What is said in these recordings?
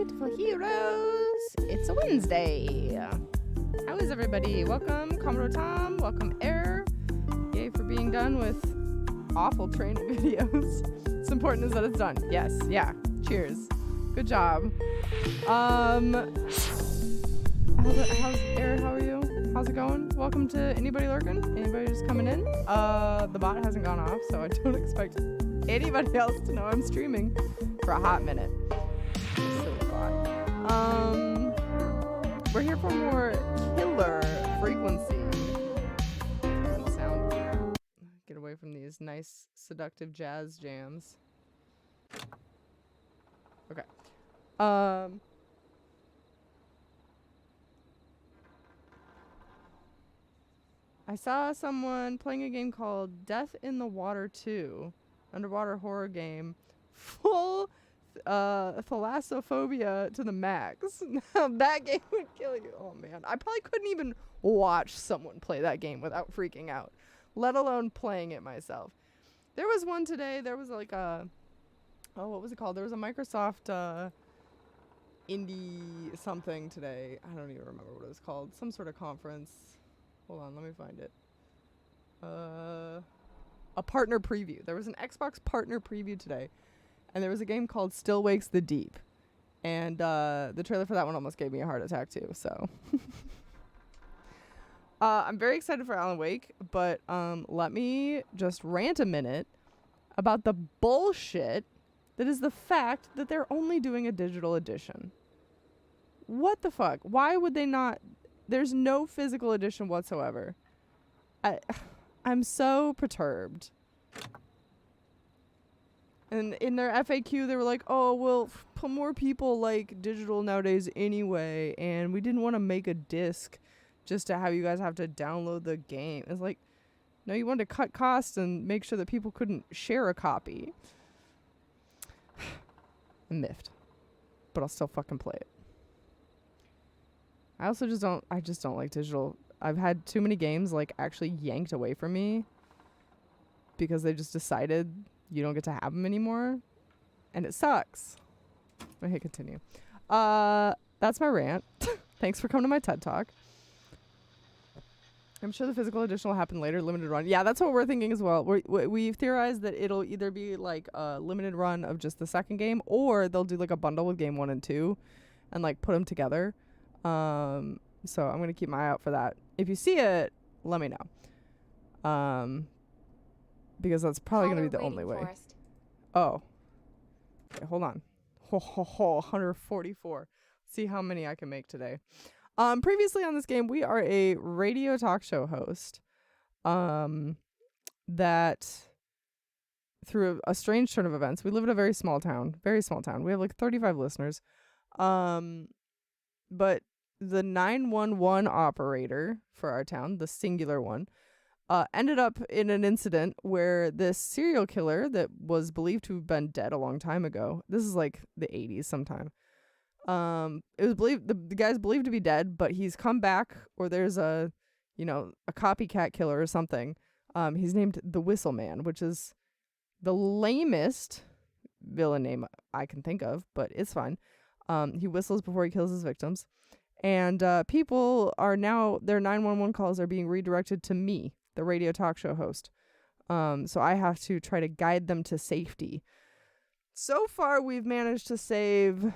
beautiful heroes. It's a Wednesday. How is everybody? Welcome, Commodore Tom. Welcome, Air. Yay for being done with awful training videos. It's important is that it's done. Yes, yeah. Cheers. Good job. How's Air? How are you? How's it going? Welcome to anybody lurking? Anybody just coming in? The bot hasn't gone off, so I don't expect anybody else to know I'm streaming for a hot minute. Silly bot. We're here for more killer frequency. Sound. Get away from these nice, seductive jazz jams. Okay. I saw someone playing a game called Death in the Water 2, underwater horror game, full thalassophobia to the max. That game would kill you. Oh man, I probably couldn't even watch someone play that game without freaking out, let alone playing it myself. There was one today. There was like what was it called? There was a Microsoft indie something today. I don't even remember what it was called. Some sort of conference. Hold on, let me find it. A partner preview. There was an Xbox partner preview today, and there was a game called Still Wakes the Deep. And the trailer for that one almost gave me a heart attack too, so. I'm very excited for Alan Wake, but let me just rant a minute about the bullshit that is the fact that they're only doing a digital edition. What the fuck? Why would they not? There's no physical edition whatsoever. I'm so perturbed. And in their FAQ, they were like, oh, well, more people like digital nowadays anyway, and we didn't want to make a disc just to have you guys have to download the game. It's like, no, you wanted to cut costs and make sure that people couldn't share a copy. I'm miffed. But I'll still fucking play it. I just don't like digital. I've had too many games like actually yanked away from me because they just decided you don't get to have them anymore, and it sucks. I hit continue. That's my rant. Thanks for coming to my TED Talk. I'm sure the physical edition will happen later, limited run. Yeah, that's what we're thinking as well. We've theorized that it'll either be like a limited run of just the second game, or they'll do like a bundle with game 1 and 2 and like put them together. So I'm going to keep my eye out for that. If you see it, let me know. Because that's probably going to be the only way. Oh. Okay, hold on. 144. See how many I can make today. Previously on this game, we are a radio talk show host. That through a strange turn of events, we live in a very small town. Very small town. We have like 35 listeners. But the 911 operator for our town, the singular one, ended up in an incident where this serial killer that was believed to have been dead a long time ago. This is like the 80s sometime. It was believed the guy's believed to be dead, but he's come back, or there's a copycat killer or something. He's named the Whistle Man, which is the lamest villain name I can think of, but it's fine. He whistles before he kills his victims. And people are now, their 911 calls are being redirected to me, the radio talk show host. So I have to try to guide them to safety. So far, we've managed to save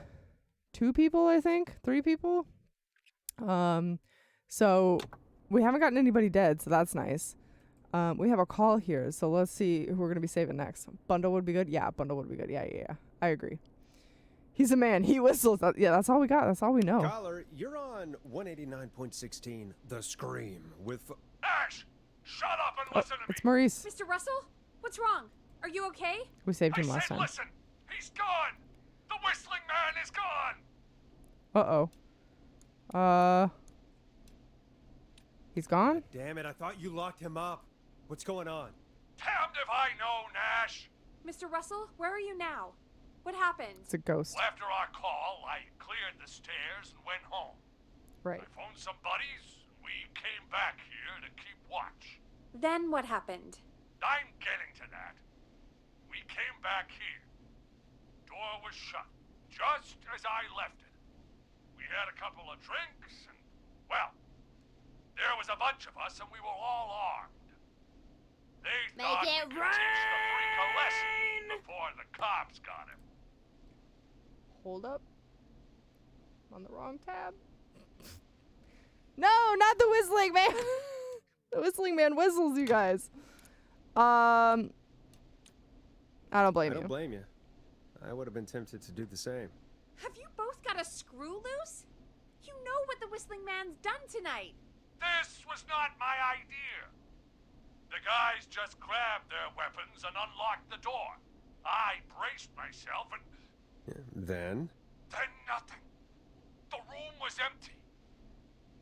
2 people, I think. 3 people. So we haven't gotten anybody dead, so that's nice. We have a call here, so let's see who we're going to be saving next. Bundle would be good? Yeah, Bundle would be good. Yeah. I agree. He's a man. He whistles. Yeah, that's all we got. That's all we know. Caller, you're on 189.16, The Scream, with... Ash! Shut up and listen to me! It's Maurice. Mr. Russell? What's wrong? Are you okay? We saved him last time. Listen! He's gone! The whistling man is gone! Uh-oh. He's gone? Damn it, I thought you locked him up. What's going on? Damned if I know, Nash! Mr. Russell, where are you now? What happened? It's a ghost. Well, after our call, I cleared the stairs and went home. Right. I phoned some buddies, and we came back here to keep watch. Then what happened? I'm getting to that. We came back here. Door was shut. just as I left it. We had a couple of drinks, and, well, there was a bunch of us, and we were all armed. They thought we could teach the freak a lesson before the cops got him. Hold up. I'm on the wrong tab. No, not the whistling man. The whistling man whistles, you guys. I don't blame I you. don't blame you. I would have been tempted to do the same. Have you both got a screw loose? You know what the Whistling Man's done tonight. This was not my idea. The guys just grabbed their weapons and unlocked the door. I braced myself and Then? then nothing. The room was empty.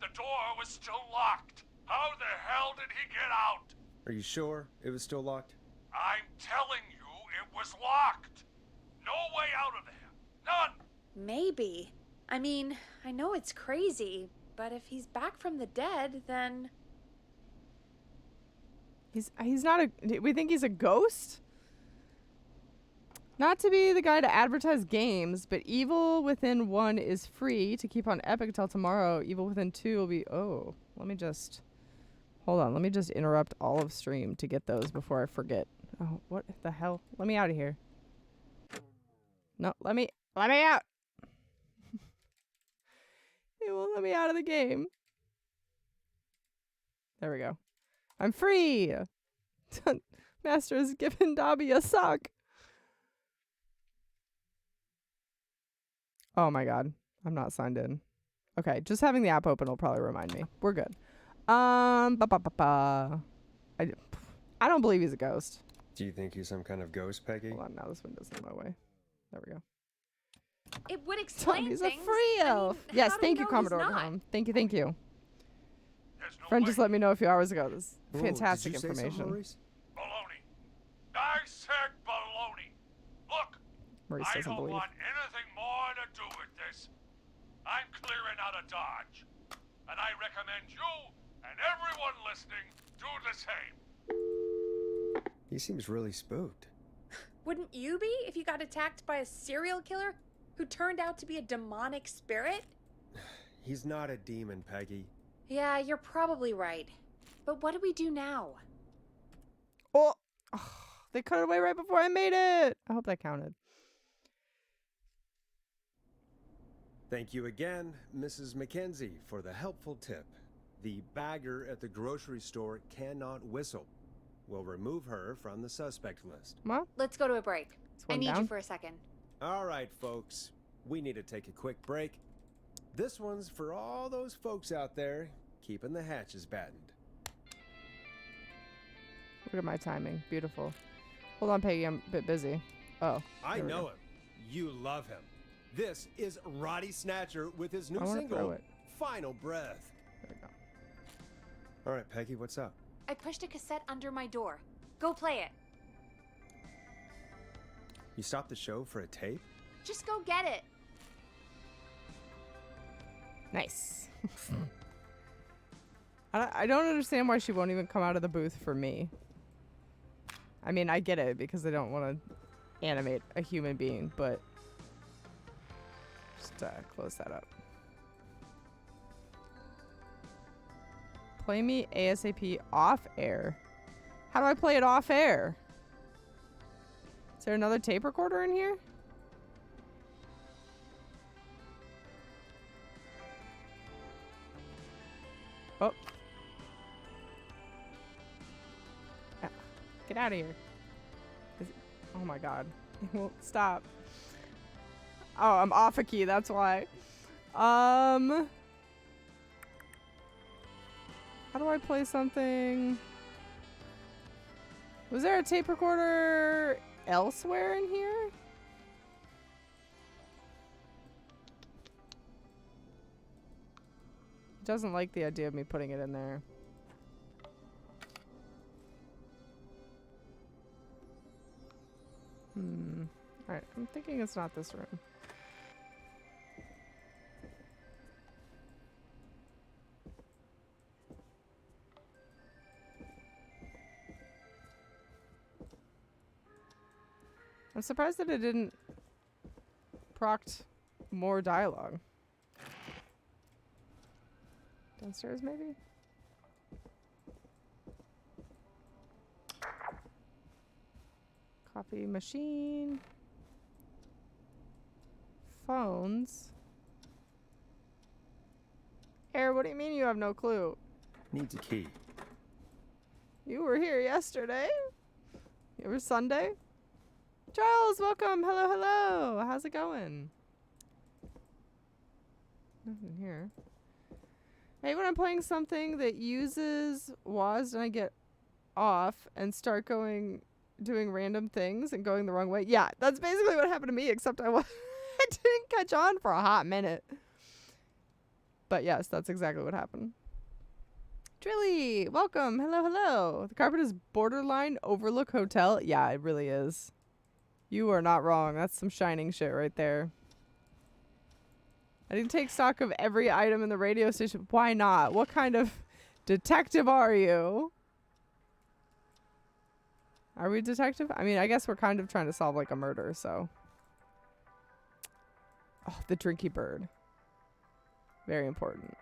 The door was still locked. How the hell did he get out? Are you sure it was still locked? I'm telling you, it was locked. No way out of there. None. Maybe. I mean, I know it's crazy, but if he's back from the dead, then... He's not a... We think he's a ghost? Not to be the guy to advertise games, but Evil Within 1 is free to keep on Epic till tomorrow. Evil Within 2 will be... Oh, let me just... Hold on, let me just interrupt all of stream to get those before I forget. Oh, what the hell? Let me out of here. No, let me out! It won't let me out of the game. There we go. I'm free! Master has given Dobby a sock. Oh my god. I'm not signed in. Okay, just having the app open will probably remind me. We're good. I don't believe he's a ghost. Do you think he's some kind of ghost, Peggy? Hold on, now this window's in my way. There we go. It would explain He's things. a free elf. I mean, Yes, how do thank we you, know he's Commodore not? Tom. Thank you. There's no Friend way. just let me know a few hours ago. This is Whoa, fantastic did you say something, information. Maurice? Baloney. I said baloney. Look, Maurice I doesn't don't believe. want anything more to do with this. I'm clearing out of Dodge. And I recommend you and everyone listening do the same. He seems really spooked. Wouldn't you be if you got attacked by a serial killer who turned out to be a demonic spirit? He's not a demon, Peggy. Yeah, you're probably right. But what do we do now? Oh, they cut it away right before I made it. I hope that counted. Thank you again, Mrs. Mackenzie, for the helpful tip. The bagger at the grocery store cannot whistle. We'll remove her from the suspect list. Well, Let's go to a break. it's I one need down. you for a second. All right, folks. We need to take a quick break. This one's for all those folks out there keeping the hatches battened. Look at my timing. Beautiful. Hold on, Peggy. I'm a bit busy. Oh. I there we know go. him. You love him. This is Roddy Snatcher with his new I wanna single, throw it. Final Breath. There we go. All right, Peggy, what's up? I pushed a cassette under my door. Go play it. You stopped the show for a tape? Just go get it. Nice. I don't understand why she won't even come out of the booth for me. I mean, I get it because they don't want to animate a human being, but just close that up. Play me ASAP off air. How do I play it off air? Is there another tape recorder in here? Oh. Ah, get out of here. Oh my god. It won't stop. Oh, I'm off a key, that's why. How do I play something? Was there a tape recorder elsewhere in here? Doesn't like the idea of me putting it in there. Alright, I'm thinking it's not this room. I'm surprised that it didn't procced more dialogue. Downstairs, maybe? Coffee machine. Phones. Air, what do you mean you have no clue? Needs a key. You were here yesterday. It was Sunday. Charles, welcome. Hello, hello. How's it going? Nothing here. Hey, when I'm playing something that uses WASD and I get off and start doing random things and going the wrong way. Yeah, that's basically what happened to me, except I didn't catch on for a hot minute. But yes, that's exactly what happened. Drilly, welcome. Hello, hello. The carpet is borderline Overlook Hotel. Yeah, it really is. You are not wrong. That's some Shining shit right there. I didn't take stock of every item in the radio station. Why not? What kind of detective are you? Are we a detective? I mean, I guess we're kind of trying to solve like a murder, so. Oh, the drinky bird. Very important.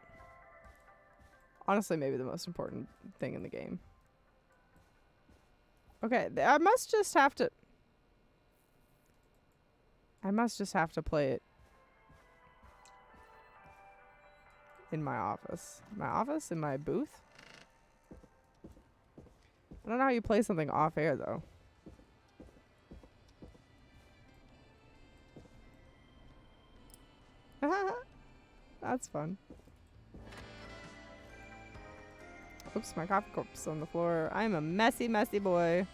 Honestly, maybe the most important thing in the game. Okay, I must just have to play it in my office. My office? In my booth? I don't know how you play something off air, though. That's fun. Oops, my coffee cup's on the floor. I'm a messy, messy boy.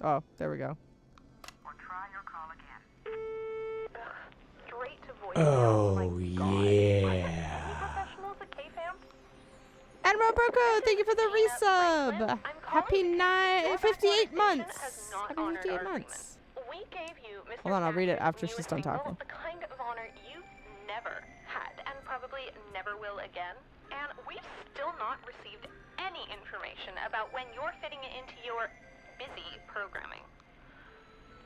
Oh, there we go. Or try your call again. Straight to voicemail. Oh, yeah. Professionals at KFAM? Admiral Broco, thank you for the resub. Happy 58 months. Happy 58 months. We gave you, Mr. Hold on, I'll read it Thatcher's after she's newest done single, talking. The kind of honor you never had and probably never will again. And we've still not received any information about when you're fitting it into your busy programming.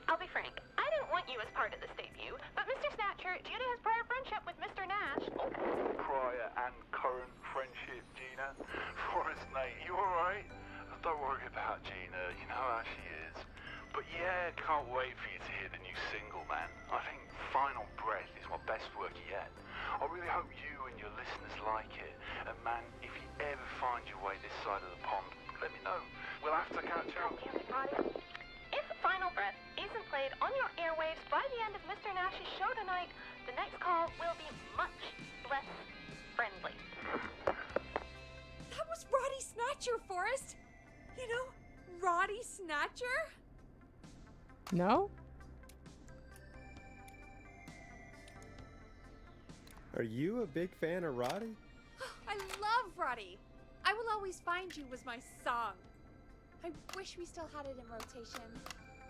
I'll be frank, I didn't want you as part of this debut, but Mr. Snatcher, due to his prior friendship with Mr. Nash... Prior and current friendship, Gina. Forrest, mate, you alright? Don't worry about Gina, you know how she is. But yeah, can't wait for you to hear the new single, man. I think Final Breath is my best work yet. I really hope you and your listeners like it. And man, if you ever find your way this side of the pond, let me know. We'll have to catch up. If Final Breath isn't played on your airwaves by the end of Mr. Nash's show tonight, the next call will be much less friendly. That was Roddy Snatcher, Forrest. You know, Roddy Snatcher? No? Are you a big fan of Roddy? I love Roddy. I Will Always Find You was my song. I wish we still had it in rotation.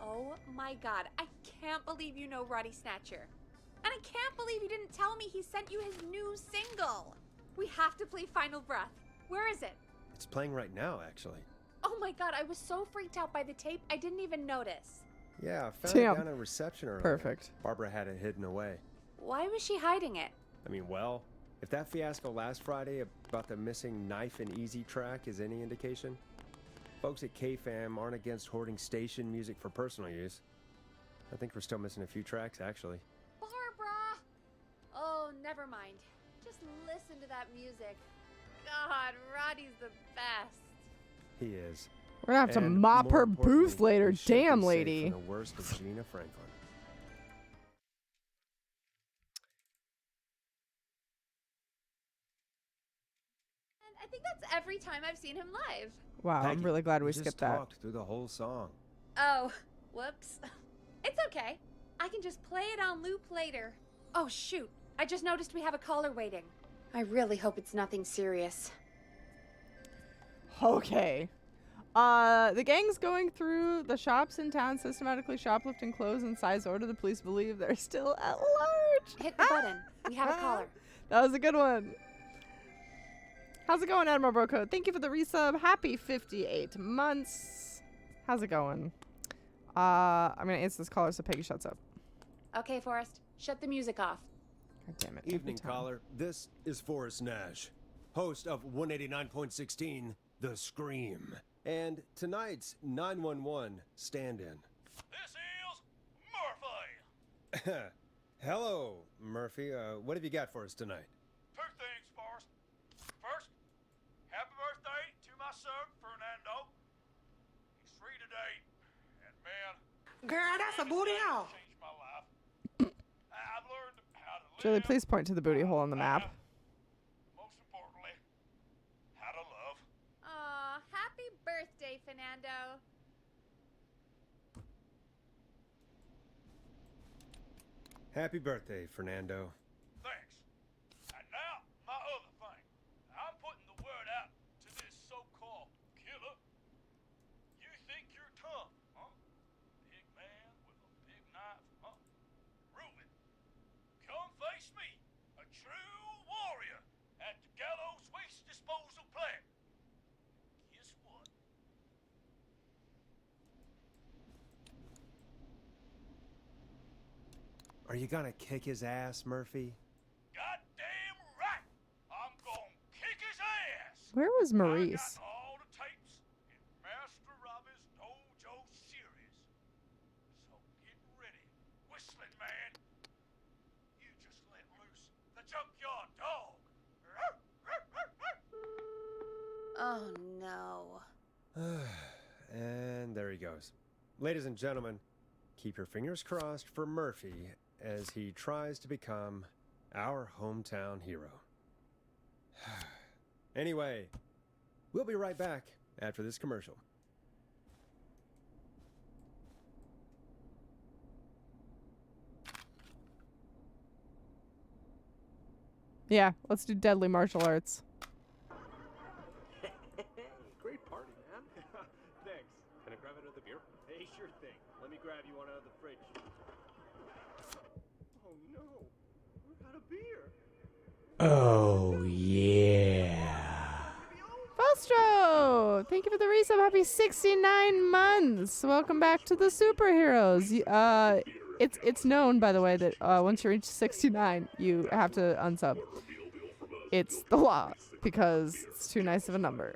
Oh my god, I can't believe you know Roddy Snatcher. And I can't believe you didn't tell me he sent you his new single. We have to play Final Breath. Where is it? It's playing right now, actually. Oh my god, I was so freaked out by the tape, I didn't even notice. Yeah, I found Damn. it down in reception earlier. Perfect. Barbara had it hidden away. Why was she hiding it? I mean, well, if that fiasco last Friday about the missing Knife and Easy track is any indication, folks at KFAM aren't against hoarding station music for personal use. I think we're still missing a few tracks, actually. Barbara! Oh, never mind. Just listen to that music. God, Roddy's the best. He is. We're gonna have to And mop more her importantly, booth later. we should be Damn, safe lady. from the worst of Gina Franklin. And I think that's every time I've seen him live. Wow, I'm Peggy, really glad we you just skipped that. talked through the whole song. Oh, whoops. It's okay. I can just play it on loop later. Oh, shoot. I just noticed we have a caller waiting. I really hope it's nothing serious. Okay. The gang's going through the shops in town, systematically shoplifting clothes in size order. The police believe they're still at large. Hit the button. We have a caller. That was a good one. How's it going, Admiral Broco? Thank you for the resub. Happy 58 months. How's it going? I'm gonna answer this caller so Peggy shuts up. Okay, Forrest, shut the music off. God damn it. Evening, caller. This is Forrest Nash, host of 189.16, The Scream, and tonight's 911 stand-in. This is Murphy. Hello, Murphy. What have you got for us tonight? Two things, Forrest. First, happy birthday to my son, Fernando. He's 3 today, and man, Girl, that's a booty hole. changed my life. I've learned how to live. Julie, please point to the booty hole on the map. Most importantly, how to love. Aw, happy birthday, Fernando. Happy birthday, Fernando. Thanks. And now, my other thing. I'm putting the word out to this so-called killer. You think you're tough, huh? Big man with a big knife, huh? Prove it. Come face me, a true warrior, at the gallows waste disposal plant. Guess what? Are you gonna kick his ass, Murphy? Goddamn right! I'm gonna kick his ass! Where was Maurice? I got all the tapes in Master Robbie's Dojo series. So get ready, whistling man. You just let loose the junkyard dog. Oh, no. And there he goes. Ladies and gentlemen, keep your fingers crossed for Murphy as he tries to become our hometown hero. Anyway, we'll be right back after this commercial. Yeah, let's do deadly martial arts. Great party, man. Thanks. Can I grab another beer? Hey, sure thing. Let me grab you one out of the fridge. Oh no, we're out of beer. Oh, yeah. Fostro! Thank you for the resub. Happy 69 months. Welcome back to the superheroes. It's known, by the way, that once you reach 69, you have to unsub. It's the law because it's too nice of a number.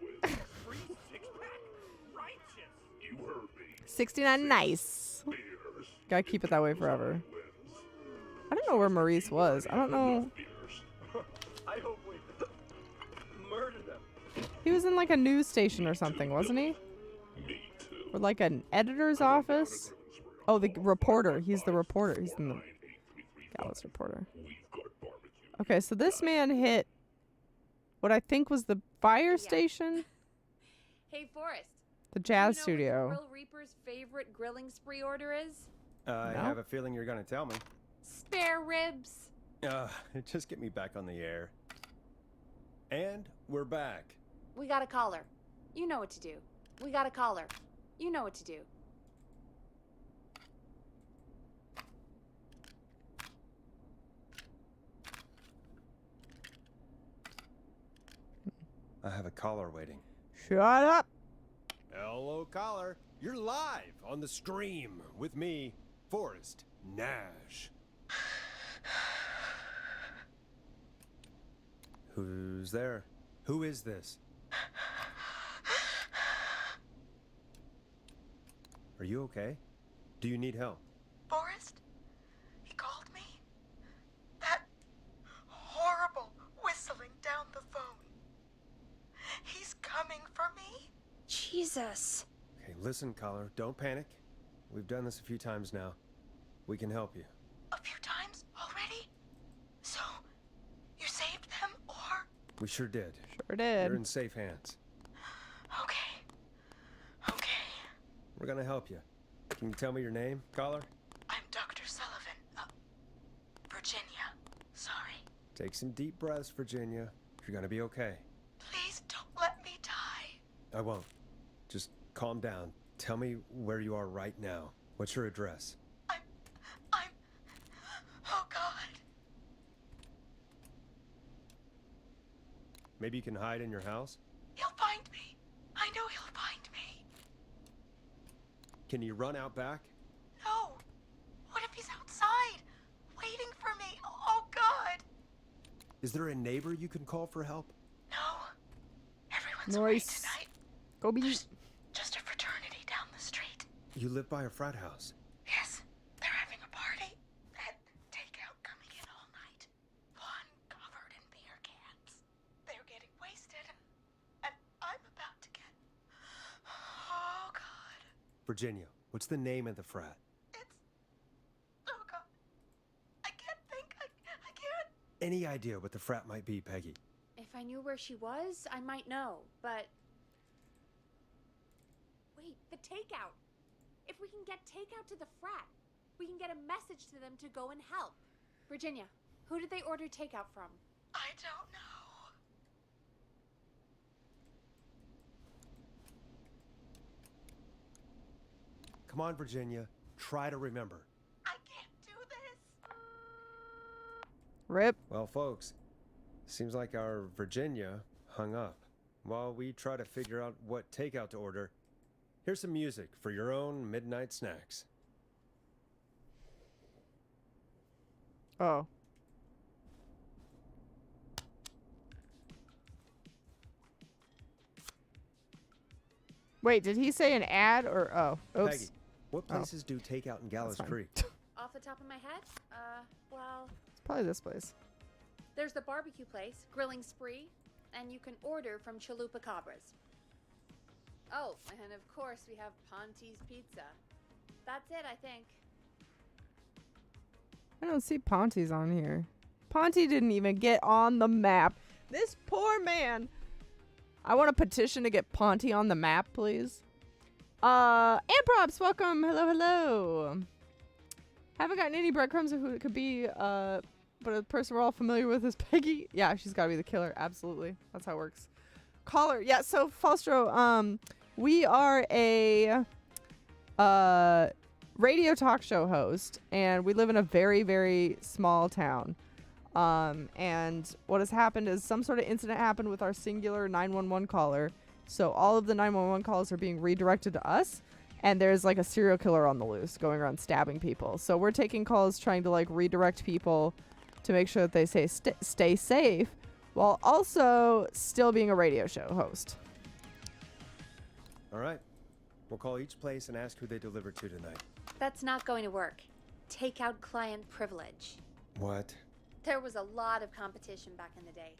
69 nice. Gotta keep it that way forever. I don't know where Maurice was. I don't know. I hope we murder them. He was in like a news station or something, wasn't he? Or like an editor's office? Oh, the reporter. He's the reporter. He's in the Gallows reporter. Okay, so this man hit what I think was the fire station? Hey, Forrest. The jazz Do you know studio. what the Grill Reaper's favorite grilling spree order is? I have a feeling you're gonna tell me. Spare ribs. Just get me back on the air. And we're back. We got a caller. You know what to do. We got a caller. You know what to do. I have a caller waiting. Shut up! Hello, caller. You're live on the stream with me, Forrest Nash. Who's there? Who is this? Are you okay? Do you need help? Forrest? He called me? That horrible whistling down the phone. He's coming for me? Jesus. Okay, listen, caller. Don't panic. We've done this a few times now. We can help you. A few times already? So, you saved them, or? We sure did. Sure did. You're in safe hands. Okay. Okay. We're gonna help you. Can you tell me your name, caller? I'm Dr. Sullivan. Virginia. Sorry. Take some deep breaths, Virginia. You're gonna be okay. Please don't let me die. I won't. Just calm down. Tell me where you are right now. What's your address? Oh, God. Maybe you can hide in your house? He'll find me. I know he'll find me. Can you run out back? No. What if he's outside, waiting for me? Oh, God. Is there a neighbor you can call for help? No. Everyone's away Nice. tonight. Go be. There's just a fraternity down the street. You live by a frat house. Yes, they're having a party. And takeout coming in all night. Fun covered in beer cans. They're getting wasted. And I'm about to get... Oh, God. Virginia, what's the name of the frat? It's... Oh, God. I can't think. I can't... Any idea what the frat might be, Peggy? If I knew where she was, I might know, but... Wait, the takeout! If we can get takeout to the frat, we can get a message to them to go and help. Virginia, who did they order takeout from? I don't know. Come on, Virginia. Try to remember. I can't do this. Rip. Well, folks, seems like our Virginia hung up. While we try to figure out what takeout to order, here's some music for your own midnight snacks. Oh. Wait, did he say an ad or oh? Oops. Peggy, what places do takeout in Gallows fine. Creek? Off the top of my head? Well, It's probably this place. there's the barbecue place, Grilling Spree, and you can order from Chalupa Cabras. Oh, and of course we have Ponte's Pizza. That's it, I think. I don't see Ponte's on here. Ponte didn't even get on the map. This poor man. I want a petition to get Ponte on the map, please. Amprops, welcome. Hello, hello. Haven't gotten any breadcrumbs of who it could be, but a person we're all familiar with is Peggy. Yeah, she's got to be the killer. Absolutely. That's how it works. Caller. Yeah, so Falstro, we are a radio talk show host, and we live in a very, very small town. And what has happened is some sort of incident happened with our singular 911 caller. So all of the 911 calls are being redirected to us, and there's like a serial killer on the loose going around stabbing people. So we're taking calls trying to like redirect people to make sure that they stay safe while also still being a radio show host. All right. We'll call each place and ask who they delivered to tonight. That's not going to work. Takeout client privilege. What? There was a lot of competition back in the day.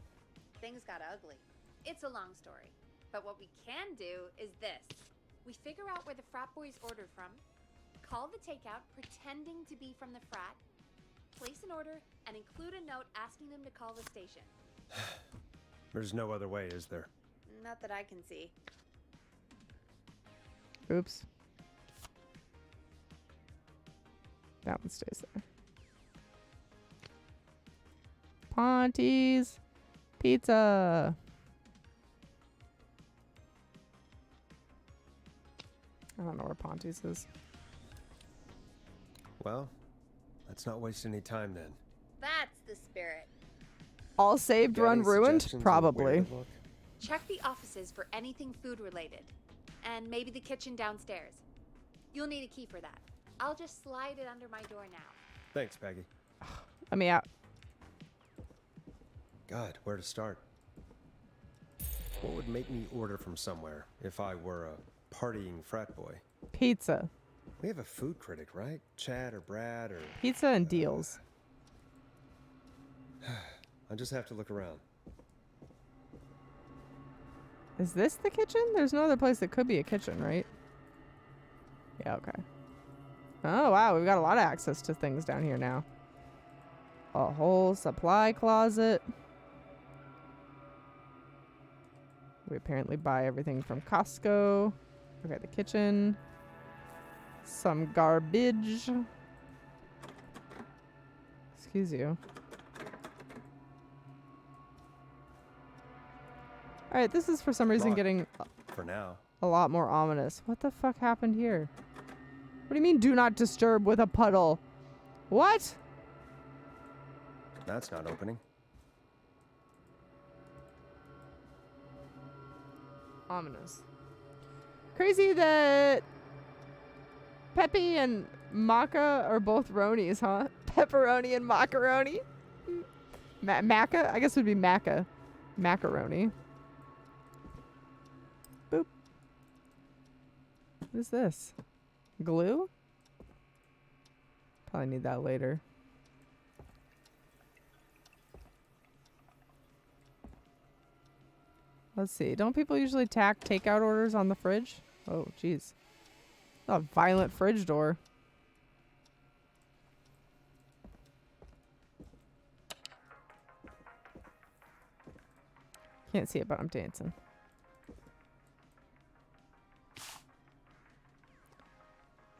Things got ugly. It's a long story. But what we can do is this. We figure out where the frat boys ordered from, call the takeout pretending to be from the frat, place an order, and include a note asking them to call the station. There's no other way, is there? Not that I can see. Oops. That one stays there. Ponte's Pizza. I don't know where Ponte's is. Well, let's not waste any time then. That's the spirit. All saved, Got run, any ruined? suggestions of where Probably. to look? Check the offices for anything food related. And maybe the kitchen downstairs. You'll need a key for that. I'll just slide it under my door now. Thanks, Peggy. Let me out. God, where to start? What would make me order from somewhere if I were a partying frat boy? Pizza. We have a food critic, right? Chad or Brad or... Pizza and deals. I just have to look around. Is this the kitchen? There's no other place that could be a kitchen, right? Yeah, okay. Oh, wow. We've got a lot of access to things down here now. A whole supply closet. We apparently buy everything from Costco. Okay, the kitchen. Some garbage. Excuse you. Alright, this is for some reason Rock. getting For now. a lot more ominous. What the fuck happened here? What do you mean do not disturb with a puddle? What? That's not opening. Ominous. Crazy that Peppy and Maca are both Ronies, huh? Pepperoni and macaroni. Maca? I guess it would be Maca. Macaroni. Boop. What is this? Glue? Probably need that later. Let's see. Don't people usually tack takeout orders on the fridge? Oh, jeez. A violent fridge door. Can't see it, but I'm dancing.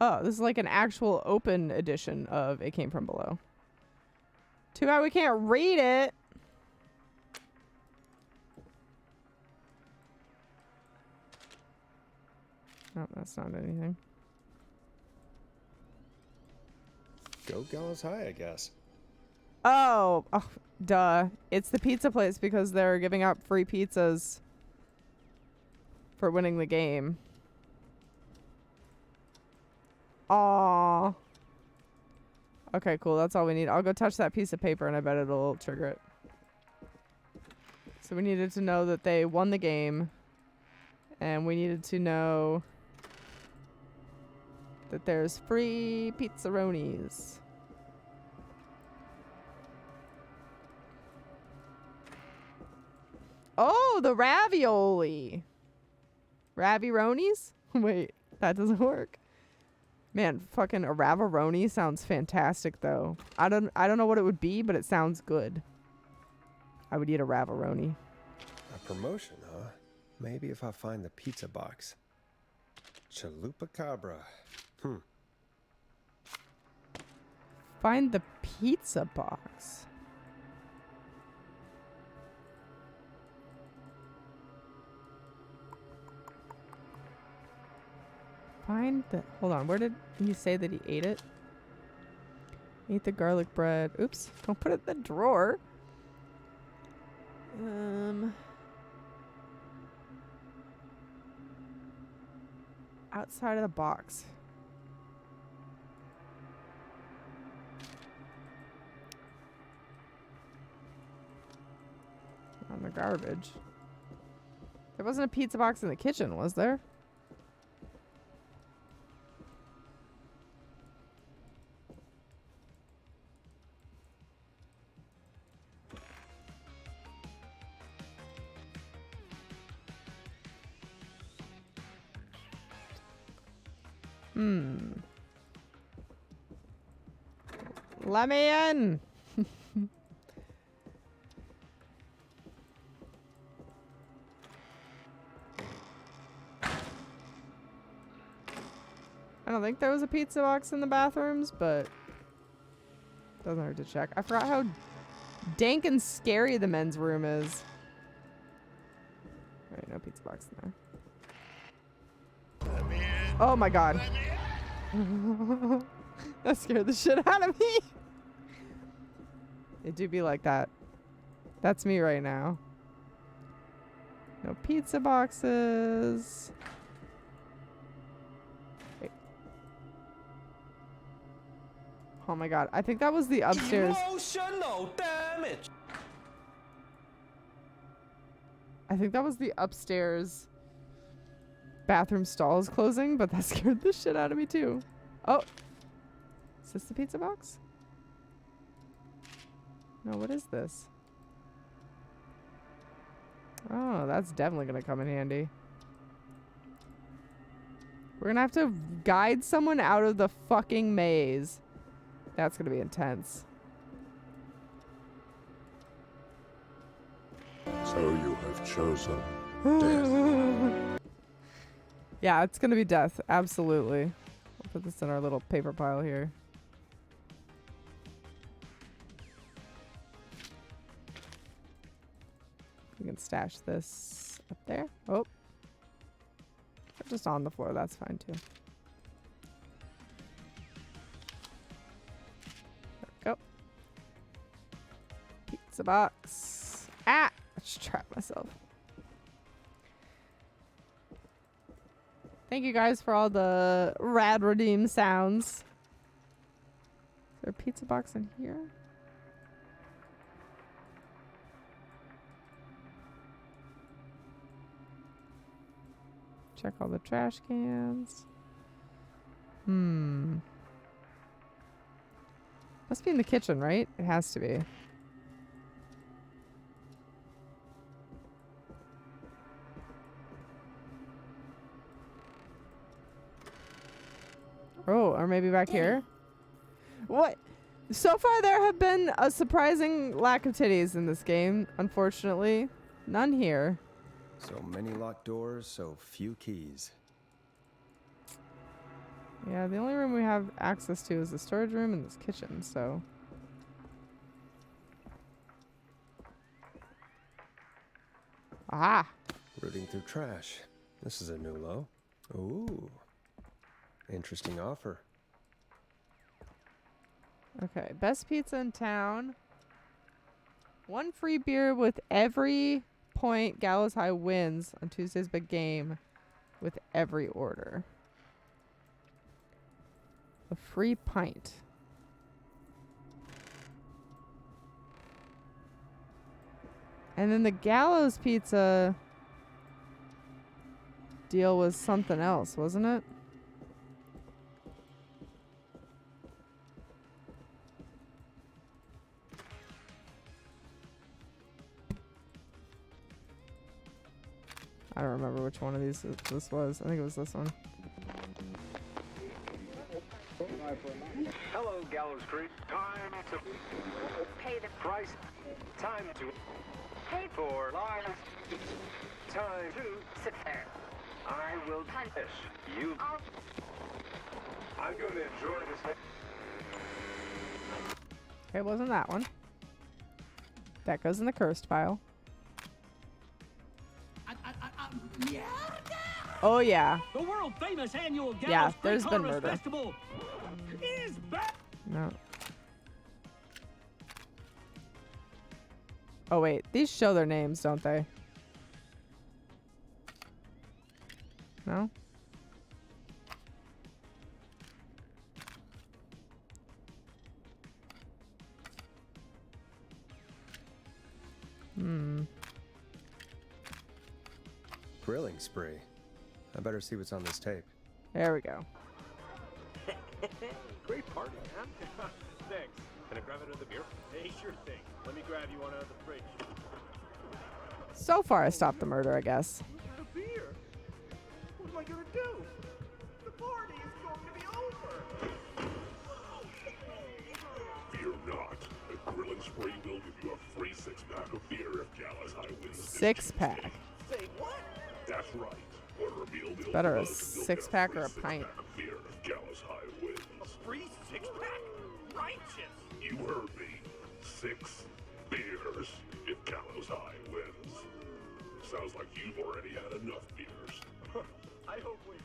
Oh, this is like an actual open edition of It Came From Below. Too bad we can't read it. Oh, that's not anything. Go Gallus High, I guess. Oh, duh. It's the pizza place because they're giving out free pizzas for winning the game. Aww. Okay, cool. That's all we need. I'll go touch that piece of paper and I bet it'll trigger it. So we needed to know that they won the game. And we needed to know that there's free pizzaronis. Oh, the ravioli. Ravironis? Wait, that doesn't work. Man, fucking a ravioli sounds fantastic though. I don't know what it would be, but it sounds good. I would eat a ravioli. A promotion, huh? Maybe if I find the pizza box. Chalupa Cabra. Find the pizza box. Find the... Hold on. Where did he say that he ate it? Ate the garlic bread. Oops. Don't put it in the drawer. Outside of the box. On the garbage. There wasn't a pizza box in the kitchen, was there? Let me in. I don't think there was a pizza box in the bathrooms, but doesn't hurt to check. I forgot how dank and scary the men's room is. Alright, no pizza box in there. Oh my god. That scared the shit out of me. It do be like that. That's me right now. No pizza boxes. Wait. Oh my god. I think that was the upstairs. Emotional damage. I think that was the upstairs bathroom stalls closing, but that scared the shit out of me too. Oh. Is this the pizza box? No, what is this? Oh, that's definitely gonna come in handy. We're gonna have to guide someone out of the fucking maze. That's gonna be intense. So you have chosen death. Yeah, it's gonna be death. Absolutely. We'll put this in our little paper pile here. We can stash this up there. Oh. Just on the floor. That's fine too. There we go. Pizza box. Ah! I just trapped myself. Thank you guys for all the rad redeem sounds. Is there a pizza box in here? Check all the trash cans. Must be in the kitchen, right? It has to be. Oh, or maybe back here. What? So far, there have been a surprising lack of titties in this game, unfortunately. None here. So many locked doors, so few keys. Yeah, the only room we have access to is the storage room and this kitchen, so... Aha! Rooting through trash. This is a new low. Ooh. Interesting offer. Okay, best pizza in town. 1 free beer with every point Gallows High wins on Tuesday's big game with every order. A free pint. And then the Gallows pizza deal was something else, wasn't it? I don't remember which one of these this was. I think it was this one. Hello, Gallows Creek. Time to Pay the price. Time to pay for lives. Time to sit there. I will punish you. I'm going to enjoy this. Okay, it wasn't that one. That goes in the cursed pile. Oh yeah. The world famous annual Gallows Yeah, Creek there's been Harvest murder. Festival is back. No. Oh wait, these show their names, don't they? No? Grilling spree. I better see what's on this tape. There we go. Great party, man. Thanks. Can I grab another beer? Hey, sure thing. Let me grab you one out of the fridge. So far, I stopped the murder, I guess. Out of beer? What am I gonna do? The party is going to be over. Fear not. A grilling spree will give you a free 6-pack of beer if Gallows High wins. 6-pack. Say what? That's right. Order a meal Better a mug and you'll get 6-pack or a free pint. 6-pack of beer if Gallows High wins. A free 6-pack? Righteous. You heard me. 6 beers if Gallows High wins. Sounds like you've already had enough beers. I hope we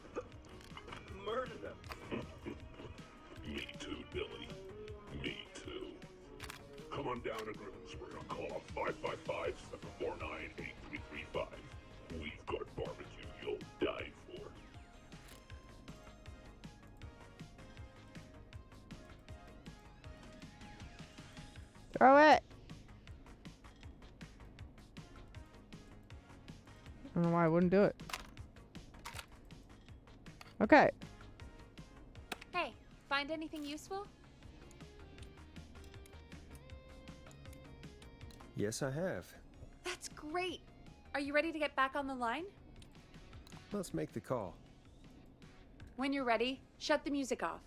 murder them. Me too, Billy. Me too. Come on down to Grilling Spree or call 555-749-8335. We've got barbecue you'll die for. Throw it! I don't know why I wouldn't do it. Okay. Hey, find anything useful? Yes, I have. That's great. Are you ready to get back on the line? Let's make the call. When you're ready, shut the music off.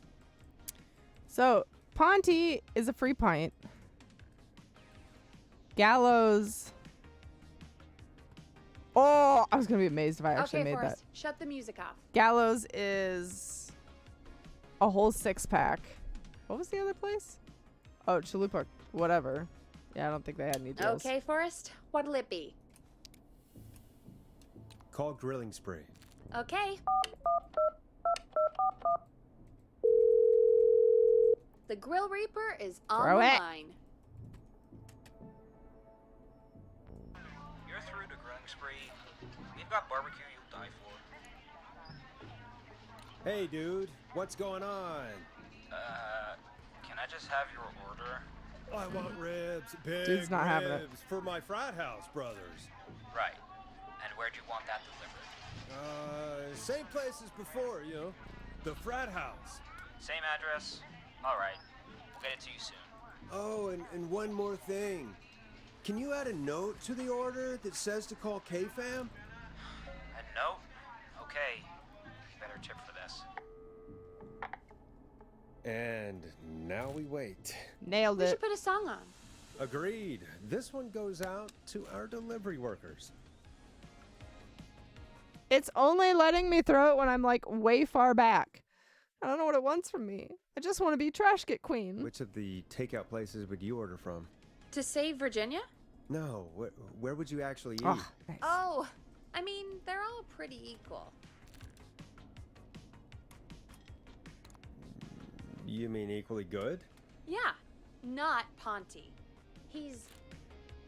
So, Ponty is a free pint. Gallows. Oh, I was going to be amazed if I actually Okay, made Forrest, that. shut the music off. Gallows is a whole 6-pack. What was the other place? Oh, Chalupa, whatever. Yeah, I don't think they had any deals. Okay, Forrest, what'll it be? Call Grilling Spree. Okay. The Grill Reaper is on Throw the it. line. You're through to Grilling Spree. We've got barbecue you'll die for. Hey, dude, what's going on? Can I just have your order? I want ribs, big Dude's not having it. ribs for my frat house brothers. Right. And where'd you want that delivered? Same place as before, you know, the frat house. Same address? Alright. We'll get it to you soon. Oh, and one more thing. Can you add a note to the order that says to call K-Fam? A note? Okay. Better tip for this. And now we wait. Nailed We it. should put a song on. Agreed. This one goes out to our delivery workers. It's only letting me throw it when I'm like way far back. I don't know what it wants from me. I just want to be Trash Get Queen. Which of the takeout places would you order from? To save Virginia? No, where would you actually eat? Oh, nice. Oh, I mean, they're all pretty equal. You mean equally good? Yeah, not Ponty. He's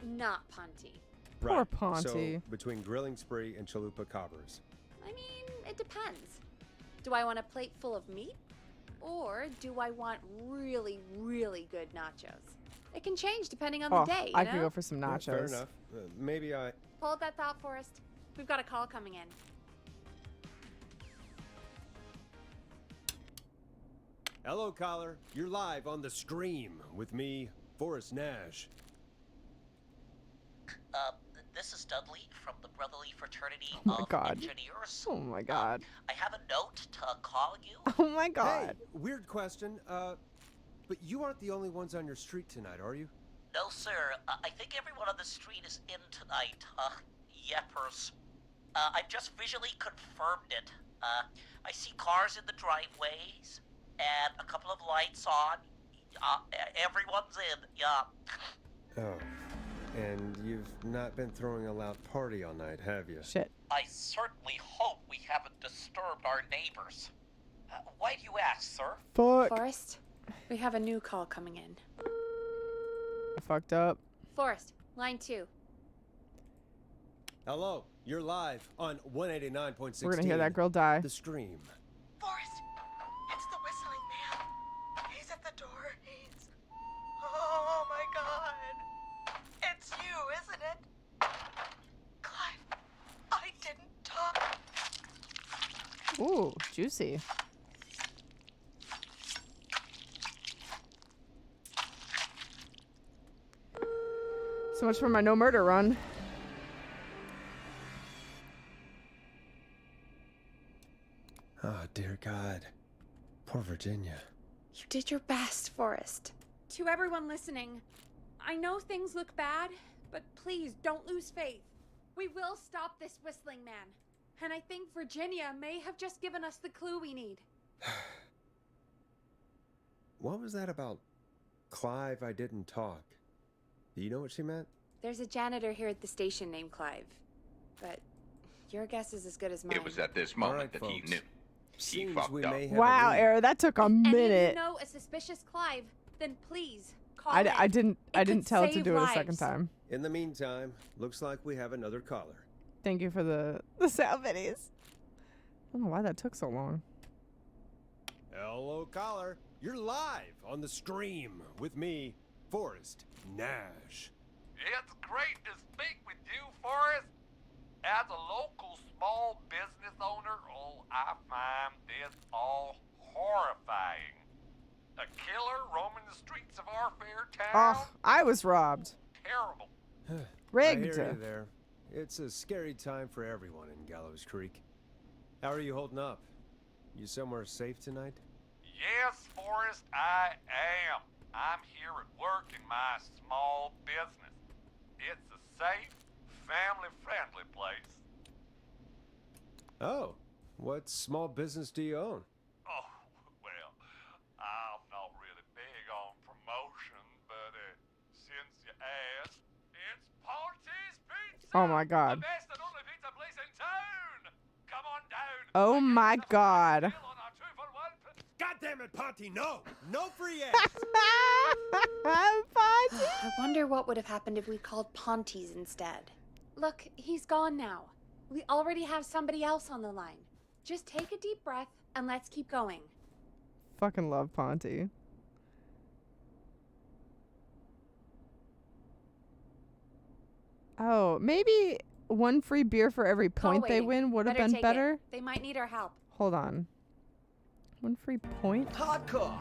not Ponty. Poor Right. Ponty. So between Grilling Spree and Chalupa Cobbers. I mean, it depends. Do I want a plate full of meat? Or do I want really, really good nachos? It can change depending on the day, you I know? could go for some Yeah, nachos. fair enough. Maybe I... Hold that thought, Forrest. We've got a call coming in. Hello, caller. You're live on the stream with me, Forrest Nash. This is Dudley from the Brotherly Fraternity Oh my of God. Engineers. Oh my God. I have a note to call you. Oh my God. Hey, weird question. But you aren't the only ones on your street tonight, are you? No, sir. I think everyone on the street is in tonight. Yeppers. I've just visually confirmed it. I see cars in the driveways and a couple of lights on. Everyone's in. Yeah. Oh. And you've not been throwing a loud party all night, have you? Shit. I certainly hope we haven't disturbed our neighbors. Why do you ask, sir? Fuck. Forrest, we have a new call coming in. I fucked up. Forrest, line 2. Hello, you're live on 189.16. We're gonna hear that girl die. The Stream. Forrest, it's the whistling man. He's at the door. He's... Oh my God. It's you, isn't it? Clive, I didn't talk. Ooh, juicy. So much for my no murder run. Oh, dear God. Poor Virginia. You did your best, Forrest. To everyone listening, I know things look bad, but please don't lose faith. We will stop this whistling man. And I think Virginia may have just given us the clue we need. What was that about Clive, I didn't talk? Do you know what she meant? There's a janitor here at the station named Clive. But your guess is as good as mine. It was at this moment right, that folks. he knew. He Seems fucked we up. may have Wow, a lead. Era, that took a If any of minute. you know a suspicious Clive, then please call in. I didn't could tell it to save do it a second lives. time. In the meantime, looks like we have another caller. Thank you for the sound videos. I don't know why that took so long. Hello, caller. You're live on the Stream with me, Forrest Nash. It's great to speak with you, Forrest. As a local small business owner, I find this all horrifying. A killer roaming the streets of our fair town? Oh, I was robbed. Terrible. Rigged. I hear you there. It's a scary time for everyone in Gallows Creek. How are you holding up? You somewhere safe tonight? Yes, Forrest, I am. I'm here at work in my small business. It's a safe, family-friendly place. Oh, what small business do you own? Oh, well, I'm not really big on promotion, but since you asked, it's Ponty's Pizza! Oh my God. The best and only pizza place in town! Come on down! Oh my God. God damn it, Ponty, no! No free ads! I wonder what would have happened if we called Ponty's instead. Look, he's gone now. We already have somebody else on the line. Just take a deep breath and let's keep going. Fucking love Ponty. Oh, maybe one free beer for every Call point they waiting. win would have Better been take better. it. They might need our help. Hold on. One free point? Hardcore.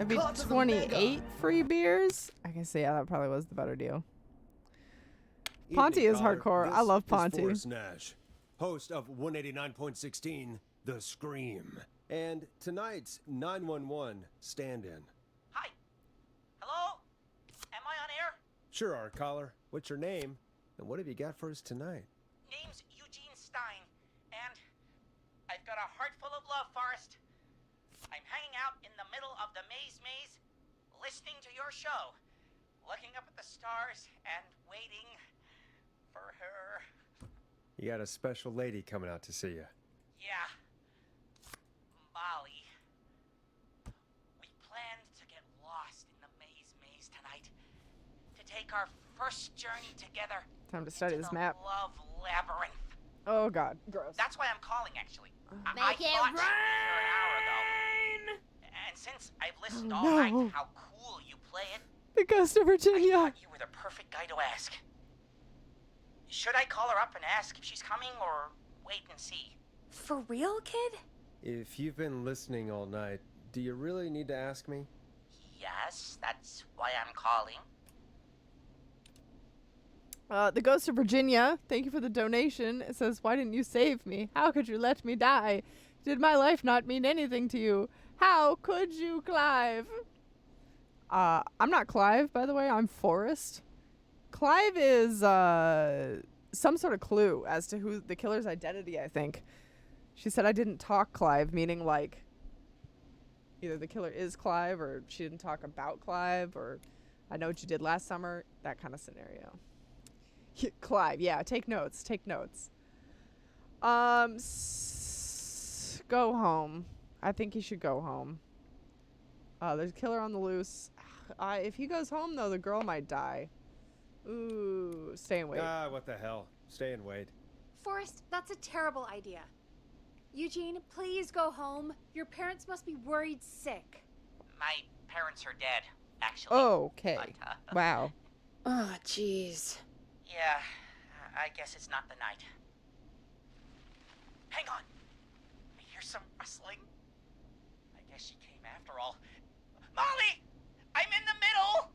Maybe Hardcore to the 28 mega. free beers? I guess, yeah, that probably was the better deal. Evening, Ponty is caller. hardcore. I love This is Ponty. Forrest Nash, host of 189.16, The Scream. And tonight's 911 stand-in. Hi. Hello? Am I on air? Sure are, caller. What's your name? And what have you got for us tonight? Name's Eugene Stein, and I've got a heart full of love, Forrest. I'm hanging out in the middle of the maze, listening to your show, looking up at the stars and waiting for her. You got a special lady coming out to see you. Yeah. Molly. We planned to get lost in the maze tonight. To take our first journey together. Time to study into this the map. love labyrinth. Oh, God. Gross. That's why I'm calling, actually. I Make it thought she was here an hour ago. And since I've listened all no. night to how cool you play it, The Ghost of I Virginia. thought you were the perfect guy to ask. Should I call her up and ask if she's coming, or wait and see? For real, kid? If you've been listening all night, do you really need to ask me? Yes, that's why I'm calling. The Ghost of Virginia, thank you for the donation. It says, why didn't you save me? How could you let me die? Did my life not mean anything to you? How could you, Clive? I'm not Clive, by the way. I'm Forrest. Clive is some sort of clue as to who the killer's identity, I think. She said I didn't talk Clive, meaning like either the killer is Clive or she didn't talk about Clive or I know what you did last summer, that kind of scenario. Clive, yeah, take notes. Go home. I think he should go home. There's a killer on the loose. If he goes home, though, the girl might die. Ooh, stay and wait. What the hell. Stay and wait. Forrest, that's a terrible idea. Eugene, please go home. Your parents must be worried sick. My parents are dead, actually. Okay. But, Wow. Oh, jeez. Yeah, I guess it's not the night. Hang on. I hear some rustling. I guess she came after all. Molly! I'm in the middle!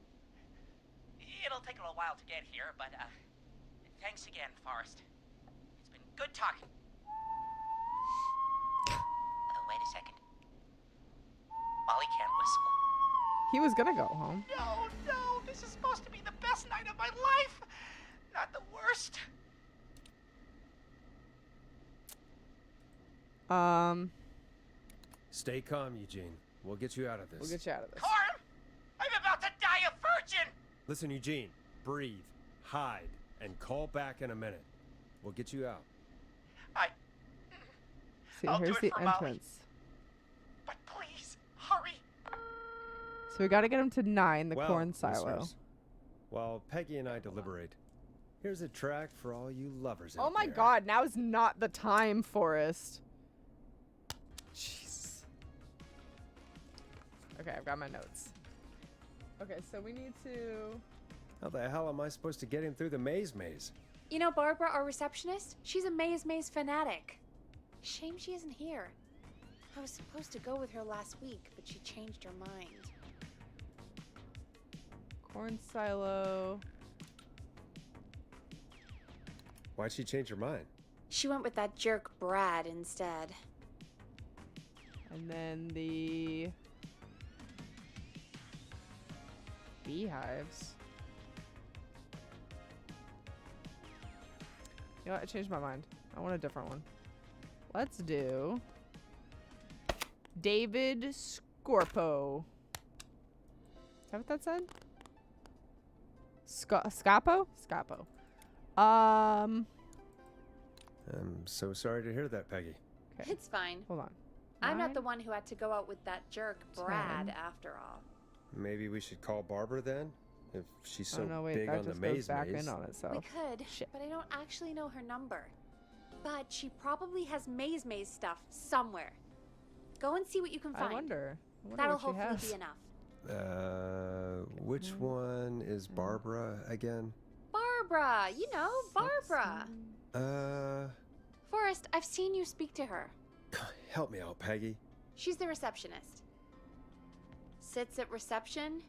It'll take a little while to get here, but, thanks again, Forrest. It's been good talking. Wait a second. Molly can't whistle. He was gonna go home. No, this is supposed to be the best night of my life! Not the worst. Stay calm, Eugene. We'll get you out of this. We'll get you out of this. Carm! I'm about to die a virgin! Listen, Eugene. Breathe. Hide. And call back in a minute. We'll get you out. See, I'll here's do it the for Molly. entrance. But please, hurry. So we gotta get him to 9, the Well, corn silo. listeners, while Peggy and I deliberate, here's a track for all you lovers Oh out my there. god, now is not the time, Forrest. Jeez. Okay, I've got my notes. Okay, so we need to... How the hell am I supposed to get him through the maze? You know Barbara, our receptionist? She's a maze fanatic. Shame she isn't here. I was supposed to go with her last week, but she changed her mind. Corn silo. Why'd she change her mind? She went with that jerk Brad instead. And then the... beehives. You know what? I changed my mind. I want a different one. Let's do David Scorpo. Is that what that said? Scapo? Scapo. I'm so sorry to hear that, Peggy. Okay. It's fine. Hold on. I'm not 9, the one who had to go out with that jerk Brad 10. after all. Maybe we should call Barbara then? If she's Oh so no, wait, big that on the just goes maze back in on itself. We could, Shit. but I don't actually know her number. But she probably has Maze stuff somewhere. Go and see what you can find. I wonder That'll what she hopefully has. be enough. Which one is Barbara again? Barbara! You know, Barbara! Forrest, I've seen you speak to her. Help me out, Peggy. She's the receptionist. Sits at reception.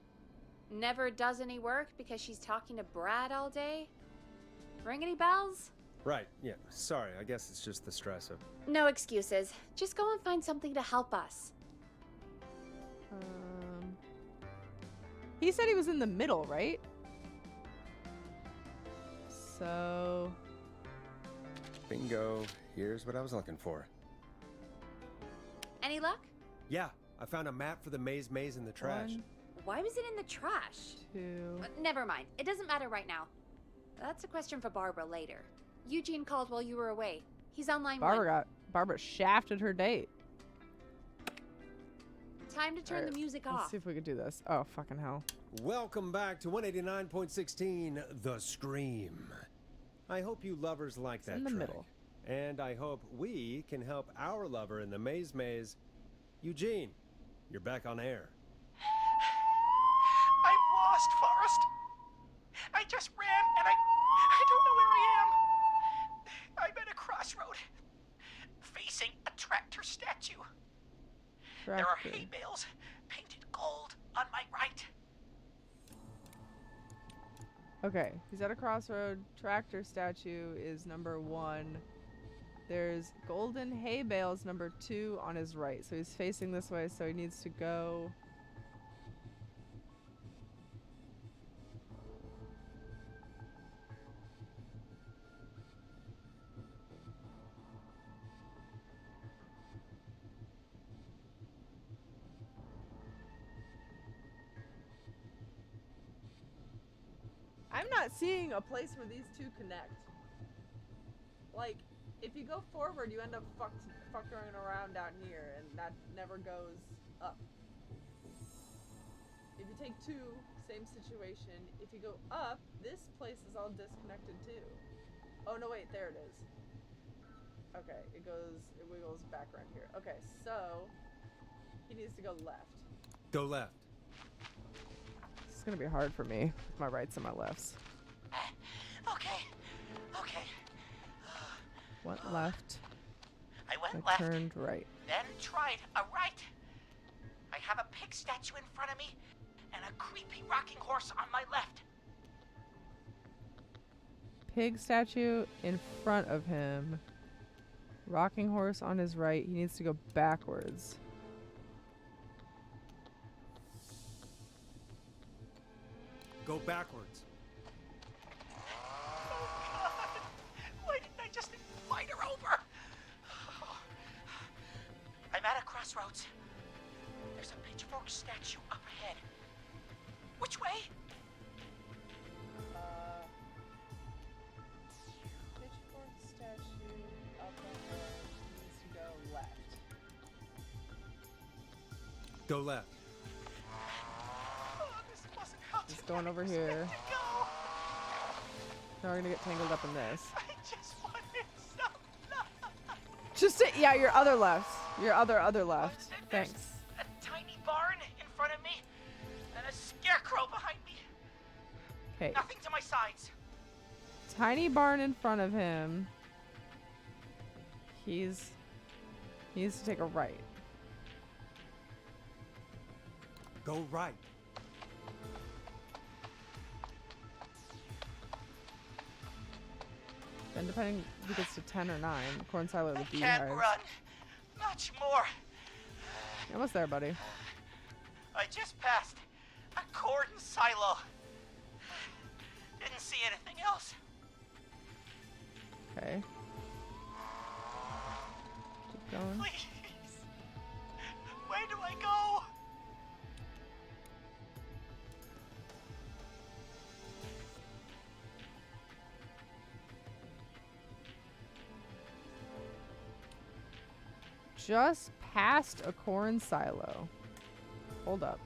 Never does any work because she's talking to Brad all day. Ring any bells? Right, yeah. Sorry, I guess it's just the stress of... No excuses. Just go and find something to help us. He said he was in the middle, right? So... Bingo. Here's what I was looking for. Any luck? Yeah, I found a map for the maze in the trash. 1, Why was it in the trash? 2... Never mind. It doesn't matter right now. That's a question for Barbara later. Eugene called while you were away. He's on line 1. Barbara shafted her date. Time to turn the music off. Let's see if we could do this. Oh, fucking hell. Welcome back to 189.16, The Scream. I hope you lovers like that in the track. middle. And I hope we can help our lover in the maze. Eugene, you're back on air. I'm lost, Forrest. I just ran and I don't know where I am. I'm at a crossroad, facing a tractor statue. There are hay bales painted gold on my right. Okay, he's at a crossroad. Tractor statue is number 1. There's golden hay bales number 2 on his right. So he's facing this way, so he needs to go... I'm not seeing a place where these two connect. Like, if you go forward, you end up fucking around down here, and that never goes up. If you take 2, same situation. If you go up, this place is all disconnected too. Oh no, wait, there it is. Okay, it wiggles back around here. Okay, so he needs to go left. Go left. It's gonna be hard for me with my rights and my lefts. Okay. Went left. I went I left. turned right. Then tried a right. I have a pig statue in front of me and a creepy rocking horse on my left. Pig statue in front of him. Rocking horse on his right. He needs to go backwards. Go backwards. Oh God! Why didn't I just invite her over? I'm at a crossroads. There's a pitchfork statue up ahead. Which way? Pitchfork statue up ahead. Needs to go left. Go left. Oh, this wasn't how Just going over here. go. Now we're gonna get tangled up in this. I just wanted some love. Just yeah, your other left. Your other left. There's Thanks. a tiny barn in front of me and a scarecrow behind me. Okay. Nothing to my sides. Tiny barn in front of him. He needs to take a right. Go right. Then depending if he gets to 10 or 9, corn silo I with the can't beehives. run much more. You're almost there, buddy. I just passed a corn silo. Didn't see anything else. Okay. Keep going. Please. Where do I go? Just past a corn silo. Hold up.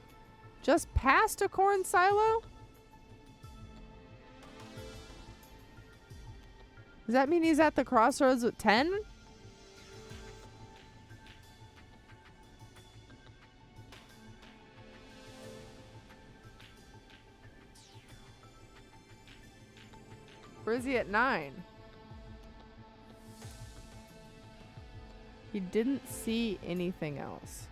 Just past a corn silo? Does that mean he's at the crossroads with 10? Or is he at 9? He didn't see anything else.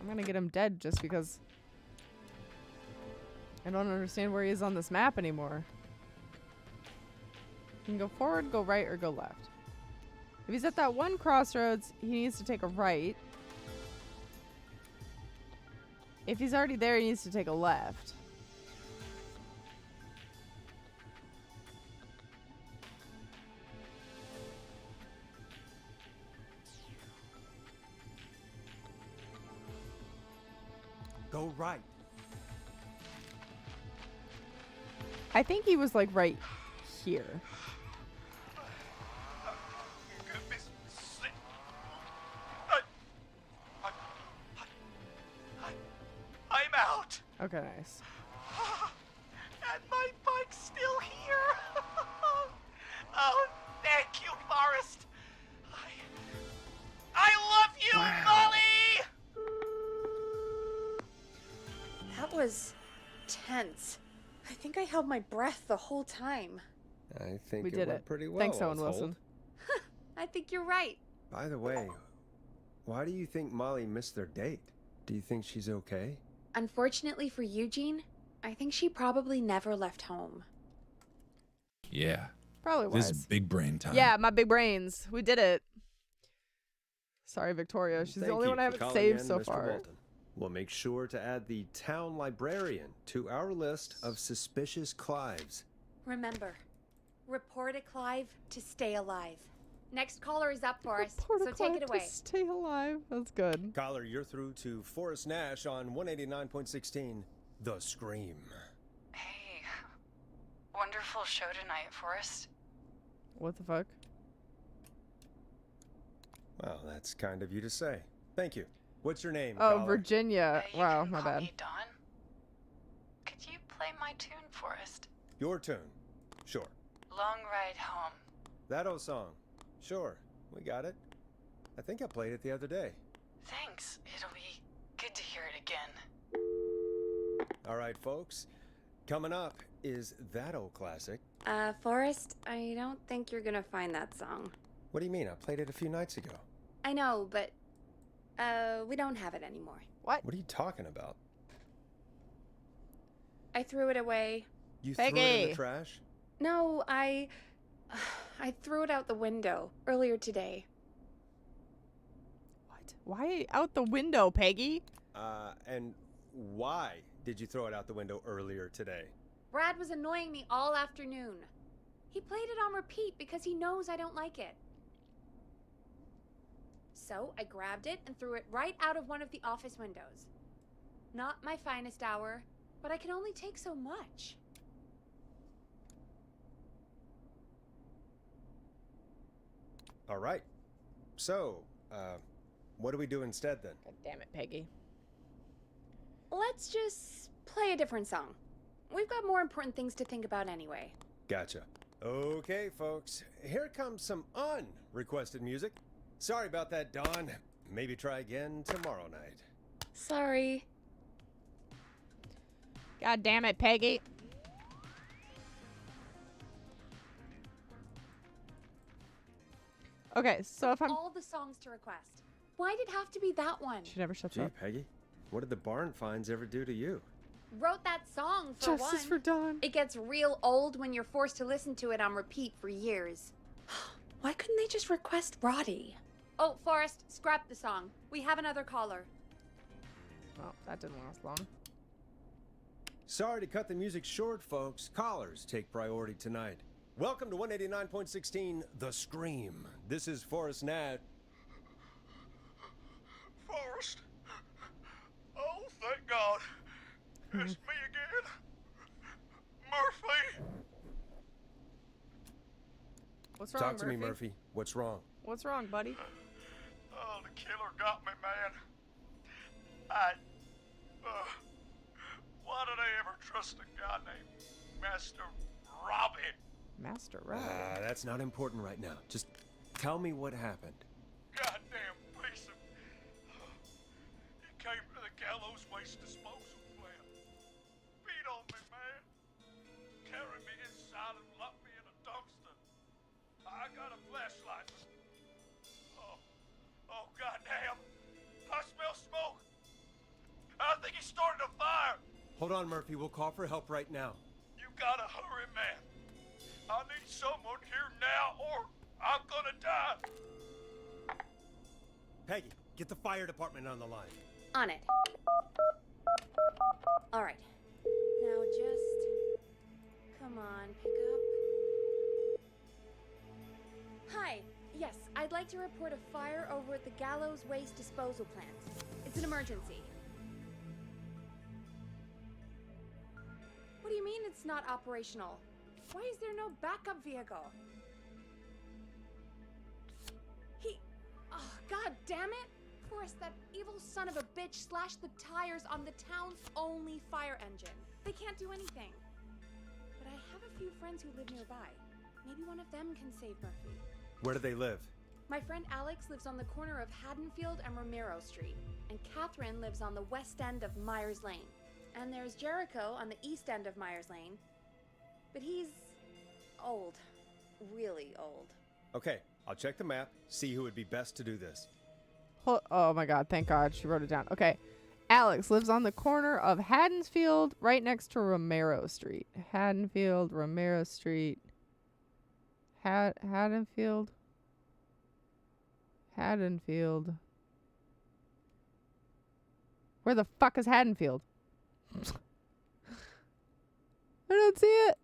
I'm gonna get him dead just because I don't understand where he is on this map anymore. You can go forward, go right, or go left. If he's at that one crossroads, he needs to take a right. If he's already there, he needs to take a left. Go right. I think he was like right here. I'm out. Okay, nice. And my bike's still here. Oh, thank you, Forrest. I love you, Molly. That was tense. I think I held my breath the whole time. I think We it did went it. pretty well. Thanks, Owen Oswald. Wilson. I think you're right. By the way, why do you think Molly missed their date? Do you think she's okay? Unfortunately for Eugene, I think she probably never left home. Yeah. Probably This was. is big brain time. Yeah, my big brains. We did it. Sorry, Victoria. She's the Thank only you one I for haven't calling saved in, so Mr. far. Walton. We'll make sure to add the town librarian to our list of suspicious Clives. Remember, report a Clive to stay alive. Next caller is up for us, Report a so take Clive it to away. Stay alive. That's good. Caller, you're through to Forrest Nash on 189.16, The Scream. Hey, wonderful show tonight, Forrest. What the fuck? Well, that's kind of you to say. Thank you. What's your name, Oh, caller? Virginia. You Wow, can my call bad. me Dawn. Could you play my tune, Forrest? Your tune. Sure. Long Ride Home. That old song. Sure. We got it. I think I played it the other day. Thanks. It'll be good to hear it again. All right, folks. Coming up is that old classic. Forrest, I don't think you're gonna find that song. What do you mean? I played it a few nights ago. I know, but, we don't have it anymore. What? What are you talking about? I threw it away. You threw it in the trash? No, I threw it out the window earlier today. What? Why out the window, Peggy? And why did you throw it out the window earlier today? Brad was annoying me all afternoon. He played it on repeat because he knows I don't like it. So I grabbed it and threw it right out of one of the office windows. Not my finest hour, but I can only take so much. All right. So, what do we do instead then? God damn it, Peggy. Let's just play a different song. We've got more important things to think about anyway. Gotcha. Okay, folks. Here comes some unrequested music. Sorry about that, Dawn. Maybe try again tomorrow night. Sorry. God damn it, Peggy. Okay, so if I'm... All the songs to request. Why'd it have to be that one? She never shuts Gee, up. Peggy, what did the barn finds ever do to you? Wrote that song for Justice one. for Dawn. It gets real old when you're forced to listen to it on repeat for years. Why couldn't they just request Roddy? Oh, Forrest, scrap the song. We have another caller. Well, that didn't last long. Sorry to cut the music short, folks. Callers take priority tonight. Welcome to 189.16, The Scream. This is Forrest Nat. Forrest. Oh, thank God. It's me again. Murphy. What's wrong, Talk to Murphy? me, Murphy. What's wrong? What's wrong, buddy? Oh, the killer got me, man. Why Trust a guy named Master Robin. Master Rob. That's not important right now. Just tell me what happened. Goddamn piece of... He came to the gallows waste disposal plant. Beat on me, man. Carried me inside and locked me in a dumpster. I got a flashlight. Oh, goddamn. I smell smoke. I think he started a fire. Hold on, Murphy. We'll call for help right now. You gotta hurry, man. I need someone here now or I'm gonna die. Peggy, get the fire department on the line. On it. All right. Now just... Come on, pick up. Hi. Yes, I'd like to report a fire over at the Gallows Waste Disposal Plant. It's an emergency. What do you mean it's not operational? Why is there no backup vehicle? Oh, god damn it! Forrest, that evil son of a bitch slashed the tires on the town's only fire engine. They can't do anything. But I have a few friends who live nearby. Maybe one of them can save Murphy. Where do they live? My friend Alex lives on the corner of Haddonfield and Romero Street, and Catherine lives on the west end of Myers Lane. And there's Jericho on the east end of Myers Lane. But he's old. Really old. Okay, I'll check the map, see who would be best to do this. Oh my god, thank god she wrote it down. Okay. Alex lives on the corner of Haddonfield, right next to Romero Street. Haddonfield, Romero Street. Haddonfield. Haddonfield. Where the fuck is Haddonfield? I don't see it.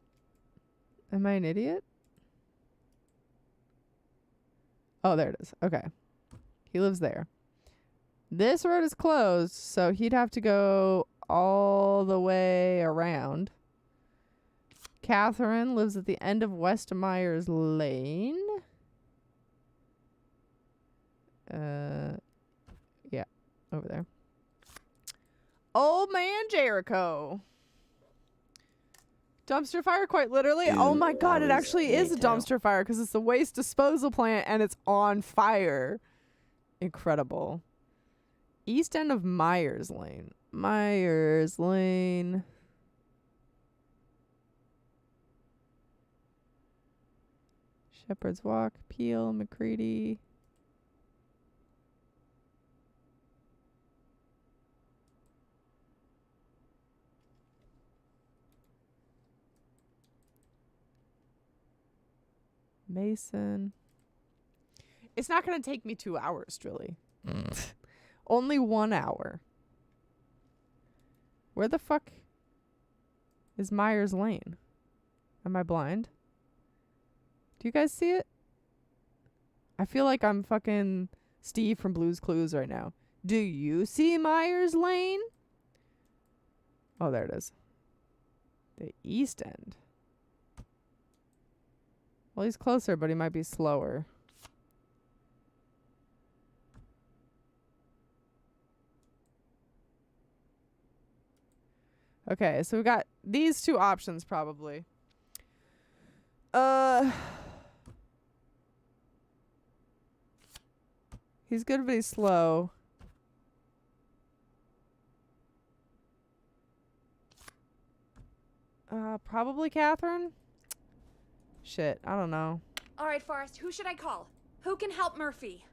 Am I an idiot? Oh, there it is. Okay. He lives there. This road is closed, so he'd have to go all the way around. Catherine lives at the end of West Myers Lane. Yeah, over there. Old man Jericho. Dumpster fire, quite literally. Dude, oh my god, it that was actually is a detail. dumpster fire because it's the waste disposal plant and it's on fire. Incredible. East end of Myers Lane. Myers Lane. Shepherd's Walk, Peel, McCready. Mason. It's not going to take me 2 hours, really. Only 1 hour. Where the fuck is Myers Lane? Am I blind? Do you guys see it? I feel like I'm fucking Steve from Blue's Clues right now. Do you see Myers Lane? Oh, there it is. The East End. Well, he's closer, but he might be slower. Okay, so we got these two options probably. He's good, but he's slow. Probably Catherine? Shit, I don't know. All right, Forrest, who should I call? Who can help Murphy?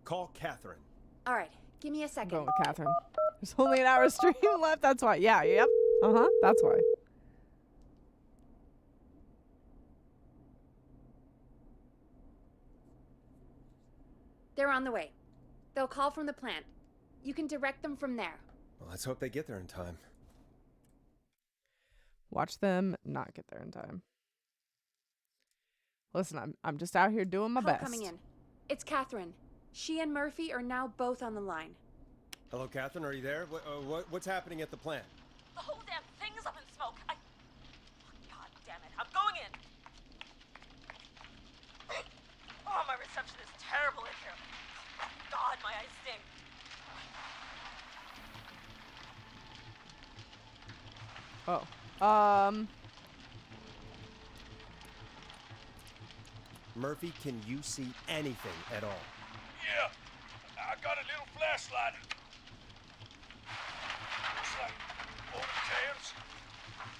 Call Catherine. All right, give me a second. Going with Catherine. There's only an hour stream left. That's why. Yeah, yep. Uh-huh. That's why. They're on the way. They'll call from the plant. You can direct them from there. Well, let's hope they get there in time. Watch them not get there in time. Listen, I'm just out here doing my Call best. coming in. It's Catherine. She and Murphy are now both on the line. Hello, Catherine. Are you there? What's happening at the plant? The whole damn thing is up in smoke. Oh, God damn it. I'm going in. Oh, my reception is terrible in here. God, my eyes sting. Oh. Murphy, can you see anything at all? Yeah, I got a little flashlight. Looks like old cans,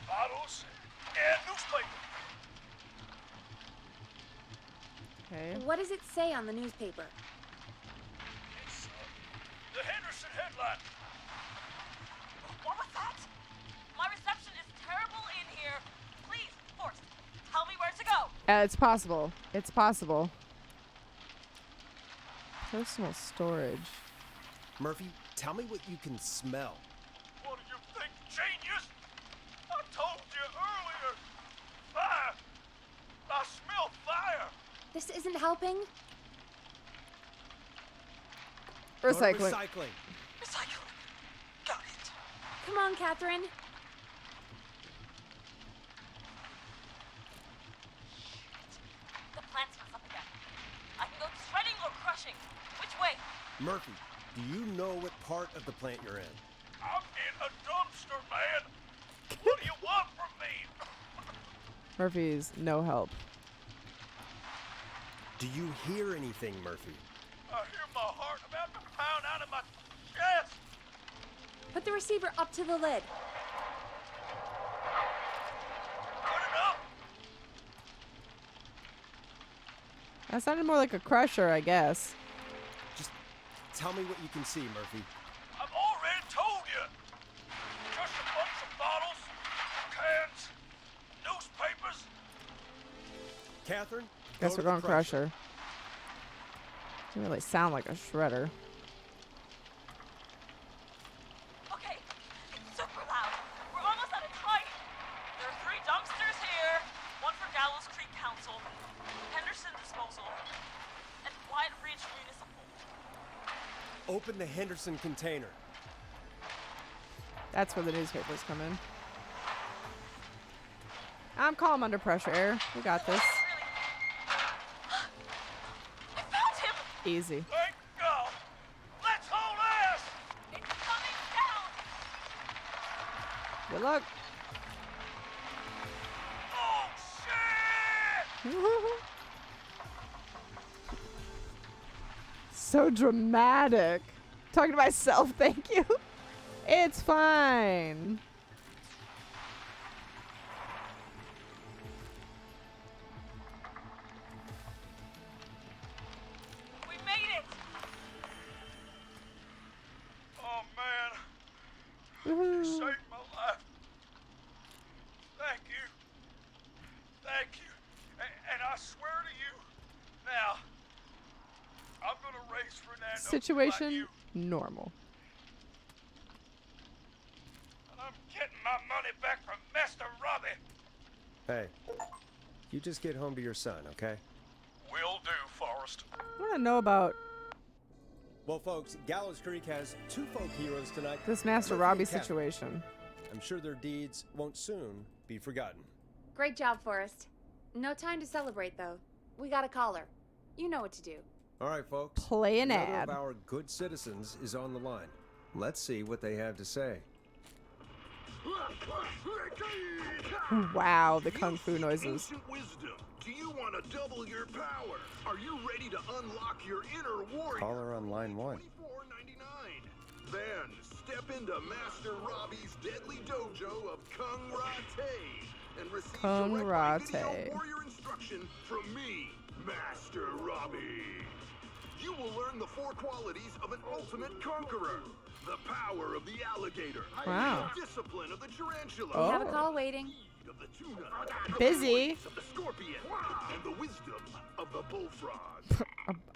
bottles, and newspaper. Okay. What does it say on the newspaper? It's the Henderson headline. What was that? My reception is terrible in here. Please, Forrest, tell me where to go. It's possible. It's possible. Personal storage. Murphy, tell me what you can smell. What do you think, genius? I told you earlier. Fire. I smell fire. This isn't helping. Go to Recycling. recycling. Recycling. Got it. Come on, Catherine. The plant's messed up again. I can go shredding or crushing. Which way? Murphy, do you know what part of the plant you're in? I'm in a dumpster, man. What do you want from me? Murphy's no help. Do you hear anything, Murphy? I hear my heart about to pound out of my chest. Put the receiver up to the lid. Put it up. That sounded more like a crusher, I guess. Just tell me what you can see, Murphy. I've already told you. Just a bunch of bottles, cans, newspapers. Catherine? Guess go we're to the going crusher. Doesn't really sound like a shredder. Okay, it's super loud. We're almost out of time. There are 3 dumpsters here. One for Gallows Creek Council, Henderson Disposal, and White Ridge Municipal. Open the Henderson container. That's where the newspapers come in. I'm calm under pressure, Air. We got this. I found him! Easy. Thank God. Let's hold ass. It's coming down! Good luck. Oh, shit! So dramatic. Talking to myself, thank you. It's fine. We made it! Oh, man. Woohoo. You saved my life. Thank you. Thank you. And I swear to you, now, I'm going to race Fernando like Situation you, normal. and I'm getting my money back from Master Robbie. Hey, you just get home to your son, okay? Will do, Forrest. I want to know about Well, folks, Gallows Creek has 2 folk heroes tonight. this Master Murphy Robbie and Catherine. situation. I'm sure their deeds won't soon be forgotten. Great job, Forrest. No time to celebrate, though. We got a caller. You know what to do. All right, folks. Play an Another ad. of our good citizens is on the line. Let's see what they have to say. Wow, the kung fu noises. Ancient wisdom. Do you want to double your power? Are you ready to unlock your inner warrior? Caller on line 1. $24.99. Then step into Master Robbie's deadly dojo of Kung Rate and receive Kung direct Rate. video warrior instruction from me, Master Robbie. You will learn the 4 qualities of an ultimate conqueror. The power of the alligator. Wow. The discipline of the tarantula. Oh. We have a call waiting. Of the tuna. Busy. Of the scorpion. And the wisdom of the bullfrog.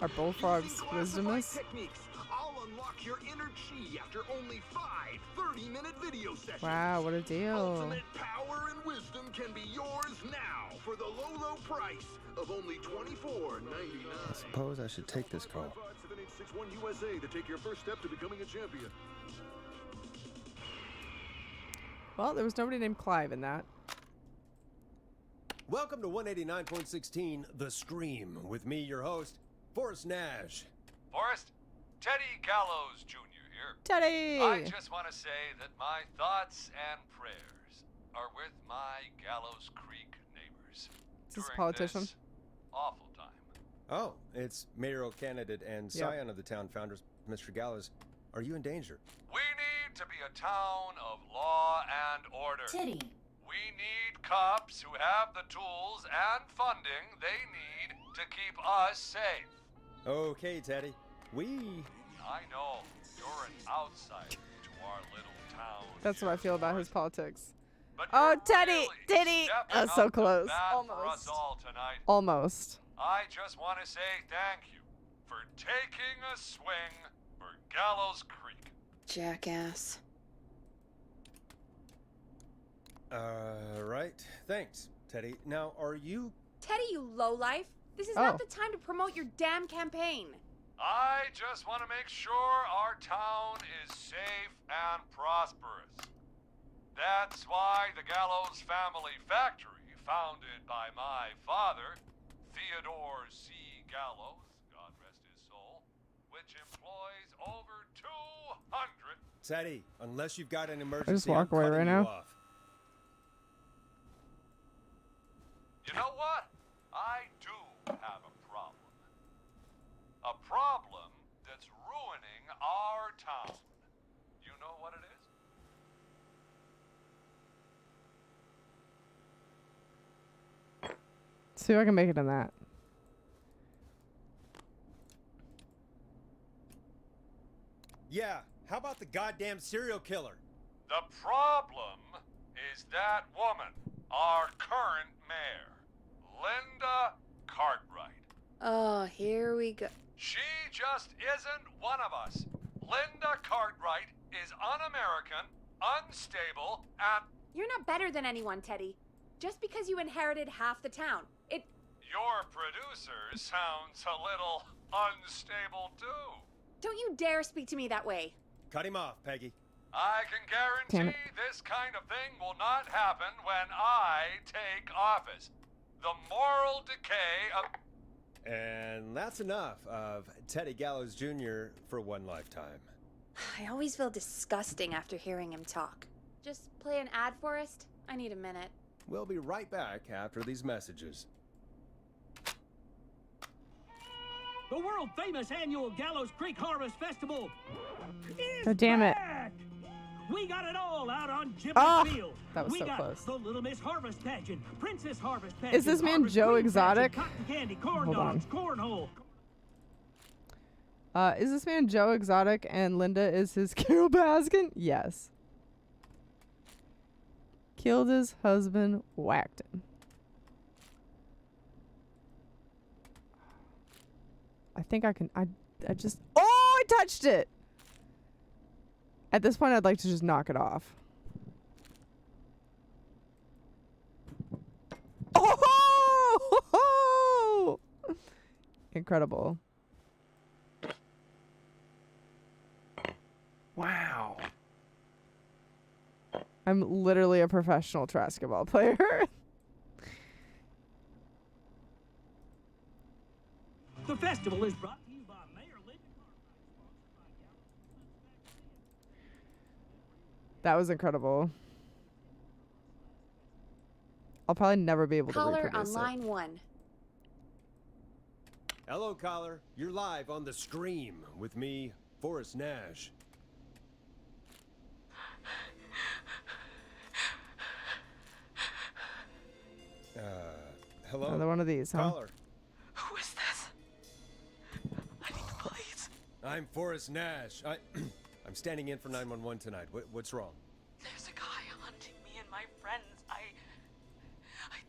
Are bullfrogs wisdomless? Techniques. I'll unlock your inner chi after only 5 30-minute video sessions. Wow, what a deal. Ultimate power and wisdom can be yours now for the low, low price of only $24.99. I suppose I should take this call. 7861 USA to take your first step to becoming a champion. Well, there was nobody named Clive in that. Welcome to 189.16 The Scream with me, your host, Forrest Nash. Forrest, Teddy Gallows Jr. here. Teddy! I just want to say that my thoughts and prayers are with my Gallows Creek neighbors. Is this a during politician? This awful time. Oh, it's mayoral candidate and scion of the town founders, Mr. Gallows. Are you in danger? We need to be a town of law and order. Teddy. We need cops who have the tools and funding they need to keep us safe. Okay, Teddy. I know you're an outsider to our little town. That's what I feel about his politics. But Oh, you're Teddy! really Teddy! stepping So up to close. bat for us all tonight. Almost. I just want to say thank you for taking a swing for Gallows Creek. Jackass. Right. Thanks, Teddy. Now, are you... Teddy, you lowlife. This is Oh. not the time to promote your damn campaign. I just want to make sure our town is safe and prosperous. That's why the Gallows Family Factory, founded by my father, Theodore C. Gallows, God rest his soul, which employs over 200... Teddy, unless you've got an emergency, I just walk away I'm right cutting you now. off. You know what? I do have a problem. A problem that's ruining our town. You know what it is? See if I can make it in that. Yeah, how about the goddamn serial killer? The problem is that woman, our current mayor, Linda Cartwright. Oh, here we go. She just isn't one of us. Linda Cartwright is un-American, unstable, and... You're not better than anyone, Teddy. Just because you inherited half the town. Your producer sounds a little unstable, too. Don't you dare speak to me that way. Cut him off, Peggy. I can guarantee this kind of thing will not happen when I take office. The moral decay of... And that's enough of Teddy Gallows Jr. for one lifetime. I always feel disgusting after hearing him talk. Just play an ad, Forrest. I need a minute. We'll be right back after these messages. The world-famous annual Gallows Creek Harvest Festival is Oh, damn it. back! We got it all out on Gibson Oh, Field. that was we so got close. the Little Miss Harvest Pageant, Princess Harvest Pageant, Is this man Harvest Joe Queen Exotic? Pageant, Cotton Candy, corn Hold dogs, cornhole. Is this man Joe Exotic and Linda is his Carol Baskin? Yes. Killed his husband, whacked him. I think I can. I just. Oh, I touched it! At this point, I'd like to just knock it off. Oh! Incredible. Wow. I'm literally a professional basketball player. The festival is brought to you by Mayor Linda That was incredible. I'll probably never be able to Caller on reproduce line 1. Hello, caller. You're live on the Scream with me, Forrest Nash. Hello? Another one of these, huh? Caller. Who is this? I need the police. I'm Forrest Nash. I'm standing in for 911 tonight. What's wrong? There's a guy hunting me and my friends. I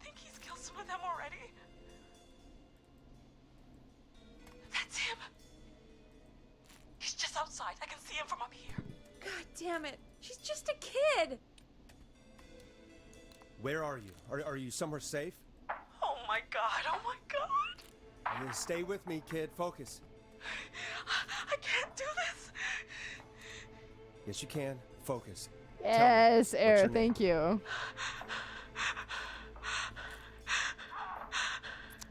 think he's killed some of them already. That's him. He's just outside. I can see him from up here. God damn it. She's just a kid. Where are you? Are you somewhere safe? Oh my god. Oh my god. Stay with me, kid. Focus. I can't do this. Yes, you can. Focus. Yes, Tell me, Air. what's your Thank you.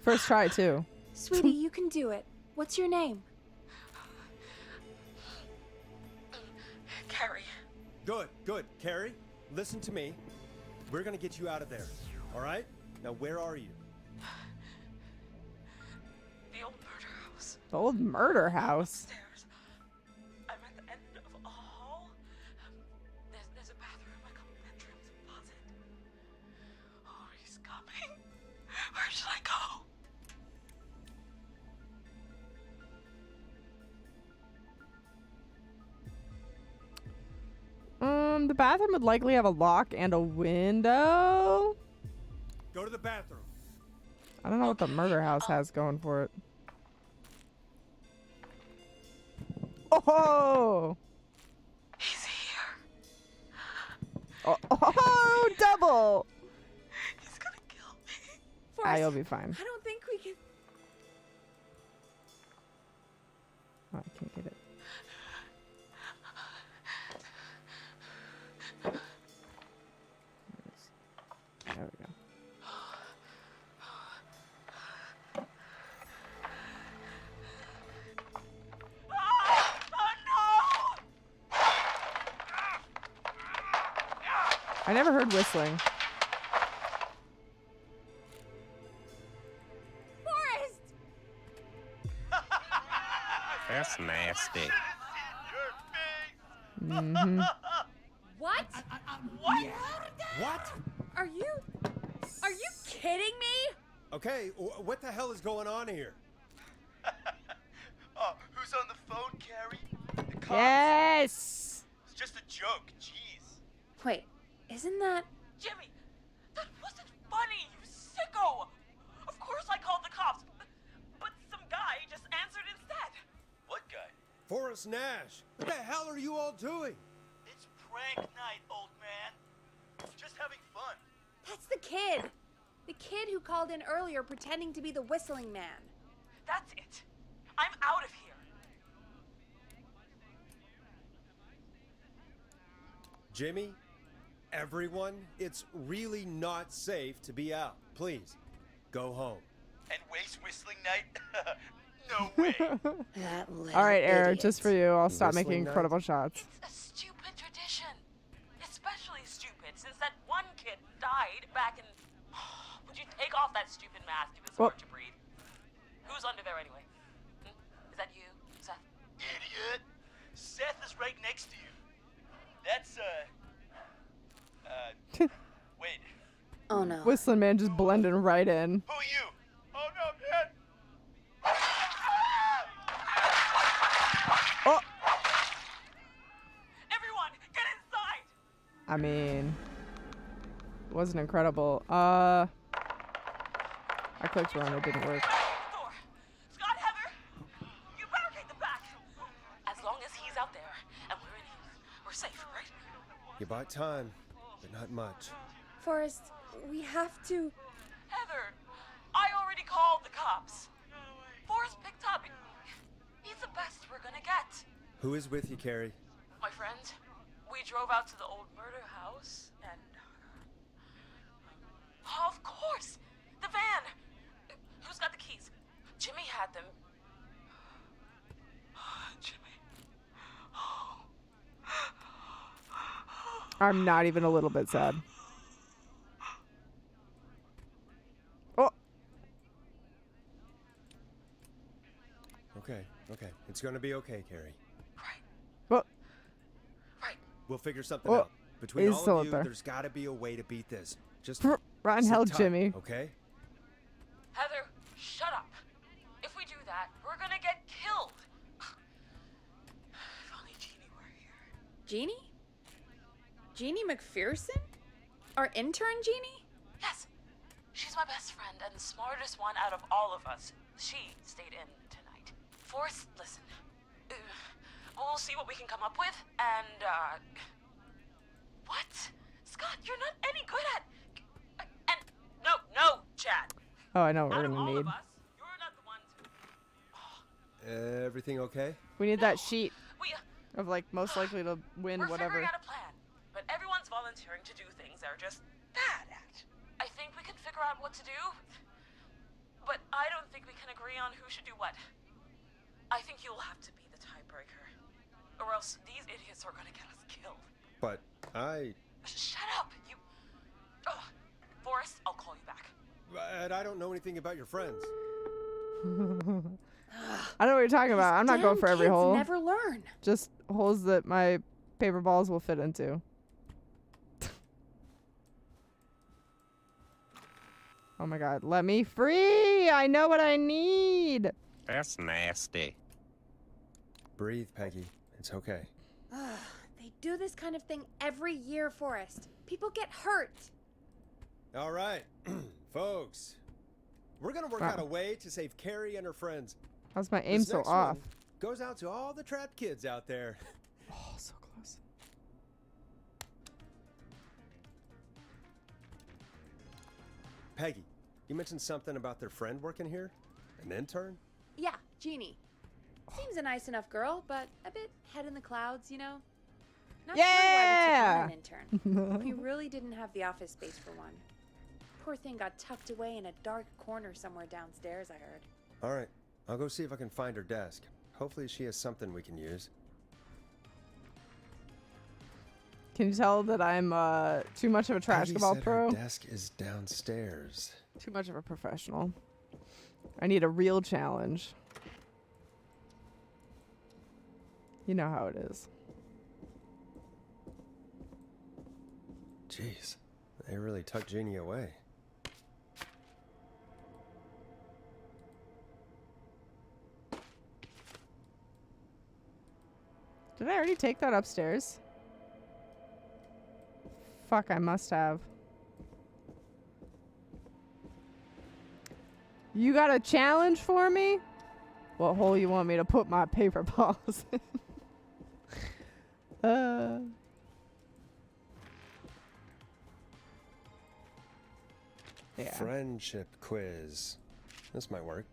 First try, too. Sweetie, you can do it. What's your name? Carrie. Good. Carrie, listen to me. We're gonna get you out of there, all right? Now, where are you? The old murder house. The old murder house. Upstairs. I'm at the end of a hall. There's a bathroom, a couple bedrooms, a closet. Oh, he's coming. Where should I go? The bathroom would likely have a lock and a window. Go to the bathroom. I don't know what the murder house has going for it. Oh! He's here. Oh, double! He's gonna kill me. Forrest, You'll be fine. I don't think we can. Oh, I can't get it. There we go. I never heard whistling. Forrest! That's nasty. Mm-hmm. What? What? Are you kidding me? Okay, what the hell is going on here? Oh, who's on the phone, Carrie? The cops? Yes! It's just a joke, jeez. Wait, isn't that... Jimmy, that wasn't funny, you sicko! Of course I called the cops, but some guy just answered instead. What guy? Forrest Nash. What the hell are you all doing? It's prank night, old man. Just having fun. That's the kid. The kid who called in earlier pretending to be the whistling man. That's it. I'm out of here. Jimmy, everyone, it's really not safe to be out. Please, go home. And waste whistling night? No way. That little All right, Eric, idiot. just for you, I'll stop Whistling making night? incredible shots. It's a stupid tradition. Especially stupid since that one kid died back in... Would you take off that stupid mask if it's hard to breathe? Who's under there anyway? Is that you, Seth? Idiot. Seth is right next to you. That's, wait. Oh no. Whistling man just blending right in. Who are you? Oh no, man. Oh! Everyone, get inside! I mean, it wasn't incredible. I clicked wrong, it didn't work. Scott, Heather, you barricade the back. As long as he's out there and we're safe, right? You bought time, but not much. Forrest, we have to... Heather, I already called the cops. Forrest picked up. He's the best we're gonna get. Who is with you, Carrie? My friend, we drove out to the old murder house and... Of course! The van! Who's got the keys? Jimmy had them. Jimmy. I'm not even a little bit sad. Oh! Okay. It's gonna be okay, Carrie. Well, We'll figure something Oh, out. Between he's all still of up you, there. there's gotta be a way to beat this. Just Rotten sit hell, tight, Jimmy. Okay? Heather, shut up. If we do that, we're gonna get killed. If only Jeannie were here. Jeannie? Jeannie McPherson? Our intern Jeannie? Yes. She's my best friend and the smartest one out of all of us. She stayed in tonight. Forrest, listen. We'll see what we can come up with, and, What? Scott, you're not any good at... And... No, Chad. Oh, I know what Out we're of gonna all need. of us, you're not the one to... Everything okay? We need that sheet We, of like most likely to win We're whatever. figuring out a plan, but everyone's volunteering to do things they're just bad at. I think we can figure out what to do, but I don't think we can agree on who should do what. I think you'll have to be the tiebreaker, or else these idiots are gonna get us killed. But I... Shut up, you... Forrest, I'll call you back. But I don't know anything about your friends. I know what you're talking about. I'm not going for every kids hole. never learn. Just holes that my paper balls will fit into. Oh my god, let me free! I know what I need! That's nasty. Breathe, Peggy. It's okay. They do this kind of thing every year, Forrest. People get hurt. All right, folks. We're gonna work out a way to save Carrie and her friends. How's my aim This so next off? one goes out to all the trapped kids out there. Oh, so close. Peggy, you mentioned something about their friend working here? An intern? Yeah, Jeannie. Seems a nice enough girl, but a bit head in the clouds, you know? Not sure why we took on an intern. We really didn't have the office space for one. Poor thing got tucked away in a dark corner somewhere downstairs, I heard. All right, I'll go see if I can find her desk. Hopefully she has something we can use. Can you tell that I'm too much of a trash Peggy ball said pro? her desk is downstairs. Too much of a professional. I need a real challenge. You know how it is. Jeez, they really tucked Jeannie away. Did I already take that upstairs? Fuck, I must have. You got a challenge for me? What hole you want me to put my paper balls in? Yeah. Friendship quiz. This might work.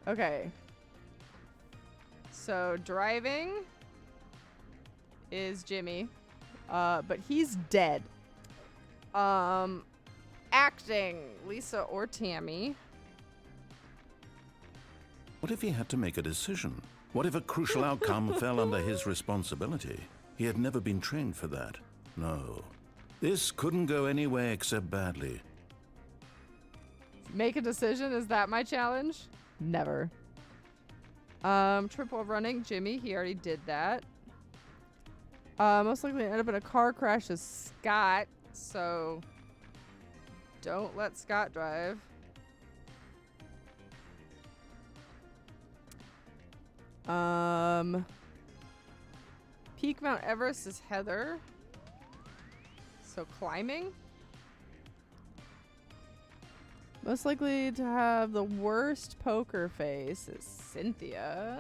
Okay. So driving is Jimmy, but he's dead. Acting, Lisa or Tammy. What if he had to make a decision? What if a crucial outcome fell under his responsibility? He had never been trained for that. No. This couldn't go any way except badly. Make a decision, is that my challenge? Never. Trip while running, Jimmy, he already did that. Most likely end up in a car crash is Scott, so don't let Scott drive. Peak Mount Everest is Heather. So climbing. Most likely to have the worst poker face is Cynthia.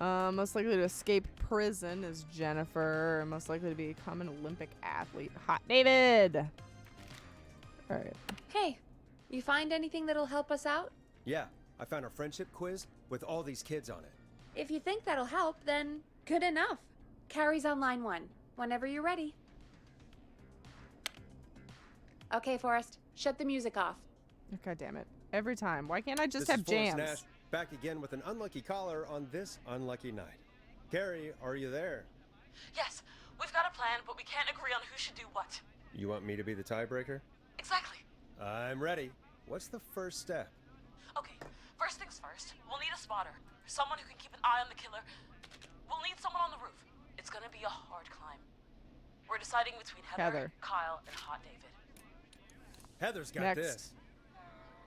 Most likely to escape prison is Jennifer. Most likely to become an Olympic athlete, Hot David. All right. Hey, you find anything that'll help us out? Yeah, I found a friendship quiz with all these kids on it. If you think that'll help, then good enough. Carrie's on line 1, whenever you're ready. Okay, Forrest, shut the music off. God damn it. Every time. Why can't I just This have is Forrest jams? Nash, back again with an unlucky caller on this unlucky night. Carrie, are you there? Yes, we've got a plan, but we can't agree on who should do what. You want me to be the tiebreaker? Exactly. I'm ready. What's the first step? Okay, first things first, we'll need a spotter. Someone who can keep an eye on the killer. We'll need someone on the roof. It's gonna be a hard climb. We're deciding between Heather, Kyle, and Hot David. Heather's got Next. this.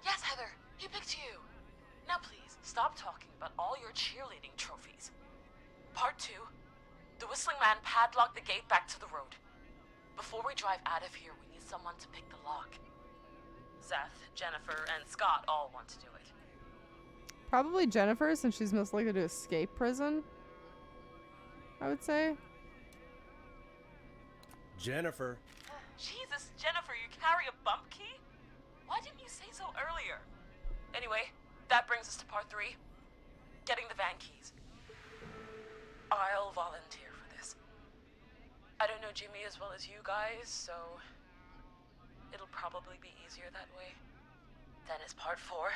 Yes, Heather, he picked you. Now please, stop talking about all your cheerleading trophies. Part 2, the Whistling Man padlocked the gate back to the road. Before we drive out of here, we need someone to pick the lock. Seth, Jennifer, and Scott all want to do it. Probably Jennifer, since she's most likely to escape prison. I would say. Jennifer. Jesus, Jennifer, you carry a bump key? Why didn't you say so earlier? Anyway, that brings us to part 3. Getting the van keys. I'll volunteer for this. I don't know Jimmy as well as you guys, so it'll probably be easier that way. then is part 4.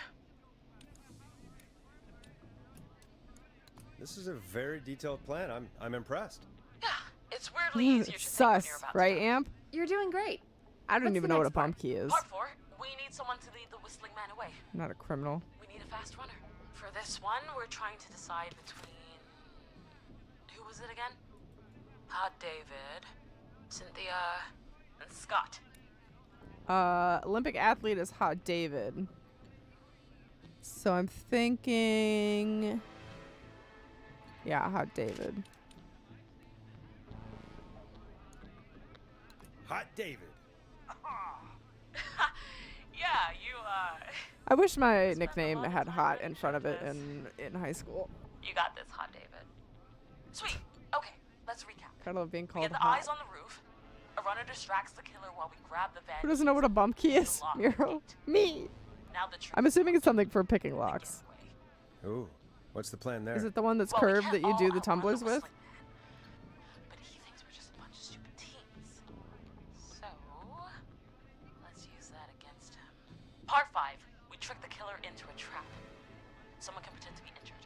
This is a very detailed plan. I'm impressed. Yeah, it's weirdly easier to think when you're Sus, about to right, die. Amp? You're doing great. I don't What's even the know what a next part? bump key is. Part 4, we need someone to lead the whistling man away. I'm not a criminal. We need a fast runner. For this one, we're trying to decide between... Who was it again? Hot David, Cynthia, and Scott. Olympic athlete is Hot David. So I'm thinking... Yeah, Hot David. Hot David. Yeah, you, I wish my nickname had Hot in front of it in high school. You got this, Hot David. Sweet. Okay, let's recap. I love being We called get the Hot. eyes on the roof. A runner distracts the killer while we grab the van. Who doesn't know what a bump key is? Miro? Me! Now the trick I'm assuming it's something for picking locks. Ooh, what's the plan there? Is it the one that's Well, we curved can't that you do all the outrun tumblers the with? whistling man, but he thinks we're just a bunch of stupid teens. So, let's use that against him. Part 5. We trick the killer into a trap. Someone can pretend to be injured.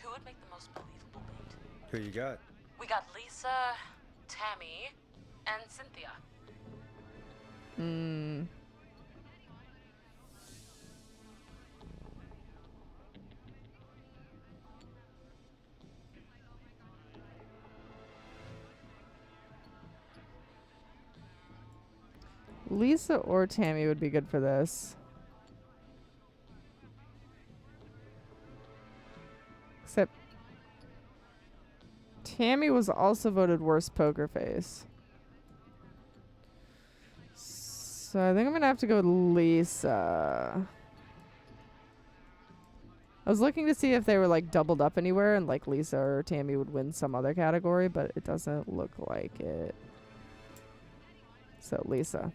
Who would make the most believable bait? Who you got? We got Lisa, Tammy, and Cynthia. Lisa or Tammy would be good for this. Except Tammy was also voted worst poker face. So I think I'm gonna have to go with Lisa. I was looking to see if they were like doubled up anywhere and like Lisa or Tammy would win some other category, but it doesn't look like it. So Lisa.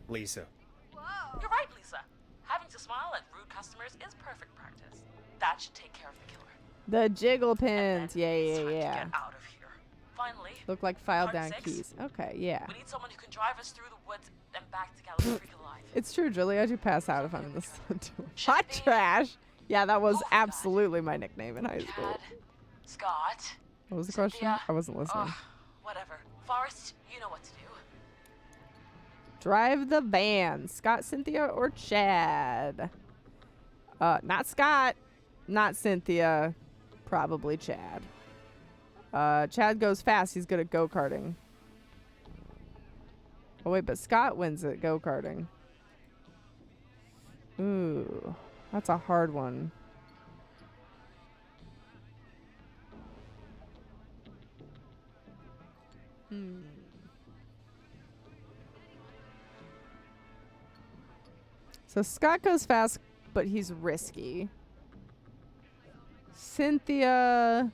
Lisa. You're right, Lisa. Having to smile at rude customers is perfect practice. That should take care of the killer. The jiggle pins. Yeah. Get out of here. Finally, Look like filed part down 6. keys. Okay, yeah. We need someone who can drive us through the woods and back to Gallows Creek alive. It's true, Julie. I do pass out if I'm in the sun too. Hot trash. Yeah, that was absolutely my nickname in high school. Chad, Scott. What was the question? Cynthia. I wasn't listening. Whatever. Forrest, you know what to do. Drive the van. Scott, Cynthia, or Chad? Not Scott. Not Cynthia. Probably Chad. Chad goes fast. He's good at go-karting. Oh, wait, but Scott wins at go-karting. Ooh, that's a hard one. So Scott goes fast, but he's risky. Cynthia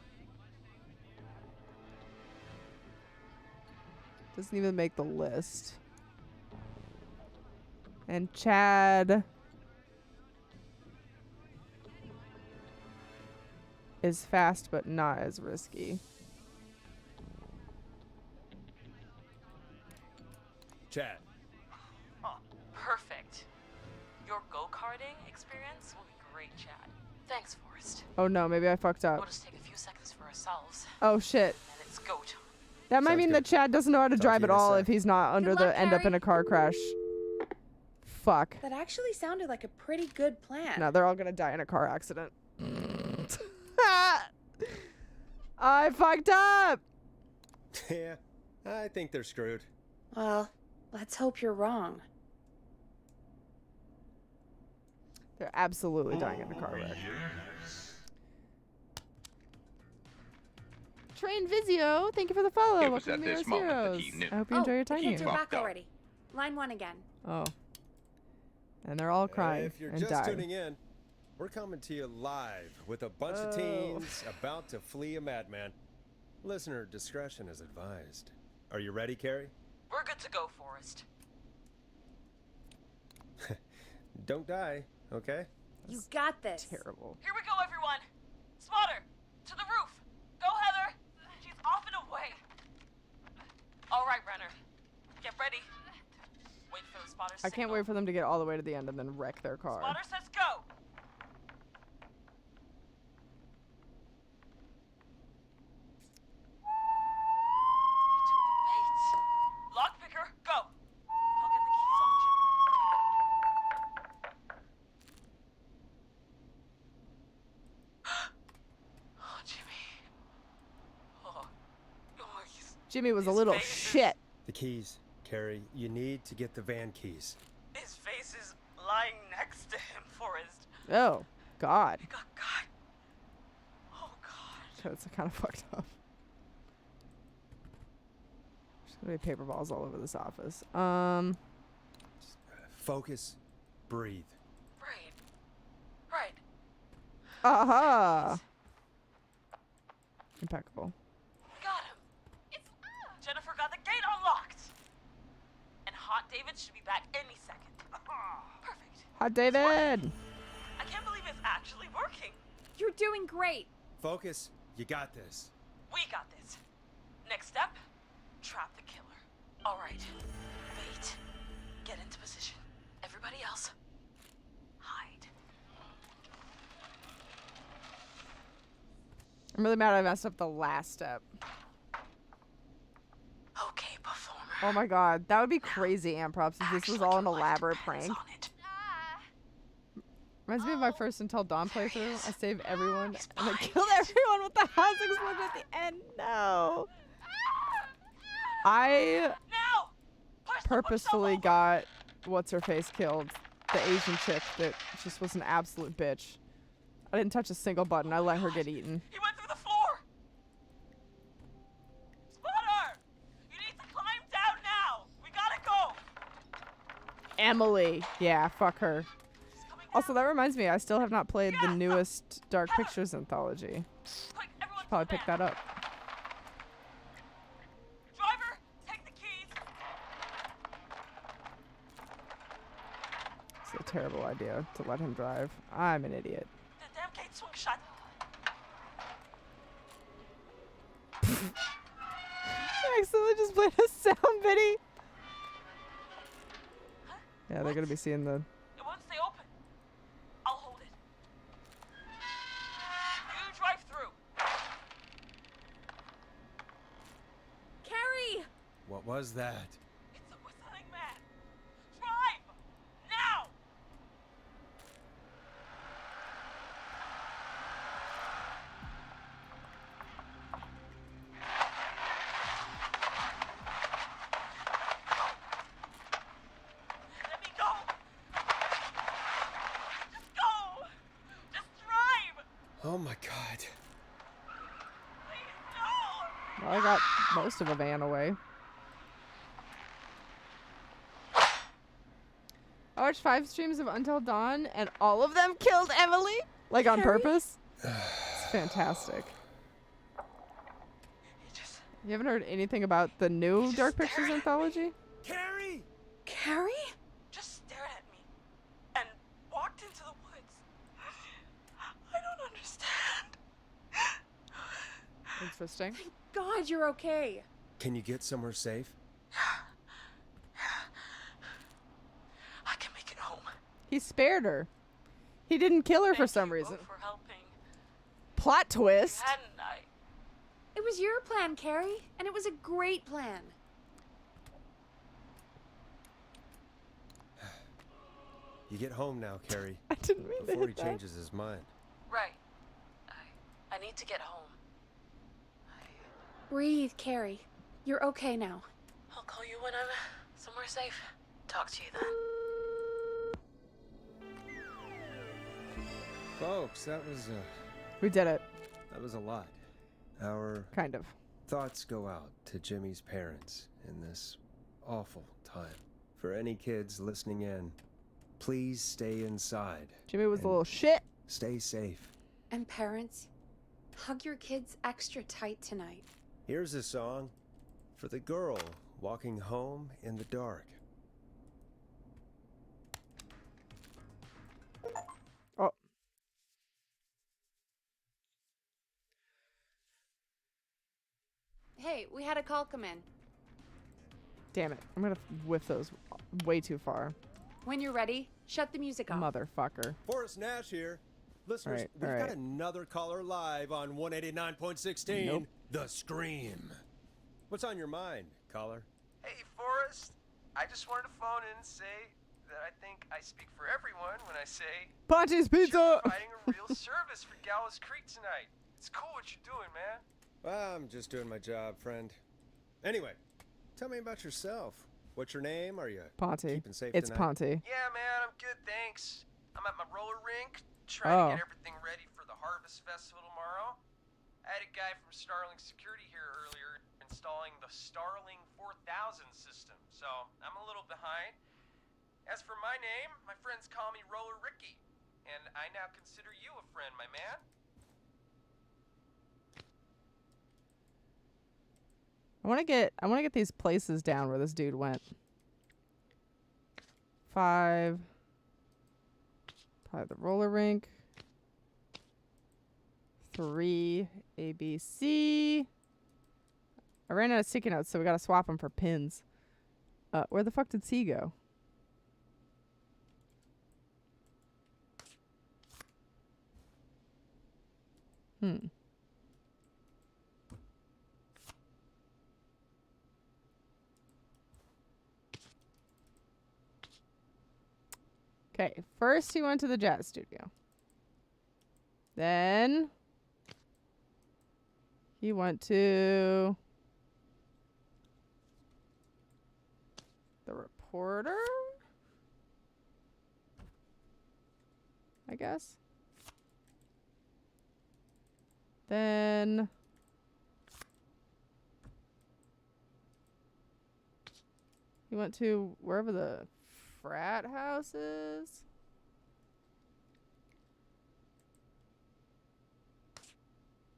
doesn't even make the list. And Chad is fast, but not as risky. Chad. Perfect. Your go-karting experience will be great, Chad. Thanks, Forrest. Oh no, maybe I fucked We'll up. just take a few seconds for ourselves. Oh shit. And it's go time. That might Sounds mean good. that Chad doesn't know how to Talk to drive you at in a all sec. if he's not under Good the luck, end up in Harry. a car crash. Fuck. That actually sounded like a pretty good plan. No, they're all gonna die in a car accident. I fucked up. Yeah, I think they're screwed. Well, let's hope you're wrong. They're absolutely dying in a car wreck. Train Vizio, thank you for the follow. It was Welcome at to this Heroes. moment that he knew. I hope you enjoy your time kids here. are back Fucked up. already. Line 1 again. Oh. And they're all crying If you're and just dying. tuning in, we're coming to you live with a bunch of teens about to flee a madman. Listener discretion is advised. Are you ready, Carrie? We're good to go, Forrest. Don't die, okay? You got this. Terrible. Here we go, everyone. Spotter, to the roof. Go, Heather. She's off and away. All right, Renner. Get ready. Wait for the spotters I can't wait for them to get all the way to the end and then wreck their car. Spotter says go. Lockpicker, go. I'll get the keys off Jimmy. Oh, Jimmy. Oh, Jimmy was a little shit. The keys, Carrie. You need to get the van keys. His face is lying next to him, Forrest. Oh, God. God. Oh, God. That's kind of fucked up. There's gonna be paper balls all over this office. Focus. Breathe. Right. Aha! Impeccable. Got him. Jennifer got the gate unlocked. And Hot David should be back any second. Perfect. Hot David! I can't believe it's actually working. You're doing great. Focus. You got this. We got this. Next step, trap the killer. All right. Bait. Get into position. Everybody else, hide. I'm really mad I messed up the last step. Okay, performer. Oh my god, that would be crazy, Amprops, if this was all an elaborate prank. Reminds me of my first Until Dawn playthrough. I saved everyone and I killed everyone with the house explosion at the end. No. I purposefully got what's-her-face killed. The Asian chick that just was an absolute bitch. I didn't touch a single button. I let her get eaten. He went through the floor. Spotter! You need to climb down now. We gotta go. Emily. Yeah, fuck her. Also, that reminds me, I still have not played the newest Dark Pictures anthology. Should probably pick that up. Driver, take the keys. It's a terrible idea to let him drive. I'm an idiot. The damn gate swung shut. I accidentally just played a sound bitty. Yeah, they're gonna be seeing the... It won't stay open. I'll hold it. You drive through. Carrie! What was that? It's a whistling man. Drive! Now! Let me go. Just go. Just drive. Oh my god. Well, I got most of a van away. I watched 5 streams of Until Dawn, and all of them killed Emily? Like, on purpose? It's fantastic. You haven't heard anything about the new Dark Pictures anthology? Carrie! Carrie? Just stared at me and walked into the woods. I don't understand. Interesting. Thank God you're okay. Can you get somewhere safe? I can make it home. He spared her. He didn't kill her for some reason. For helping. Plot twist. Hadn't I? It was your plan, Carrie, and it was a great plan. You get home now, Carrie. I didn't mean Before to he hit that. changes his mind. Right. I need to get home. Breathe, Carrie. You're okay now. I'll call you when I'm somewhere safe. Talk to you then. Folks, that was We did it. that was a lot. Our Kind of. thoughts go out to Jimmy's parents in this awful time. For any kids listening in, please stay inside. Jimmy was a and little shit. Stay safe. And parents, hug your kids extra tight tonight. Here's a song for the girl walking home in the dark. Oh. Hey, we had a call come in. Damn it. I'm going to whiff those way too far. When you're ready, shut the music off. Motherfucker. Forrest Nash here. Listeners, Right, we've all got right. another caller live on 189.16, Nope. The Scream. What's on your mind, caller? Hey, Forrest. I just wanted to phone in and say that I think I speak for everyone when I say Ponti's Pizza! you're providing a real service for Gallows Creek tonight. It's cool what you're doing, man. Well, I'm just doing my job, friend. Anyway, tell me about yourself. What's your name? Are you Ponty. keeping safe It's tonight? Ponty. Yeah, man, I'm good, thanks. I'm at my roller rink, trying to Oh. get everything ready for the Harvest Festival tomorrow. I had a guy from Starling Security here earlier installing the Starling 4000 system, so I'm a little behind. As for my name, my friends call me Roller Ricky, and I now consider you a friend, my man. I want to get these places down where this dude went. 5. Probably the roller rink. 3. ABC. I ran out of sticky notes, so we got to swap them for pins. Where the fuck did C go? Okay, first he went to the jazz studio. Then he went to the reporter, I guess. Then he went to wherever the frat house is.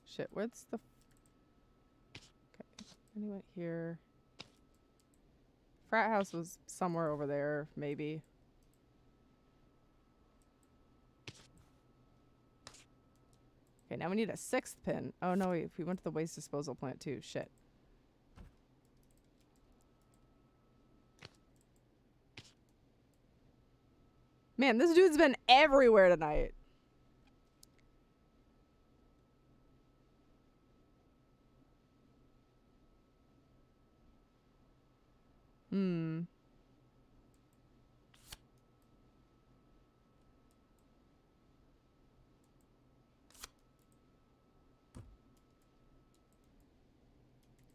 Shit, where's the... Okay, and he went here. Frat house was somewhere over there, maybe. Okay, now we need a 6th pin. Oh, no, we went to the waste disposal plant, too. Shit. Man, this dude's been everywhere tonight.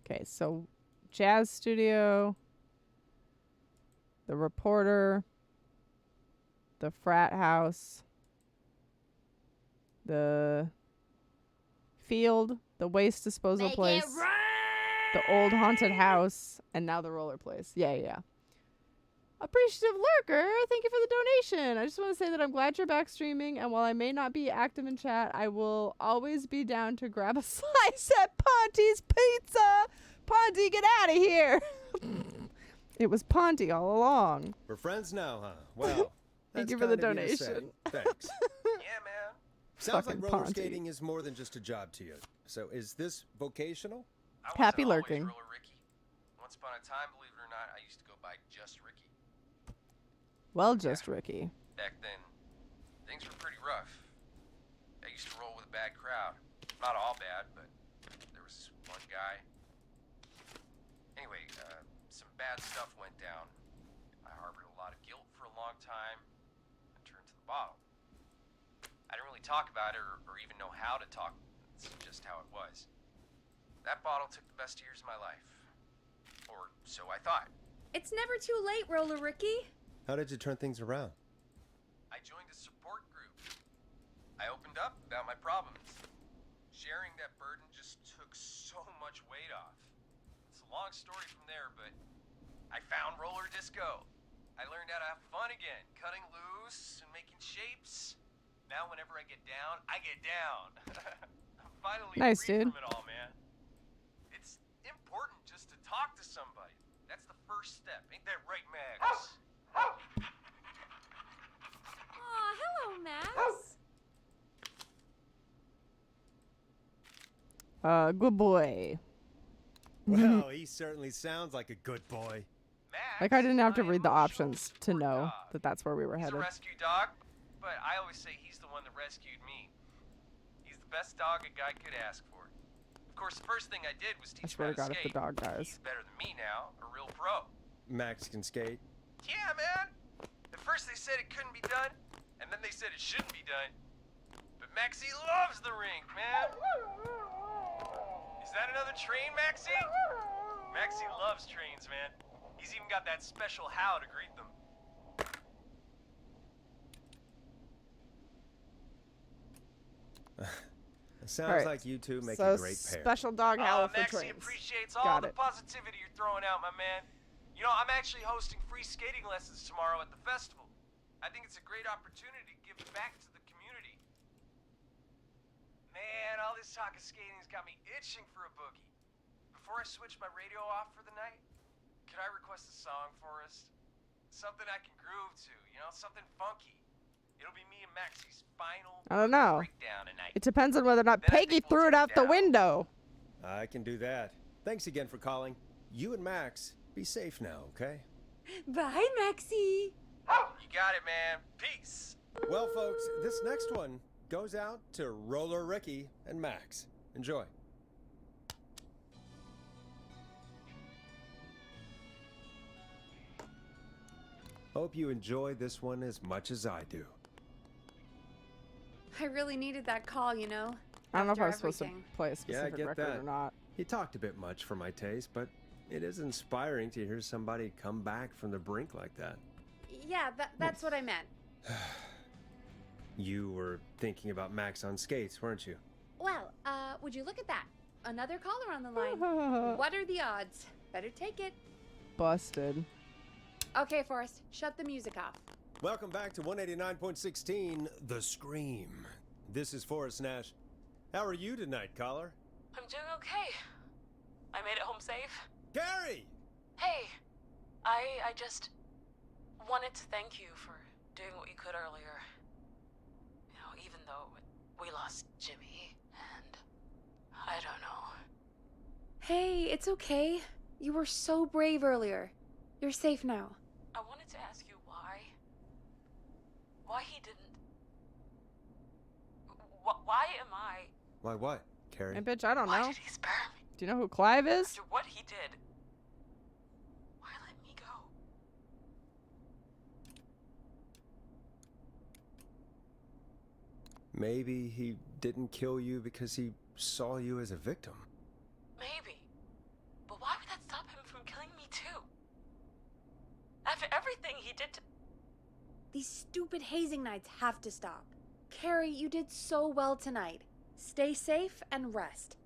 Okay, so jazz studio, the reporter, the frat house, the field, the waste disposal place, the old haunted house, and now the roller place. Yeah. Appreciative lurker, thank you for the donation. I just want to say that I'm glad you're back streaming, and while I may not be active in chat, I will always be down to grab a slice at Ponty's Pizza. Ponty, get out of here. It was Ponty all along. We're friends now, huh? Well, thank that's you for the kind of you to say. donation. Thanks. Yeah, man. Sounds like Fucking roller Ponty. skating is more than just a job to you. So is this vocational? I Happy wasn't always lurking. Roller Ricky. Once upon a time, believe it or not, I used to go by just Ricky. Well, just Ricky. Back then, things were pretty rough. I used to roll with a bad crowd. Not all bad, but there was this one guy. Anyway, some bad stuff went down. I harbored a lot of guilt for a long time and turned to the bottle. I didn't really talk about it or even know how to talk. It's just how it was. That bottle took the best years of my life. Or so I thought. It's never too late, Roller Ricky. How did you turn things around? I joined a support group. I opened up about my problems. Sharing that burden just took so much weight off. It's a long story from there, but I found roller disco. I learned how to have fun again, cutting loose and making shapes. Now whenever I get down, I get down. I'm finally Nice, free dude. from it all, man. It's important just to talk to somebody. That's the first step. Ain't that right, Max? Aw, hello, Max. Good boy. Well, he certainly sounds like a good boy. Like, I didn't have to read the options to know that that's where we were He's headed. a rescue dog, but I always say he's the one that rescued me. He's the best dog a guy could ask for. Of course, the first thing I did was I teach swear him to how to God, if skate. the dog dies. He's better than me now, a real pro. Max can skate. Yeah, man. At first they said it couldn't be done, and then they said it shouldn't be done. But Maxie loves the rink, man. Is that another train, Maxie? Maxie loves trains, man. He's even got that special how to greet them. Sounds like you two make so a great pair. special dog howl for Maxie trains. appreciates all Got the it. positivity you're throwing out, my man. You know, I'm actually hosting free skating lessons tomorrow at the festival. I think it's a great opportunity to give back to the community. Man, all this talk of skating's got me itching for a boogie. Before I switch my radio off for the night, could I request a song, Forrest? Something I can groove to, you know, something funky. It'll be me and Maxie's final I don't know. breakdown tonight. It depends on whether or not Peggy threw it out the window. I can do that. Thanks again for calling. You and Max, be safe now, okay? Bye, Maxie. You got it, man. Peace. Well, folks, this next one goes out to Roller Ricky and Max. Enjoy. Hope you enjoy this one as much as I do. I really needed that call, you know. I don't know if I was after supposed to everything. play a Yeah, I specific get record that. or not. He talked a bit much for my taste, but it is inspiring to hear somebody come back from the brink like that. Yeah, that's what I meant. You were thinking about Max on skates, weren't you? Well, would you look at that? Another caller on the line. What are the odds? Better take it. Busted. Okay, Forrest, shut the music off. Welcome back to 189.16, The Scream. This is Forrest Nash. How are you tonight, caller? I'm doing okay. I made it home safe. Gary! Hey, I just wanted to thank you for doing what you could earlier. You know, even though we lost Jimmy, and I don't know. Hey, it's okay. You were so brave earlier. You're safe now. I wanted to ask you why he didn't. Why am I? Why what, Carrie? Hey, bitch, I don't Why know. did he spare me? Do you know who Clive is? After what he did, why let me go? Maybe he didn't kill you because he saw you as a victim. Maybe. But why would that stop him from killing me too? After everything he did to... These stupid hazing nights have to stop. Carrie, you did so well tonight. Stay safe and rest.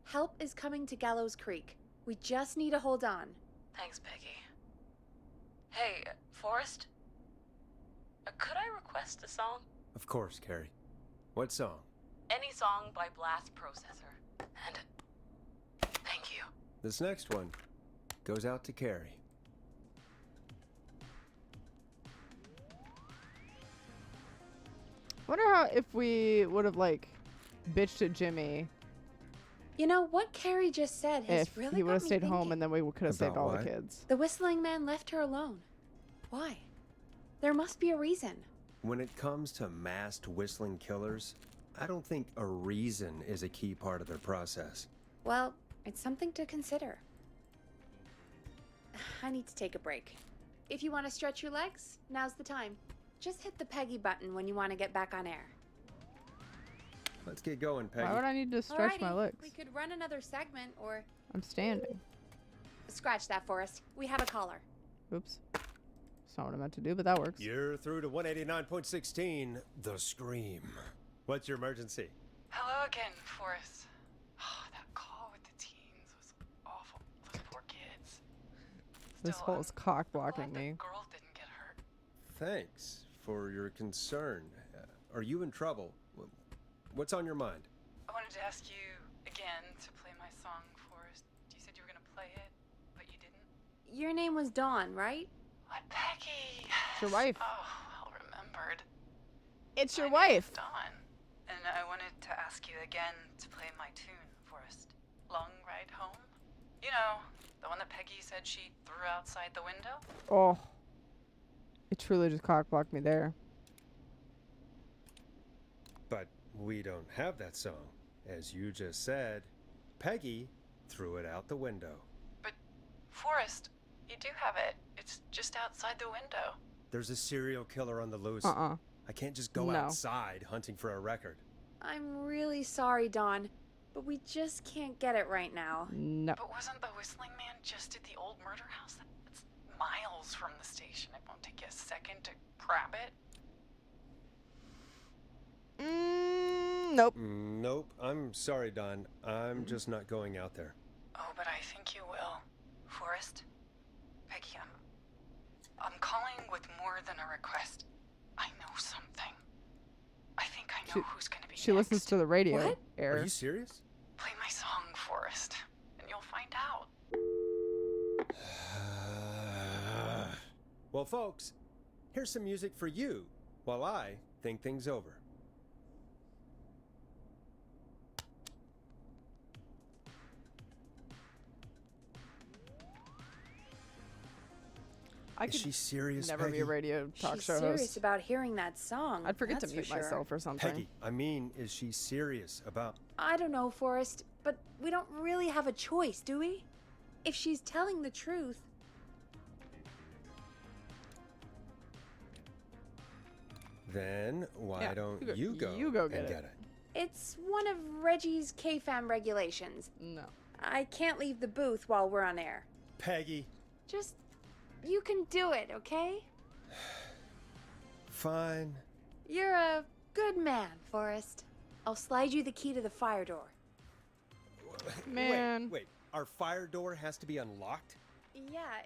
Help is coming to Gallows Creek. We just need to hold on. Thanks, Peggy. Hey, Forrest? Could I request a song? Of course, Carrie. What song? Any song by Blast Processor. And thank you. This next one goes out to Carrie. I wonder how if we would have like bitched at Jimmy You know, what Carrie just said has if really he would got have me stayed home thinking. and then we could have saved About all what? the kids. The whistling man left her alone. Why? There must be a reason. When it comes to masked whistling killers, I don't think a reason is a key part of their process. Well, it's something to consider. I need to take a break. If you want to stretch your legs, now's the time. Just hit the Peggy button when you want to get back on air. Let's get going, Peggy. Why would I need to stretch my Alrighty, legs? We could run another segment or... I'm standing. Scratch that, Forrest. We have a caller. Oops. That's not what I meant to do, but that works. You're through to 189.16, The Scream. What's your emergency? Hello again, Forrest. Oh, that call with the teens was awful. Those poor kids. This whole is cock blocking me. Girl didn't get hurt. Thanks for your concern. Are you in trouble? What's on your mind? I wanted to ask you again to play my song, Forrest. You said you were gonna play it, but you didn't. Your name was Dawn, right? What, Peggy? It's your wife. Oh, well remembered. It's your My name wife. is Dawn, and I wanted to ask you again to play my tune, Forrest. Long Ride Home. You know, The one that Peggy said she threw outside the window? Oh. It truly just cock-blocked me there. But we don't have that song. As you just said, Peggy threw it out the window. But, Forrest, you do have it. It's just outside the window. There's a serial killer on the loose. Uh-uh. I can't just go outside hunting for a record. I'm really sorry, Dawn, but we just can't get it right now. No. But wasn't the whistling man just at the old murder house? That's miles from the station. It won't take you a second to grab it. Nope. Nope. I'm sorry, Don. I'm just not going out there. Oh, but I think you will. Forrest? Peggy, I'm calling with more than a request. I know something. I think I know who's gonna be She next. listens to the radio. What? Air. Are you serious? Play my song, Forrest, and you'll find out. Well, folks, here's some music for you while I think things over. Is she serious, never Peggy? be a radio talk She's show serious host. about hearing that song. I'd forget that's to mute for sure. myself or something. Peggy, I mean, is she serious about... I don't know, Forrest, but we don't really have a choice, do we? If she's telling the truth... Then why Yeah, don't you you go and get get it? It's one of Reggie's KFAM regulations. No. I can't leave the booth while we're on air. Peggy. Just... you can do it, okay? Fine. You're a good man, Forrest. I'll slide you the key to the fire door. Man. Wait. Our fire door has to be unlocked? Yeah,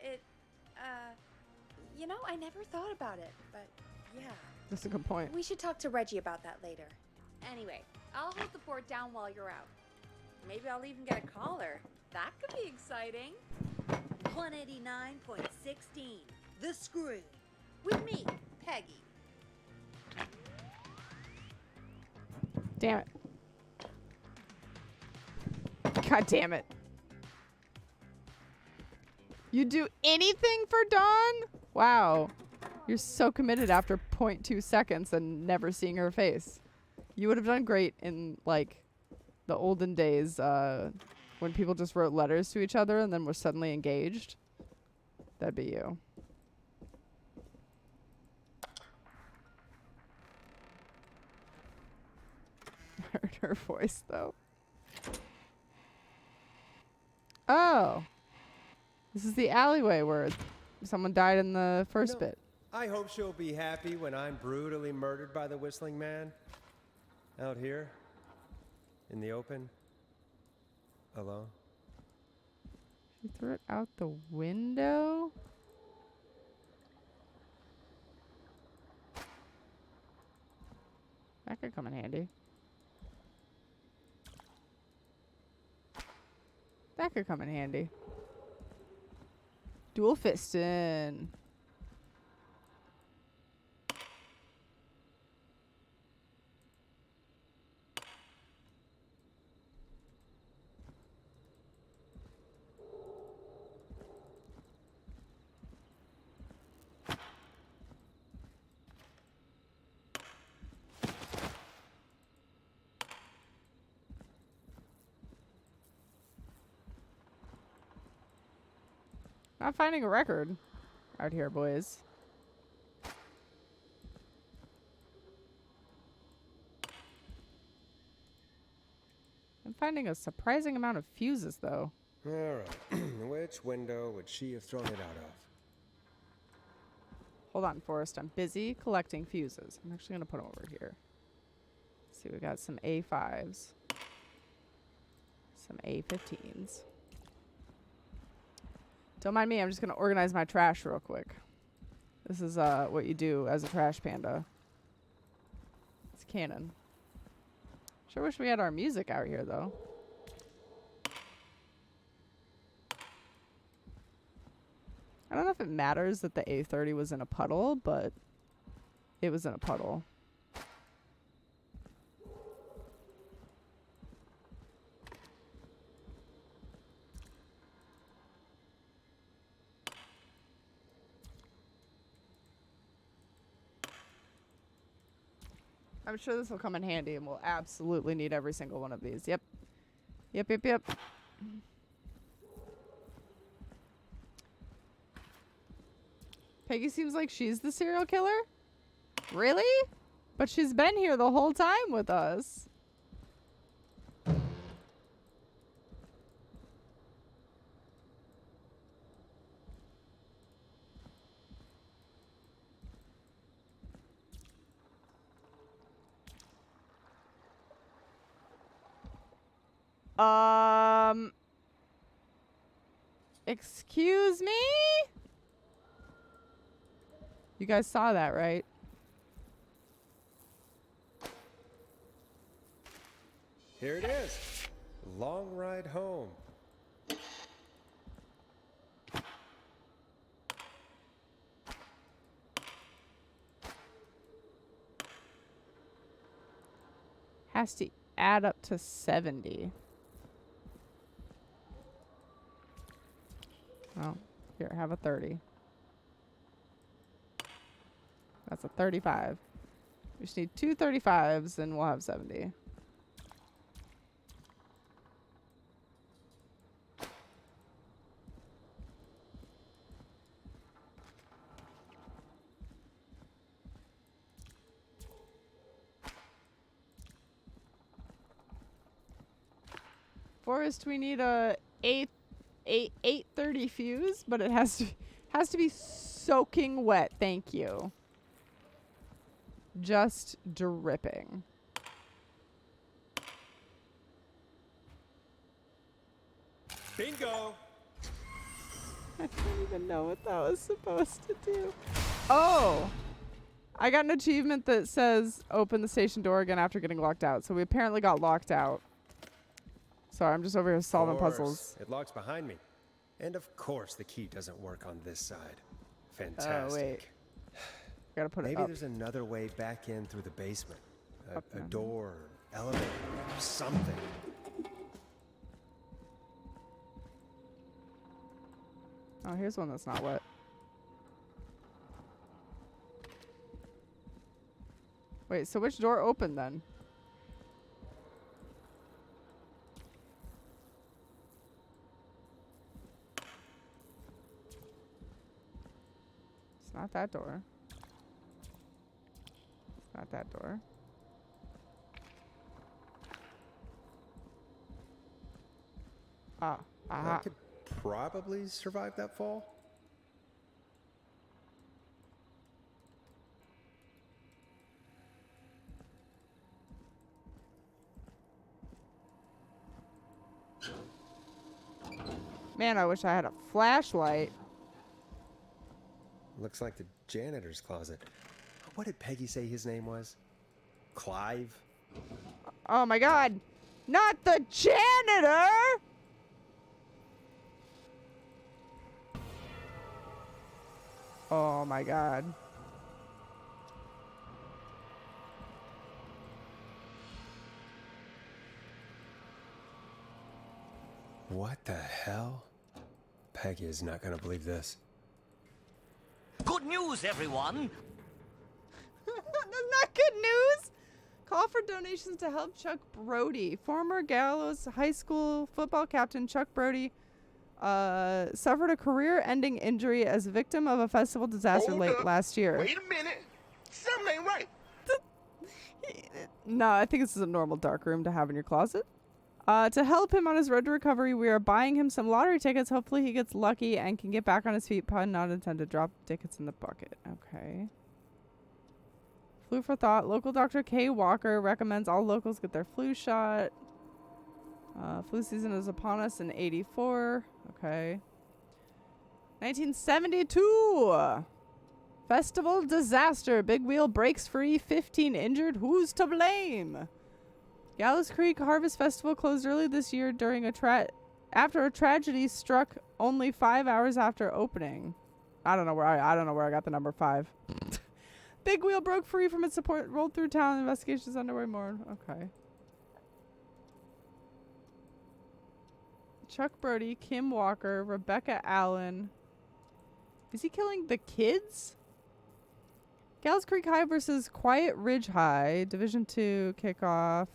you know, I never thought about it, but yeah. That's a good point. We should talk to Reggie about that later. Anyway, I'll hold the fort down while you're out. Maybe I'll even get a caller. That could be exciting. 189.16, The Screw. With me, Peggy. Damn it. God damn it. You do anything for Dawn? Wow. You're so committed after 0.2 seconds and never seeing her face. You would have done great in, like, the olden days when people just wrote letters to each other and then were suddenly engaged. That'd be you. Heard her voice, though. Oh. This is the alleyway where someone died in the first bit. I hope she'll be happy when I'm brutally murdered by the whistling man. Out here. In the open. Alone. She threw it out the window? That could come in handy. That could come in handy. Dual fisting. Not finding a record out here, boys. I'm finding a surprising amount of fuses, though. All right. Which window would she have thrown it out of? Hold on, Forrest. I'm busy collecting fuses. I'm actually going to put them over here. Let's see, we got some A5s. Some A15s. Don't mind me, I'm just going to organize my trash real quick. This is what you do as a trash panda. It's canon. Sure wish we had our music out here, though. I don't know if it matters that the A30 was in a puddle, but it was in a puddle. I'm sure this will come in handy, and we'll absolutely need every single one of these. Yep. Yep. Peggy seems like she's the serial killer? Really? But she's been here the whole time with us. Excuse me? You guys saw that, right? Here it is. Long ride home. Has to add up to 70. Oh, here, have a 30. That's a 35. We just need 2 35s and we'll have 70. Forrest, we need a 830 fuse, but it has to be soaking wet. Thank you. Just dripping. Bingo! I don't even know what that was supposed to do. Oh! I got an achievement that says open the station door again after getting locked out. So we apparently got locked out. Sorry, I'm just over here solving puzzles. It locks behind me. And of course the key doesn't work on this side. Fantastic. Oh, wait. Gotta put it Maybe up. there's another way back in through the basement. A door, elevator, something. Oh, here's one that's not wet. Wait, so which door opened then? It's not that door. It's not that door. Ah, aha. I could probably survive that fall. Man, I wish I had a flashlight. Looks like the janitor's closet. What did Peggy say his name was? Clive? Oh my god! Not the janitor! Oh my god. What the hell? Peggy is not gonna believe this. Good news, everyone! That's not good news! Call for donations to help Chuck Brody. Former Gallows High School football captain Chuck Brody suffered a career-ending injury as a victim of a festival disaster last year. Wait a minute. Something ain't right. No, I think this is a normal dark room to have in your closet. To help him on his road to recovery, we are buying him some lottery tickets. Hopefully he gets lucky and can get back on his feet. Pun not intended. Drop tickets in the bucket. Okay. Flu for thought. Local Dr. K. Walker recommends all locals get their flu shot. Flu season is upon us in 84. Okay. 1972. Festival disaster. Big wheel breaks free. 15 injured. Who's to blame? Gallows Creek Harvest Festival closed early this year during after a tragedy struck only 5 hours after opening. I don't know where I got the number 5. Big wheel broke free from its support, rolled through town. Investigations underway. More. Okay. Chuck Brody, Kim Walker, Rebecca Allen. Is he killing the kids? Gals Creek High versus Quiet Ridge High. Division 2 kickoff.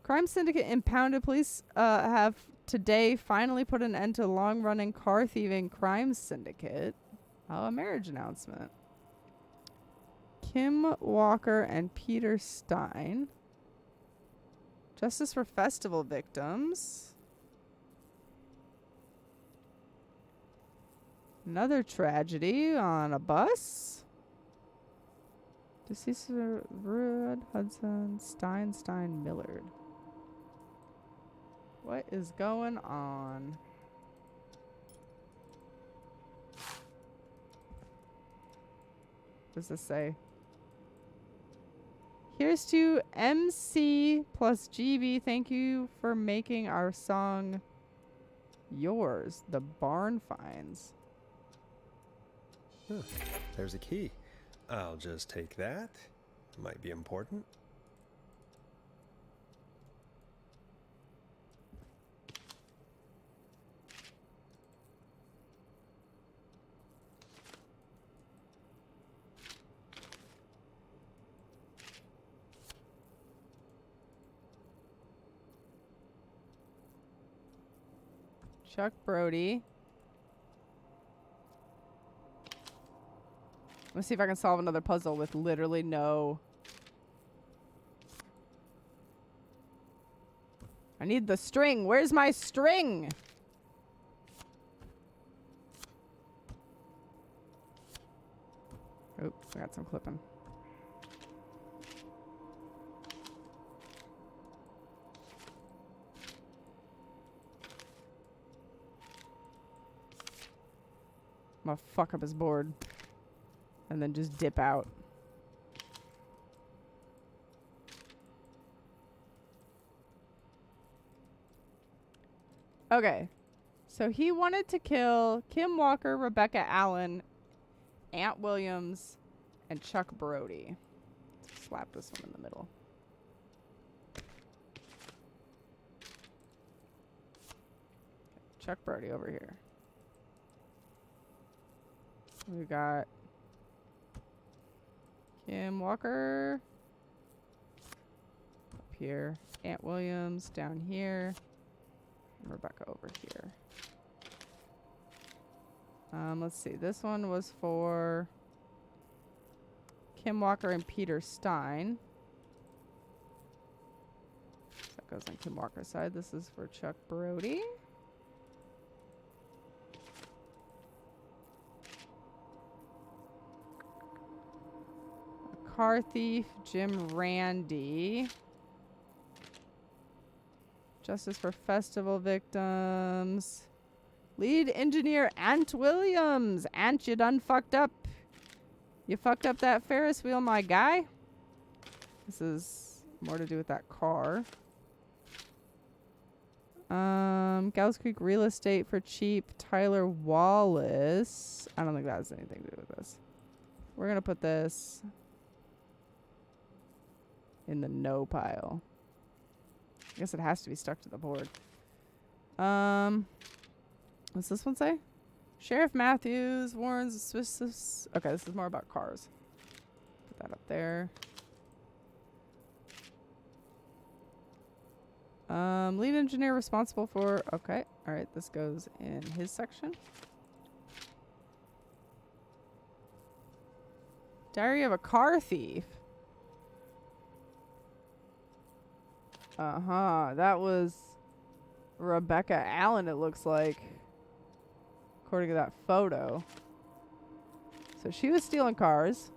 Crime Syndicate impounded. Police have today finally put an end to long-running car thieving crime syndicate. Oh, a marriage announcement. Kim Walker and Peter Stein. Justice for festival victims. Another tragedy on a bus. Deceased Rudd, Hudson, Stein, Millard. What is going on? What does this say? Here's to MC plus GB. Thank you for making our song yours. The Barn Finds. Huh. There's a key. I'll just take that. Might be important. Chuck Brody. Let's see if I can solve another puzzle with literally no... I need the string. Where's my string? Oop, I got some clipping. I'm gonna fuck up his board. And then just dip out. Okay. So he wanted to kill Kim Walker, Rebecca Allen, Ant Williams, and Chuck Brody. Let's slap this one in the middle. Chuck Brody over here. We got Kim Walker up here, Ant Williams down here, and Rebecca over here. Let's see. This one was for Kim Walker and Peter Stein. That goes on Kim Walker's side. This is for Chuck Brody. Car thief, Jim Randy. Justice for festival victims. Lead engineer, Ant Williams. Ant, you done fucked up. You fucked up that Ferris wheel, my guy. This is more to do with that car. Gals Creek Real Estate for cheap, Tyler Wallace. I don't think that has anything to do with this. We're going to put this in the no pile. I guess it has to be stuck to the board. What's this one say? Sheriff Matthews warns Swiss. Okay, this is more about cars. Put that up there. Lead engineer responsible for... Okay, all right, this goes in his section. Diary of a car thief. That was Rebecca Allen, it looks like, according to that photo. So she was stealing cars.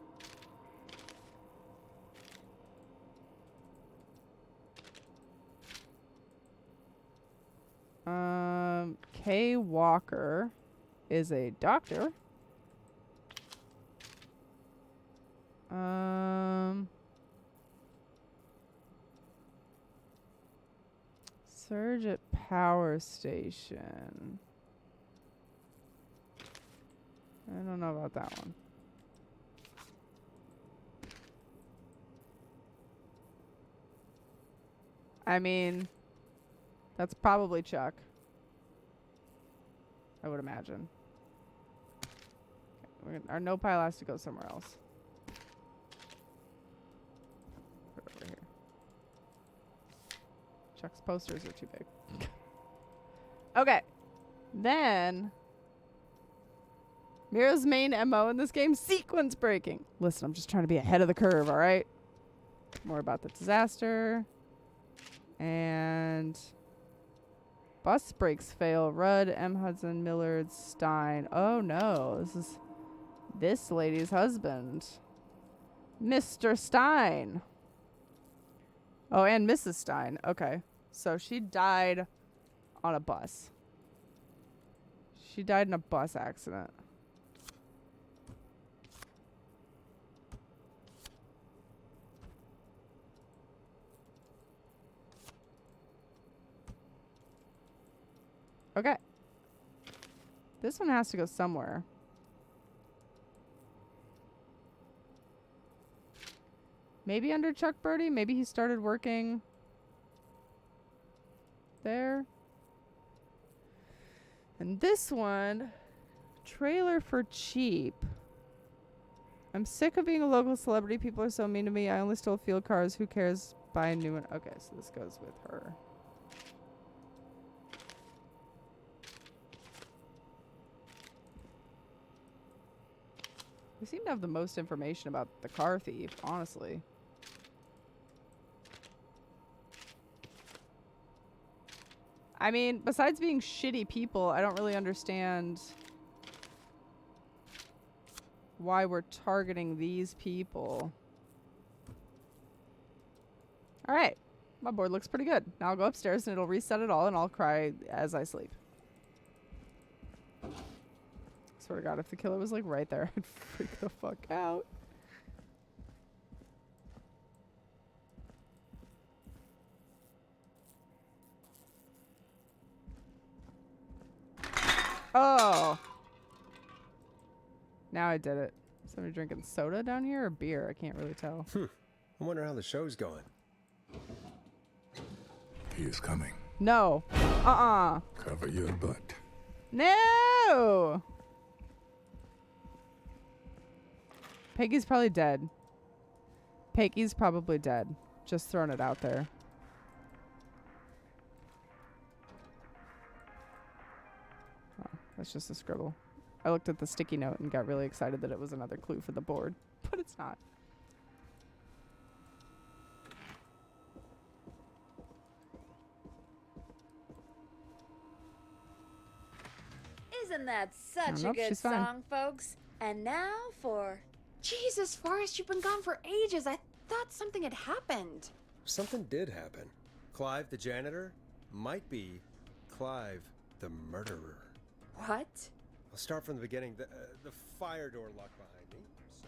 Kay Walker is a doctor. Surge at power station. I don't know about that one. I mean, that's probably Chuck. I would imagine. Okay, Our no pile has to go somewhere else. Put it over here. Chuck's posters are too big. Okay. Then Mira's main MO in this game, sequence breaking. Listen, I'm just trying to be ahead of the curve, all right? More about the disaster. And bus brakes fail. Rudd, M. Hudson, Millard, Stein. Oh no, this is this lady's husband. Mr. Stein. Oh, and Mrs. Stein. Okay. So she died on a bus. She died in a bus accident. Okay. This one has to go somewhere. Maybe under Chuck Brody? Maybe he started working there. And this one, trailer for cheap. I'm sick of being a local celebrity. People are so mean to me. I only stole field cars. Who cares? Buy a new one. Okay, so this goes with her. We seem to have the most information about the car thief, honestly. I mean, besides being shitty people, I don't really understand why we're targeting these people. All right. My board looks pretty good. Now I'll go upstairs and it'll reset it all and I'll cry as I sleep. Swear to God, if the killer was like right there, I'd freak the fuck out. Oh. Now I did it. Somebody drinking soda down here or beer? I can't really tell. I wonder how the show's going. He is coming. No. Cover your butt. No. Peggy's probably dead. Peggy's probably dead. Just throwing it out there. Oh, that's just a scribble. I looked at the sticky note and got really excited that it was another clue for the board, but it's not. Isn't that such a good song, folks? And now for... Jesus, Forrest, you've been gone for ages. I thought something had happened. Something did happen. Clive, the janitor, might be Clive, the murderer. What? I'll start from the beginning. The fire door locked behind me. So...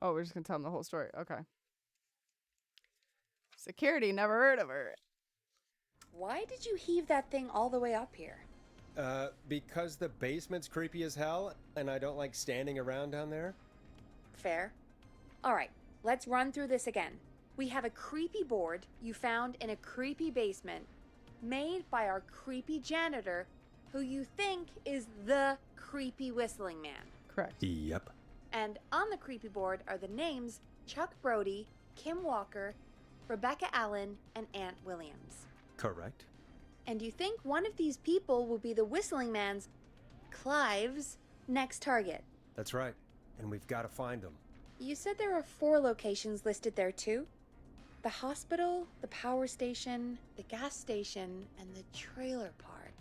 Oh, we're just going to tell them the whole story. Okay. Security, never heard of her. Why did you heave that thing all the way up here? Because the basement's creepy as hell, and I don't like standing around down there. Fair. All right, let's run through this again. We have a creepy board you found in a creepy basement, made by our creepy janitor, who you think is the creepy whistling man. Correct. Yep. And on the creepy board are the names Chuck Brody, Kim Walker, Rebecca Allen, and Aunt Williams. Correct. And you think one of these people will be the whistling man's, Clive's, next target. That's right. And we've got to find them. You said there are 4 locations listed there too? The hospital, the power station, the gas station, and the trailer park.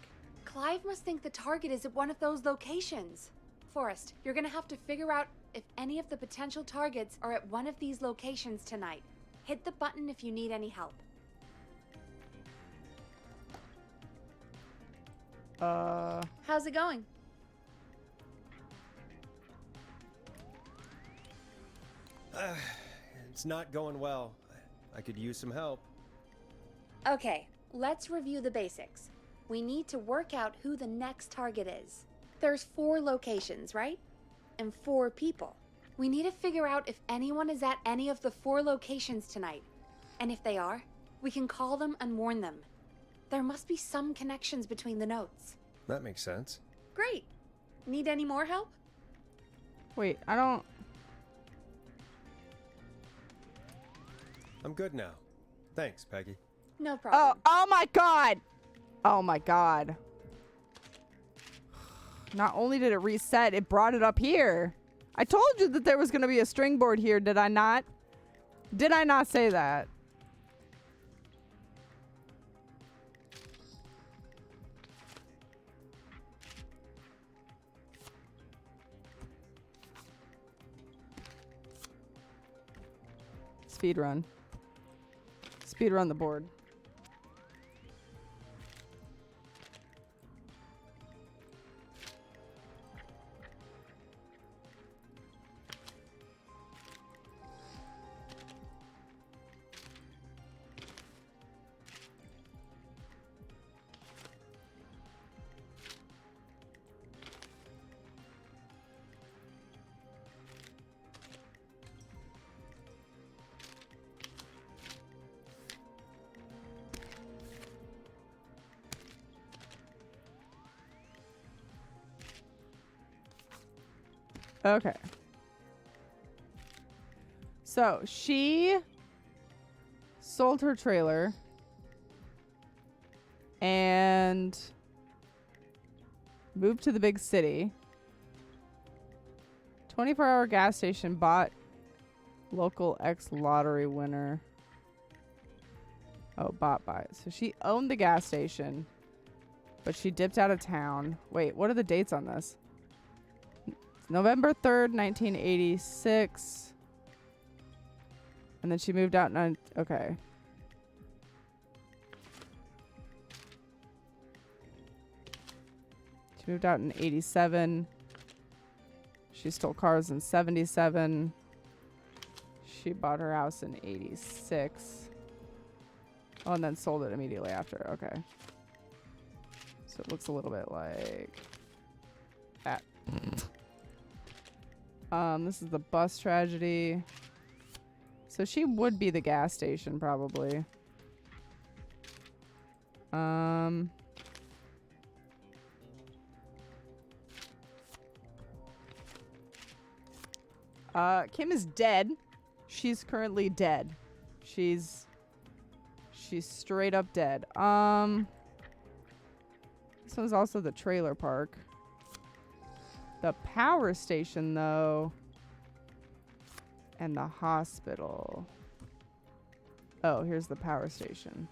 Clive must think the target is at one of those locations. Forrest, you're gonna have to figure out if any of the potential targets are at one of these locations tonight. Hit the button if you need any help. How's it going? It's not going well. I could use some help. Okay, let's review the basics. We need to work out who the next target is. There's 4 locations, right? And 4 people. We need to figure out if anyone is at any of the 4 locations tonight. And if they are, we can call them and warn them. There must be some connections between the notes. That makes sense. Great. Need any more help? Wait, I don't... I'm good now. Thanks, Peggy. No problem. Oh my god! Oh my god. Not only did it reset, it brought it up here. I told you that there was going to be a string board here, did I not? Did I not say that? Speed run. Speed run the board. Okay. So she sold her trailer and moved to the big city. 24-hour gas station, bought local ex-lottery winner. Oh, bought by it. So she owned the gas station, but she dipped out of town. Wait, what are the dates on this? November 3rd, 1986. And then she moved out in... Okay. She moved out in 87. She stole cars in 77. She bought her house in 86. Oh, and then sold it immediately after. Okay. So it looks a little bit like that. This is the bus tragedy. So she would be the gas station, probably. Kim is dead. She's currently dead. She's straight up dead. This one's also the trailer park. The power station, though, and the hospital. Oh, here's the power station.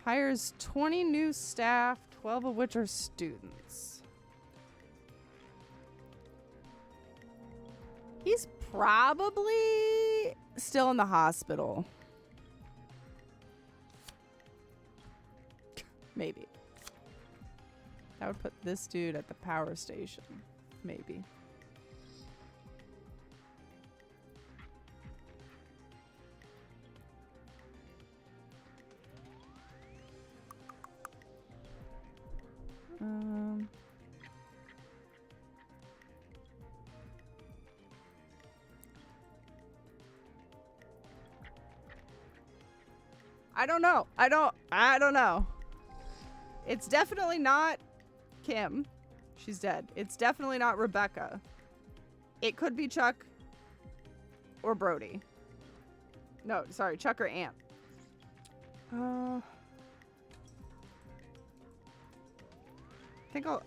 Hires 20 new staff, 12 of which are students. He's probably still in the hospital. Maybe. That would put this dude at the power station. Maybe. I don't know. I don't know. It's definitely not Kim. She's dead. It's definitely not Rebecca. It could be Chuck or Brody. No, sorry, Chuck or Ant. I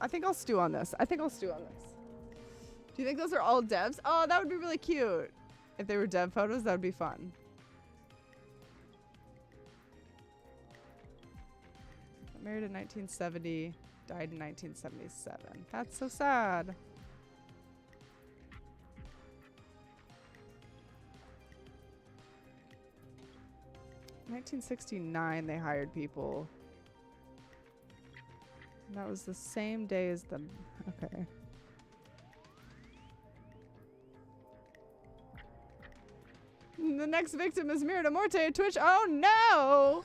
think I'll stew on this. Do you think those are all devs? Oh, that would be really cute. If they were dev photos, that would be fun. Married in 1970, died in 1977. That's so sad. In 1969, they hired people. And that was the same day as the... Okay. The next victim is Miranda Morte at Twitch. Oh no!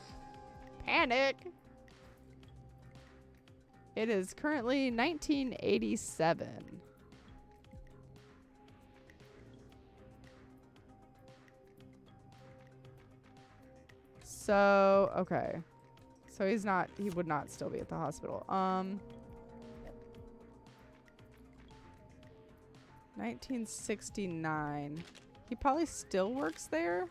Panic! It is currently 1987. So, okay. So he would not still be at the hospital. 1969. He probably still works there.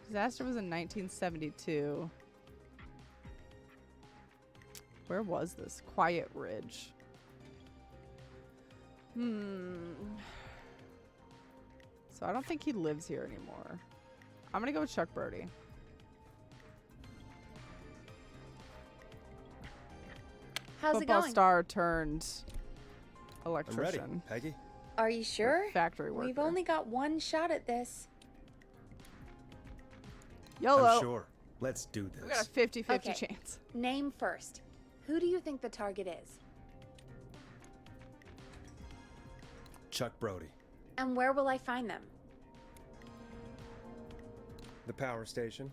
Disaster was in 1972. Where was this? Quiet Ridge. So I don't think he lives here anymore. I'm gonna go with Chuck Brody. How's Football it going? star turned I'm ready, electrician. Peggy. Are you sure? Factory worker. We've only got one shot at this. YOLO. I'm sure. Let's do this. We got a 50-50 Okay. chance. Name first. Who do you think the target is? Chuck Brody. And where will I find them? The power station.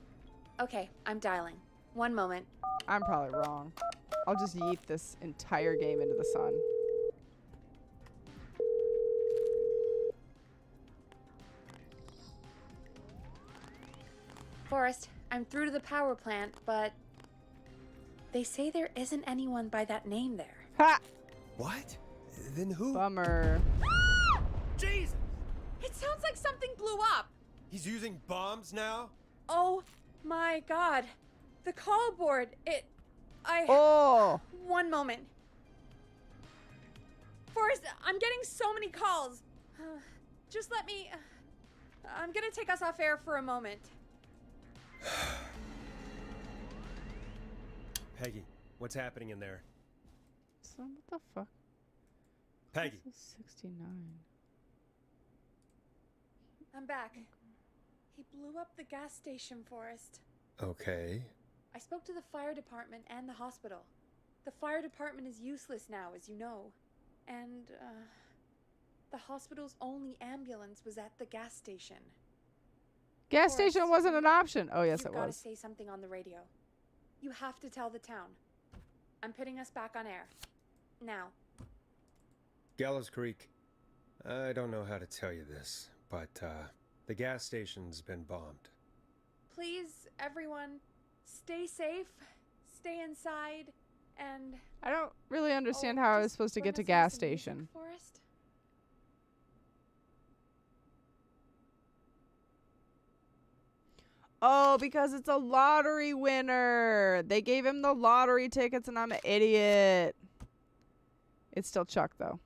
Okay, I'm dialing. One moment. I'm probably wrong. I'll just yeet this entire game into the sun. Forrest, I'm through to the power plant, but they say there isn't anyone by that name there. Ha! What? Then who? Bummer. Jesus! It sounds like something blew up. He's using bombs now? Oh my god. The call board. Oh! One moment. Forrest, I'm getting so many calls. Just let me... I'm gonna take us off air for a moment. Peggy, what's happening in there? So what the fuck? Peggy. This is 69. I'm back. He blew up the gas station, Forrest. Okay. I spoke to the fire department and the hospital. The fire department is useless now, as you know. And, the hospital's only ambulance was at the gas station. Gas Forrest, station wasn't an option. Oh, yes, You've it gotta was. say something on the radio. You have to tell the town. I'm putting us back on air. Now. Gallows Creek. I don't know how to tell you this, but, the gas station's been bombed. Please, everyone, stay safe, stay inside, and... I don't really understand how I was supposed to get to gas station. Forrest? Oh, because it's a lottery winner. They gave him the lottery tickets and I'm an idiot. It's still Chuck, though.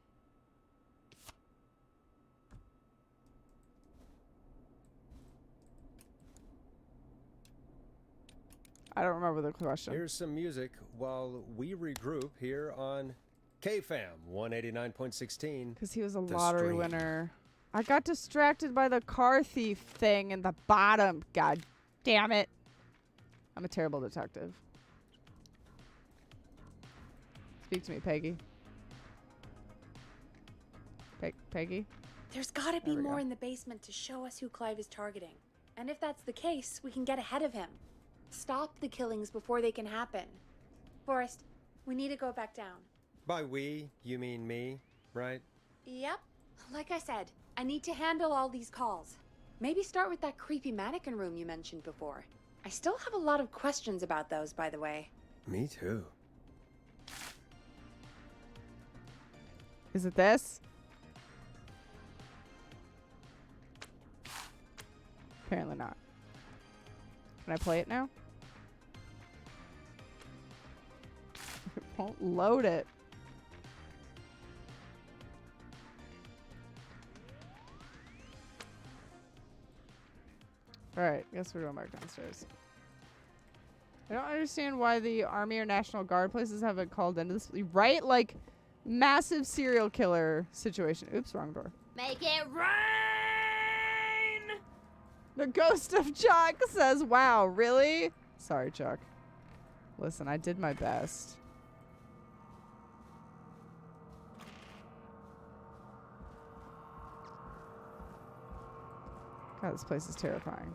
I don't remember the question. Here's some music while we regroup here on KFAM 189.16. Because he was a lottery winner. I got distracted by the car thief thing in the bottom. God damn it. I'm a terrible detective. Speak to me, Peggy. Peggy? There's gotta be more in the basement to show us who Clive is targeting. And if that's the case, we can get ahead of him. Stop the killings before they can happen. Forrest, we need to go back down. By we, you mean me, right? Yep. Like I said, I need to handle all these calls. Maybe start with that creepy mannequin room you mentioned before. I still have a lot of questions about those, by the way. Me too. Is it this? Apparently not. Can I play it now? It won't load it. Alright, guess we're going back downstairs. I don't understand why the Army or National Guard places haven't called into this. Right? Like, massive serial killer situation. Oops, wrong door. Make it rain! The ghost of Chuck says, wow, really? Sorry, Chuck. Listen, I did my best. God, this place is terrifying.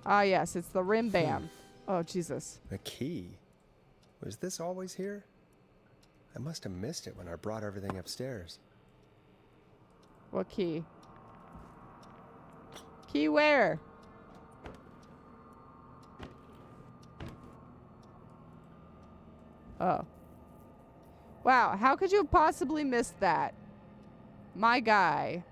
Ah, yes, it's the rim bam. Oh, Jesus. A key? Was this always here? I must have missed it when I brought everything upstairs. What key? Key where? Oh. Wow, how could you have possibly missed that? My guy.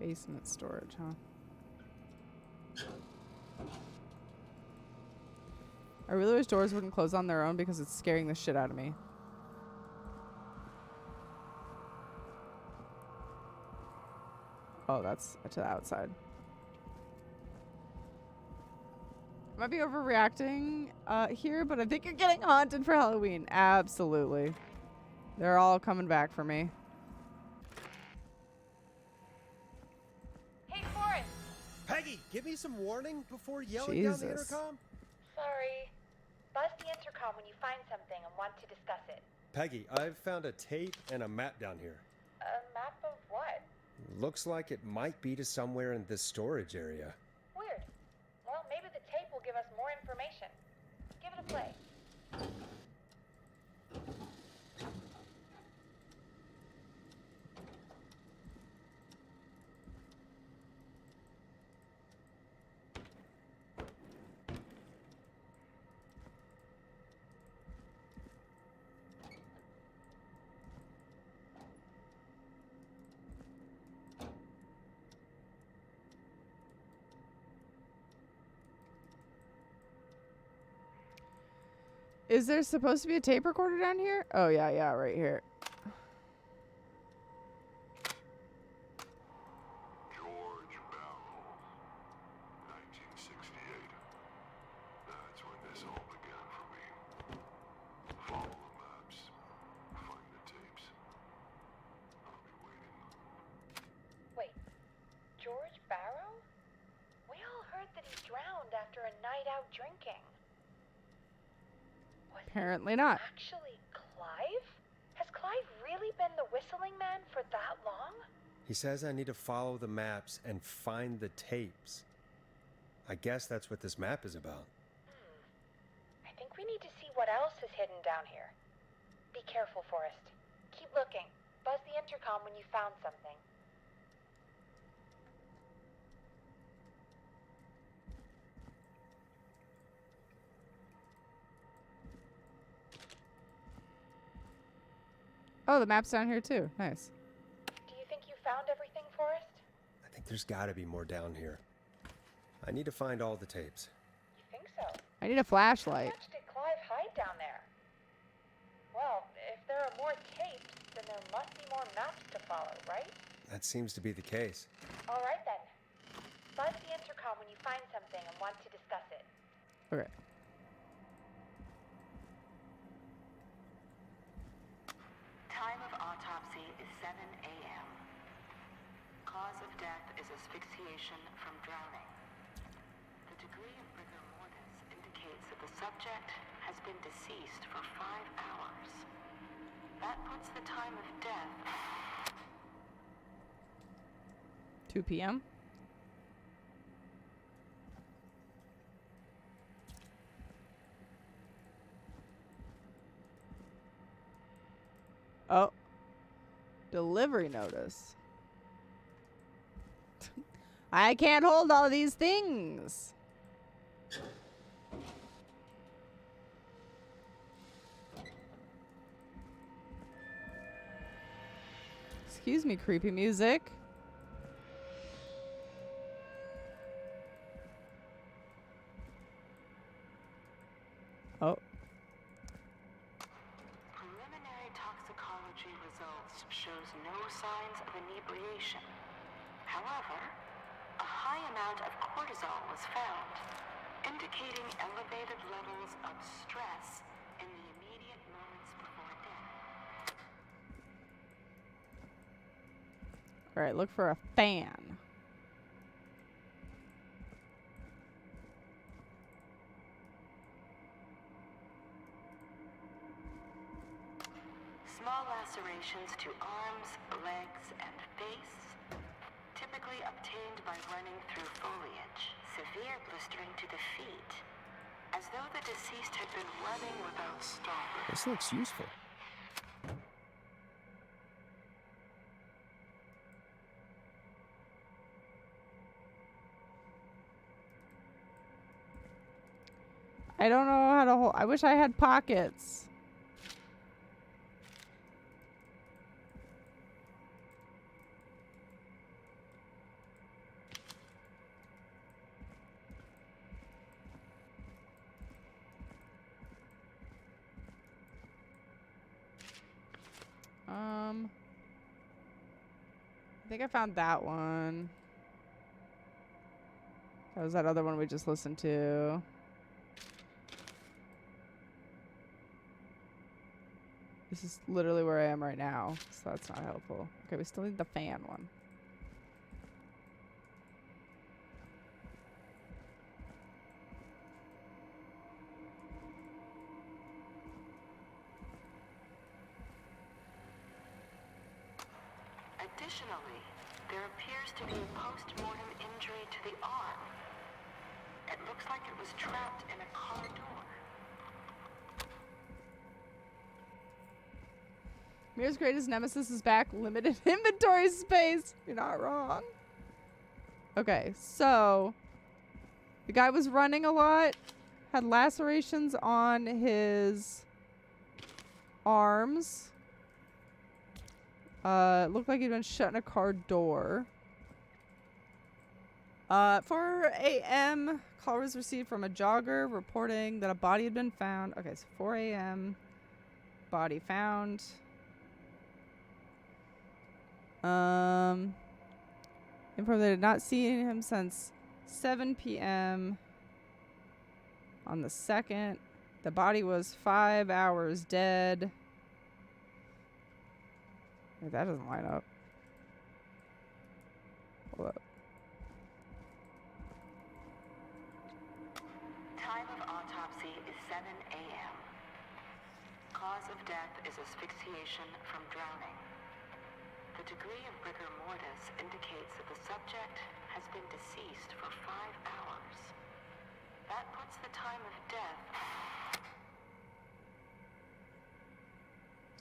Basement storage, huh? I really wish doors wouldn't close on their own because it's scaring the shit out of me. Oh, that's to the outside. I might be overreacting here, but I think you're getting haunted for Halloween. Absolutely. They're all coming back for me. Hey, Forrest! Peggy, give me some warning before yelling Jesus. down the intercom. Sorry. Buzz the intercom when you find something and want to discuss it. Peggy, I've found a tape and a map down here. A map of what? Looks like it might be to somewhere in this storage area. Weird. Well, maybe the tape will give us more information. Give it a play. Is there supposed to be a tape recorder down here? Oh, yeah, right here. George Barrow, 1968. That's when this all began for me. Follow the maps, find the tapes. I'll be waiting. Wait, George Barrow? We all heard that he drowned after a night out drinking. Apparently not. Actually, Clive? Has Clive really been the whistling man for that long? He says I need to follow the maps and find the tapes. I guess that's what this map is about. I think we need to see what else is hidden down here. Be careful, Forrest. Keep looking. Buzz the intercom when you found something. Oh, the map's down here too. Nice. Do you think you found everything, Forrest? I think there's gotta be more down here. I need to find all the tapes. You think so? I need a flashlight. How much did Clive hide down there? Well, if there are more tapes, then there must be more maps to follow, right? That seems to be the case. All right then. Buzz the intercom when you find something and want to discuss it. Okay. Time of autopsy is 7 a.m. Cause of death is asphyxiation from drowning. The degree of rigor mortis indicates that the subject has been deceased for 5 hours. That puts the time of death 2 p.m. Oh. Delivery notice. I can't hold all these things. Excuse me, creepy music. Oh. Preliminary toxicology results shows no signs of inebriation. However, a high amount of cortisol was found, indicating elevated levels of stress in the immediate moments before death. All right, look for a fan. Small lacerations to arms, legs, and face. likely obtained by running through foliage. Severe blistering to the feet, as though the deceased had been running without stopping. This looks useful. I don't know how to hold. I wish I had pockets. I think I found that one. That was that other one we just listened to. This is literally where I am right now, so that's not helpful. Okay, we still need the fan one. Additionally, there appears to be a post-mortem injury to the arm. It looks like it was trapped in a car door. Mir's greatest nemesis is back. Limited inventory space. You're not wrong. Okay, so the guy was running a lot, had lacerations on his arms. Looked like he'd been shut in a car door. 4 a.m. call was received from a jogger reporting that a body had been found. Okay, so 4 a.m. body found. Informed they had not seen him since 7 p.m. on the 2nd. The body was 5 hours dead. Wait, that doesn't line up. Hold up. Time of autopsy is 7 a.m. Cause of death is asphyxiation from drowning. The degree of rigor mortis indicates that the subject has been deceased for 5 hours. That puts the time of death.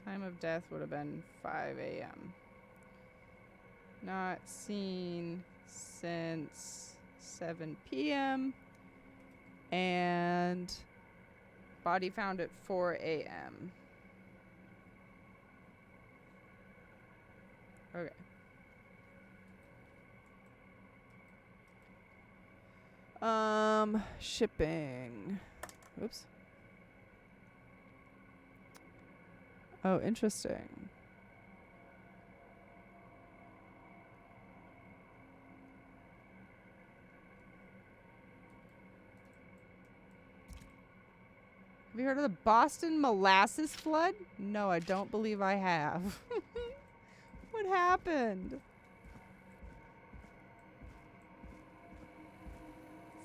Time of death would have been 5 a.m. Not seen since 7 p.m. And body found at 4 a.m. Okay. Shipping. Oops. Oh, interesting. Have you heard of the Boston molasses flood? No, I don't believe I have. What happened?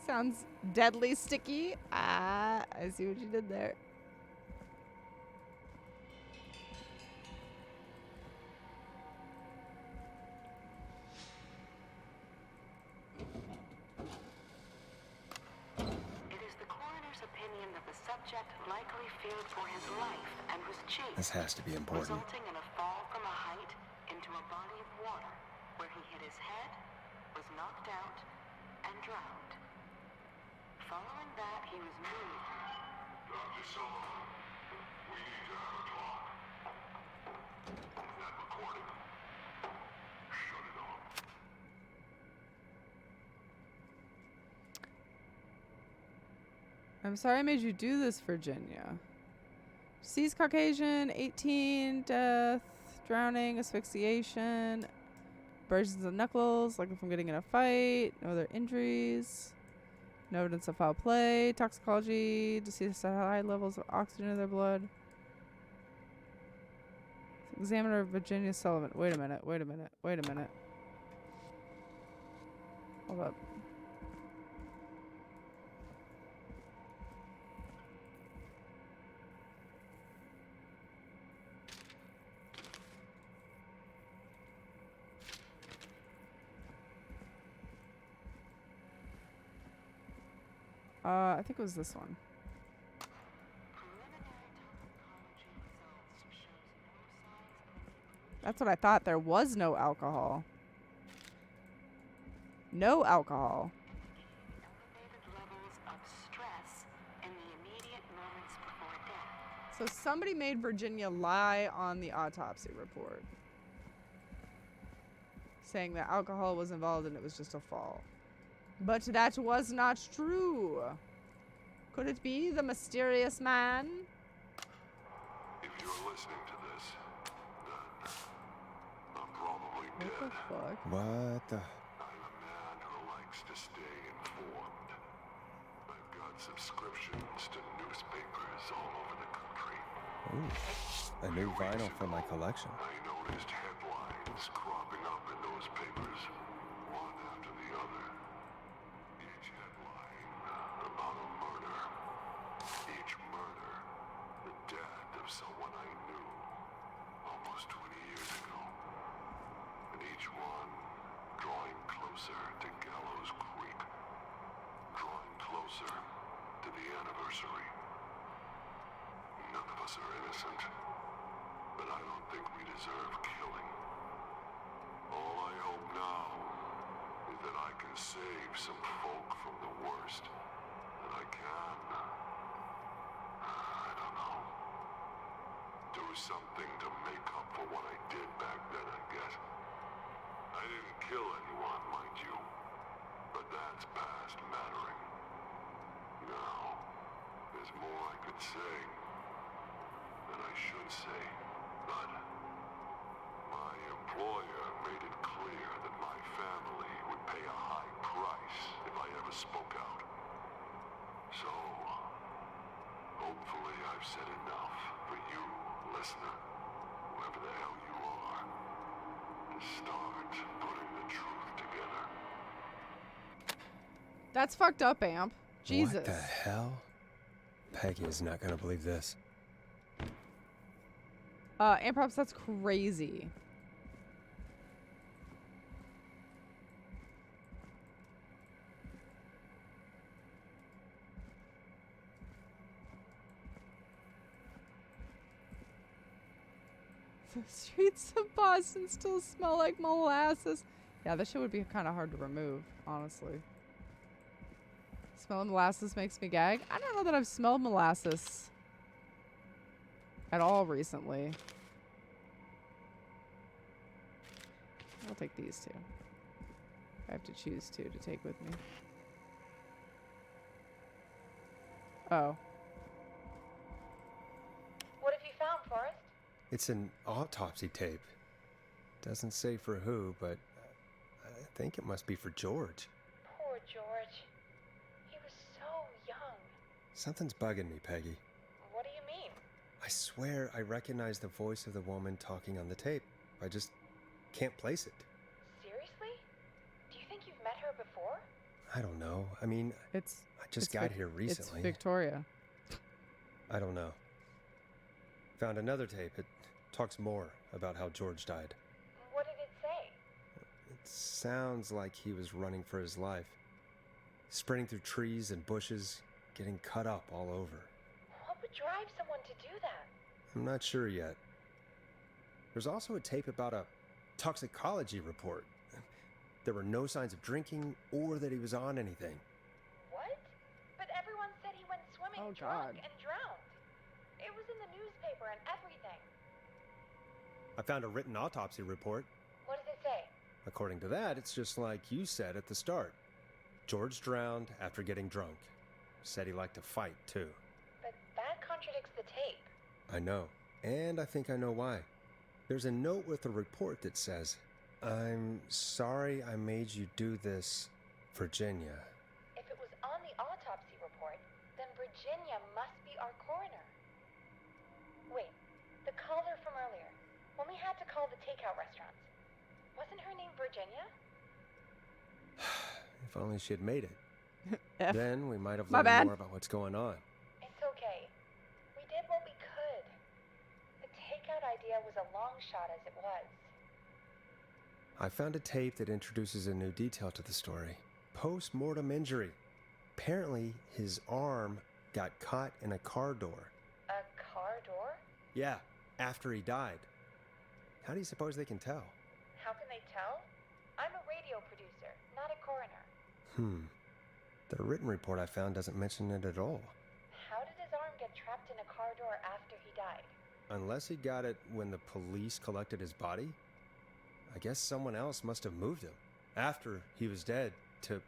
Sounds deadly sticky. Ah, I see what you did there. It is the coroner's opinion that the subject likely feared for his life and was chased. This has to be important. Resulting in a fall from a height into a body of water, where he hit his head, was knocked out, and drowned. Following that, he was moved. Dr. Sullivan, we need to have a talk. That recording. Shut it off. I'm sorry I made you do this, Virginia. Deceased Caucasian, 18, death, drowning, asphyxiation, abrasions of knuckles, likely from getting in a fight, no other injuries, no evidence of foul play, toxicology, deceased had high levels of oxygen in their blood. Examiner Virginia Sullivan. Wait a minute. Hold up. I think it was this one. That's what I thought. There was no alcohol. No alcohol. So somebody made Virginia lie on the autopsy report, saying that alcohol was involved and it was just a fall. But that was not true. Could it be the mysterious man? If you're listening to this, then I'm probably dead. What the fuck? What the? I'm a man who likes to stay informed. I've got subscriptions to newspapers all over the country. Ooh, a new vinyl for my collection. I noticed headlines cropping up in those papers, one after the other. Each headline about a murder. Each murder, the death of someone I knew almost 20 years ago. And each one drawing closer to Gallows Creek. Drawing closer to the anniversary. None of us are innocent, but I don't think we deserve killing. All I hope now is that I can save some folk from the worst. That I can, I don't know, do something to make up for what I did back then, I guess. I didn't kill anyone, mind you, but that's past mattering. Now, there's more I could say. That I should say, but my employer made it clear that my family would pay a high price if I ever spoke out. So, hopefully I've said enough for you, listener, whoever the hell you are, to start putting the truth together. That's fucked up, Amp. Jesus. What the hell? Peggy is not gonna believe this. Amprops, that's crazy. The streets of Boston still smell like molasses. Yeah, this shit would be kind of hard to remove, honestly. Smell of molasses makes me gag. I don't know that I've smelled molasses at all recently. I'll take these two. I have to choose two to take with me. Oh. What have you found, Forrest? It's an autopsy tape. Doesn't say for who, but I think it must be for George. Poor George. He was so young. Something's bugging me, Peggy. What do you mean? I swear I recognize the voice of the woman talking on the tape. I just can't place it. Seriously? Do you think you've met her before? I don't know. I mean, I just got here recently. It's Victoria. I don't know. Found another tape. It talks more about how George died. What did it say? It sounds like he was running for his life. Sprinting through trees and bushes, getting cut up all over. What would drive someone to do that? I'm not sure yet. There's also a tape about a toxicology report. There were no signs of drinking or that he was on anything. What? But everyone said he went swimming drunk and drowned. It was in the newspaper and everything. I found a written autopsy report. What does it say? According to that, it's just like you said at the start. George drowned after getting drunk. Said he liked to fight, too. But that contradicts the tape. I know. And I think I know why. There's a note with the report that says, "I'm sorry I made you do this, Virginia." If it was on the autopsy report, then Virginia must be our coroner. Wait, the caller from earlier, when we had to call the takeout restaurants, wasn't her name Virginia? If only she had made it. F. Then we might have My learned bad. more about what's going on. It's okay. We did what we could. The takeout idea was a long shot as it was. I found a tape that introduces a new detail to the story. Post-mortem injury. Apparently, his arm got caught in a car door. A car door? Yeah, after he died. How do you suppose they can tell? How can they tell? I'm a radio producer, not a coroner. The written report I found doesn't mention it at all. How did his arm get trapped in a car door after he died? Unless he got it when the police collected his body? I guess someone else must have moved him after he was dead to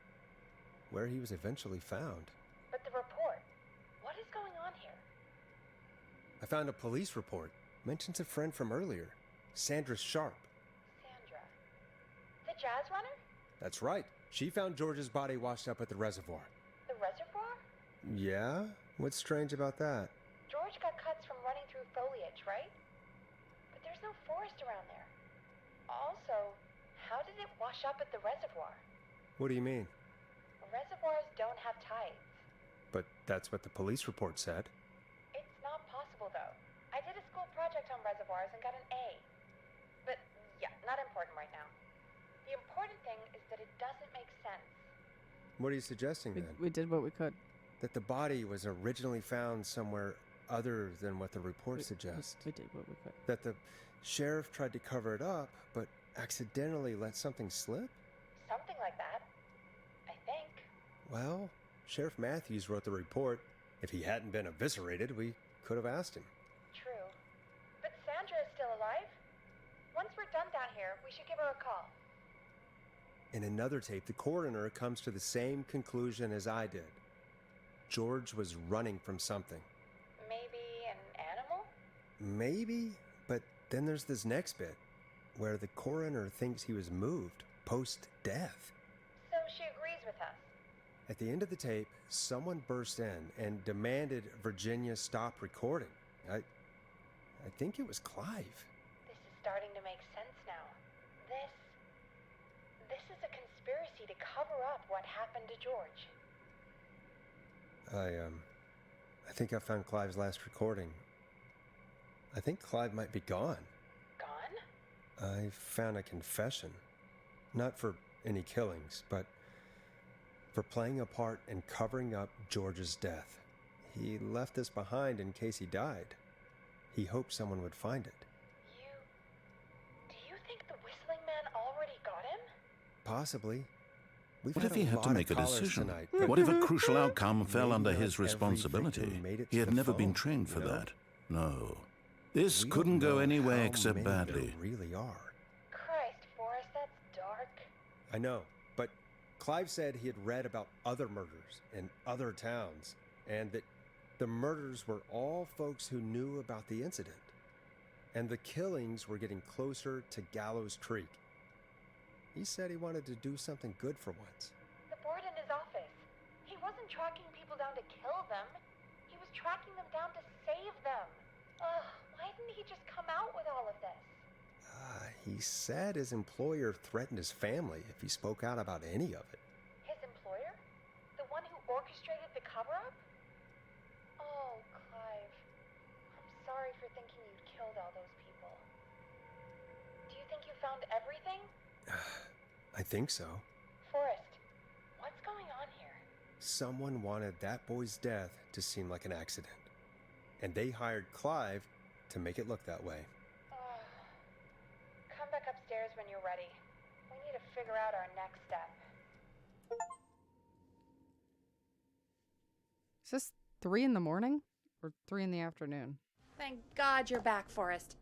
where he was eventually found. But the report, what is going on here? I found a police report. Mentions a friend from earlier, Sandra Sharp. Sandra. The jazz runner? That's right. She found George's body washed up at the reservoir. The reservoir? Yeah? What's strange about that? George got cuts from running through foliage, right? But there's no forest around there. Also, how did it wash up at the reservoir? What do you mean? Reservoirs don't have tides. But that's what the police report said. It's not possible, though. I did a school project on reservoirs and got an A. But, yeah, not important right now. The important thing is that it doesn't make sense. What are you suggesting then? We did what we could. That the body was originally found somewhere other than what the report suggests. We did what we could. That the sheriff tried to cover it up, but accidentally let something slip? Something like that. I think. Well, Sheriff Matthews wrote the report. If he hadn't been eviscerated, we could have asked him. True. But Sandra is still alive? Once we're done down here, we should give her a call. In another tape, the coroner comes to the same conclusion as I did. George was running from something. Maybe an animal? Maybe, but then there's this next bit, where the coroner thinks he was moved post-death. So she agrees with us. At the end of the tape, someone burst in and demanded Virginia stop recording. I think it was Clive. This is starting to make sense now. This is a conspiracy to cover up what happened to George. I think I found Clive's last recording. I think Clive might be gone. Gone? I found a confession. Not for any killings, but for playing a part in covering up George's death. He left this behind in case he died. He hoped someone would find it. Do you think the whistling man already got him? Possibly. What if he had to make a decision? Tonight, What if a crucial outcome fell under his responsibility? He had never been trained for that. No. This couldn't go any way except badly. Really are. Christ, Forrest, that's dark. I know, but Clive said he had read about other murders in other towns, and that the murders were all folks who knew about the incident. And the killings were getting closer to Gallows Creek. He said he wanted to do something good for once. The board in his office. He wasn't tracking people down to kill them. He was tracking them down to save them. Ugh, why didn't he just come out with all of this? He said his employer threatened his family if he spoke out about any of it. His employer? The one who orchestrated the cover-up? Oh, Clive. I'm sorry for thinking you'd killed all those people. Do you think you found everything? I think so. Forrest, what's going on here? Someone wanted that boy's death to seem like an accident. And they hired Clive to make it look that way. Come back upstairs when you're ready. We need to figure out our next step. Is this 3 in the morning or 3 in the afternoon? Thank God you're back, Forrest.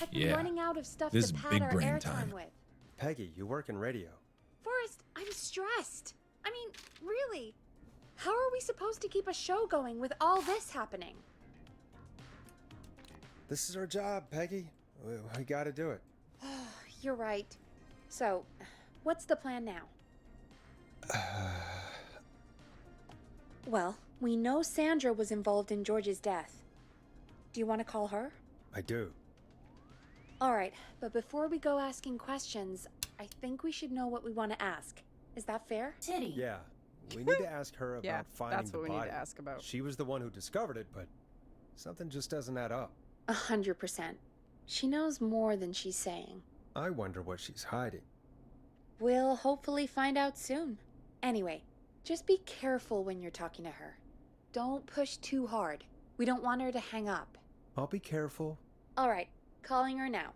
I've been Yeah, running out of stuff this to is pad big our brain airtime time. with. Peggy, you work in radio. Forrest, I'm stressed. I mean, really. How are we supposed to keep a show going with all this happening? This is our job, Peggy. We gotta do it. You're right. So, what's the plan now? Well, we know Sandra was involved in George's death. Do you want to call her? I do. All right, but before we go asking questions, I think we should know what we want to ask. Is that fair? Titty. Yeah, we need to ask her about Yeah, finding that's the what body. we need to ask about. She was the one who discovered it, but something just doesn't add up. 100%. She knows more than she's saying. I wonder what she's hiding. We'll hopefully find out soon. Anyway, Just be careful when you're talking to her. Don't push too hard. We don't want her to hang up. I'll be careful. All right, calling her now.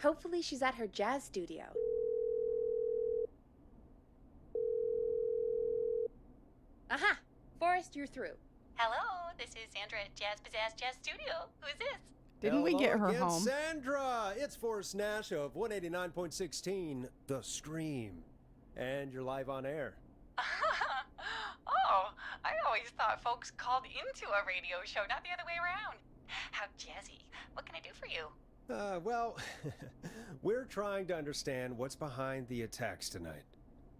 Hopefully she's at her jazz studio. Aha! Forrest, you're through. Hello, this is Sandra at Jazz Pizzazz Jazz Studio. Who is this? Didn't we get her again, home? Sandra! It's Forrest Nash of 189.16, The Scream. And you're live on air. Oh, I always thought folks called into a radio show, not the other way around. How jazzy. What can I do for you? Well, we're trying to understand what's behind the attacks tonight.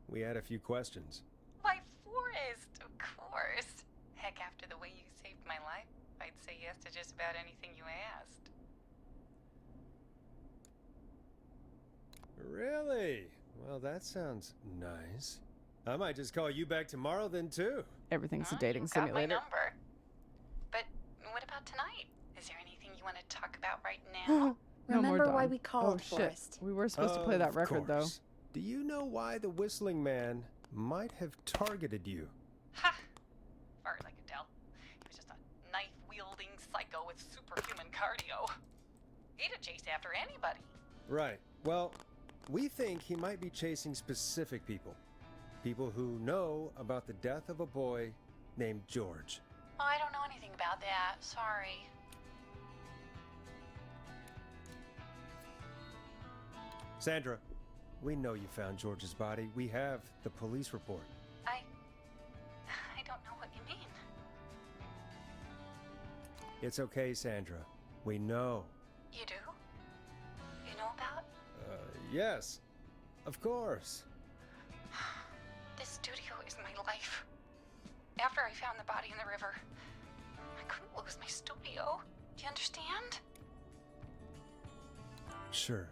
We had a few questions. Why, Forrest, of course. Heck, after the way you saved my life, I'd say yes to just about anything you asked. Really? Well, that sounds nice. I might just call you back tomorrow then, too. Everything's a dating You've got my simulator. number. But what about tonight? Is there anything you want to talk about right now? No more Remember why Dawn. we called, shit. Forrest. We were supposed to play that Of record, though. course. Do you know why the Whistling Man might have targeted you? Ha! As far as I could tell, he was just a knife-wielding psycho with superhuman cardio. He'd have chased after anybody. Right. Well, we think he might be chasing specific people. People who know about the death of a boy named George. Oh, I don't know anything about that. Sorry. Sandra, we know you found George's body. We have the police report. I don't know what you mean. It's okay, Sandra. We know. You do? You know about? Yes. Of course. This studio is my life. After I found the body in the river, I couldn't lose my studio. Do you understand? Sure.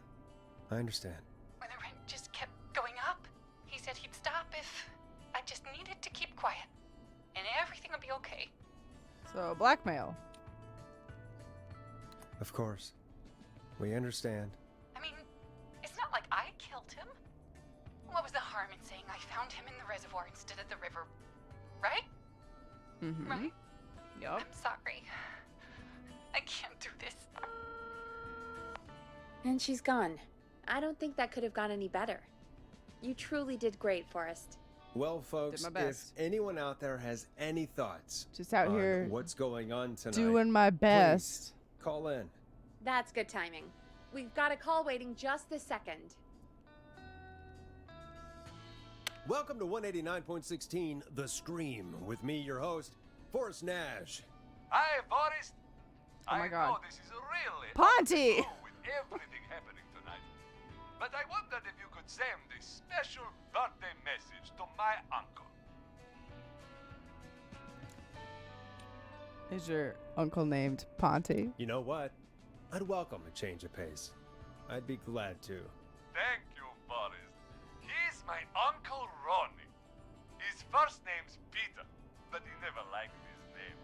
I understand. When the rent just kept going up, he said he'd stop if I just needed to keep quiet. And everything would be okay. So, blackmail. Of course. We understand. I mean, it's not like I killed him. What was the harm in saying I found him in the reservoir instead of the river? Right? Mm-hmm. Right? Yup. I'm sorry. I can't do this. And she's gone. I don't think that could have gone any better. You truly did great, Forrest. Well, folks, my if best. anyone out there has any thoughts Just out on here what's going on tonight, doing my best. please call in. That's good timing. We've got a call waiting just this second. Welcome to 189.16, The Scream, with me, your host, Forrest Nash. Hi, Forrest. Oh my God. I know this is really Ponty! hard to do with everything happening tonight. But I wondered if you could send a special birthday message to my uncle. Is your uncle named Ponty? You know what? I'd welcome a change of pace. I'd be glad to. Thank you, Forrest. He's my Uncle Ronnie. His first name's Peter, but he never liked his name.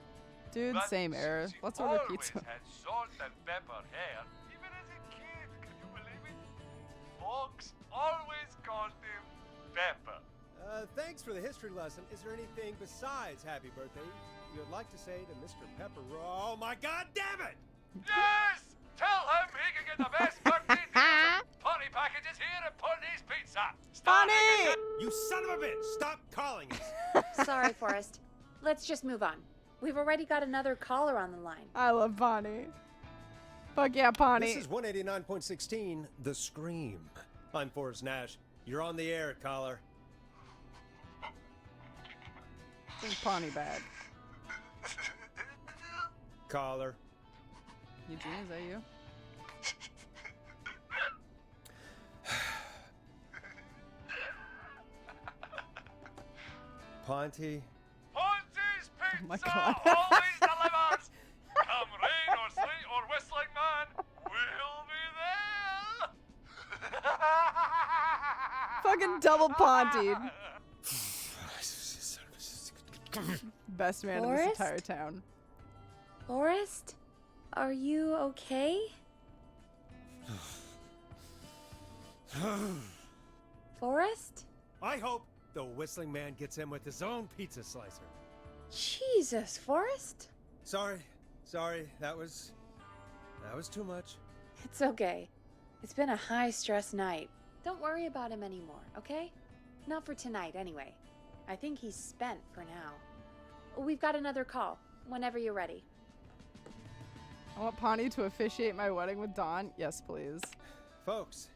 Dude, But same era. she Let's order always pizza. had salt and pepper hair, even as a kid. Can you believe it? Folks always called him Pepper. Thanks for the history lesson. Is there anything besides happy birthday you'd like to say to Mr. Pepper? Oh my God, damn it! Yes! Tell him he can get the best birthday deals and party packages here at Ponty's Pizza. Bonnie! You son of a bitch! Stop calling us! Sorry, Forrest. Let's just move on. We've already got another caller on the line. I love Bonnie. Fuck yeah, Bonnie. This is 189.16, The Scream. I'm Forrest Nash. You're on the air, caller. This is Bonnie bad. Caller. Eugene, is that you? Ponty. Ponty's Pizza my God. always delivers. Come rain or sleet or whistling man, we'll be there. Fucking double Pontied. Best man in this Forrest? entire town. Forrest? Are you okay? Forrest? I hope the whistling man gets in with his own pizza slicer. Jesus, Forrest. Sorry, that was too much. It's okay. It's been a high-stress night. Don't worry about him anymore, okay? Not for tonight, anyway. I think he's spent for now. We've got another call, whenever you're ready. I want Pawnee to officiate my wedding with Dawn. Yes, please. Folks,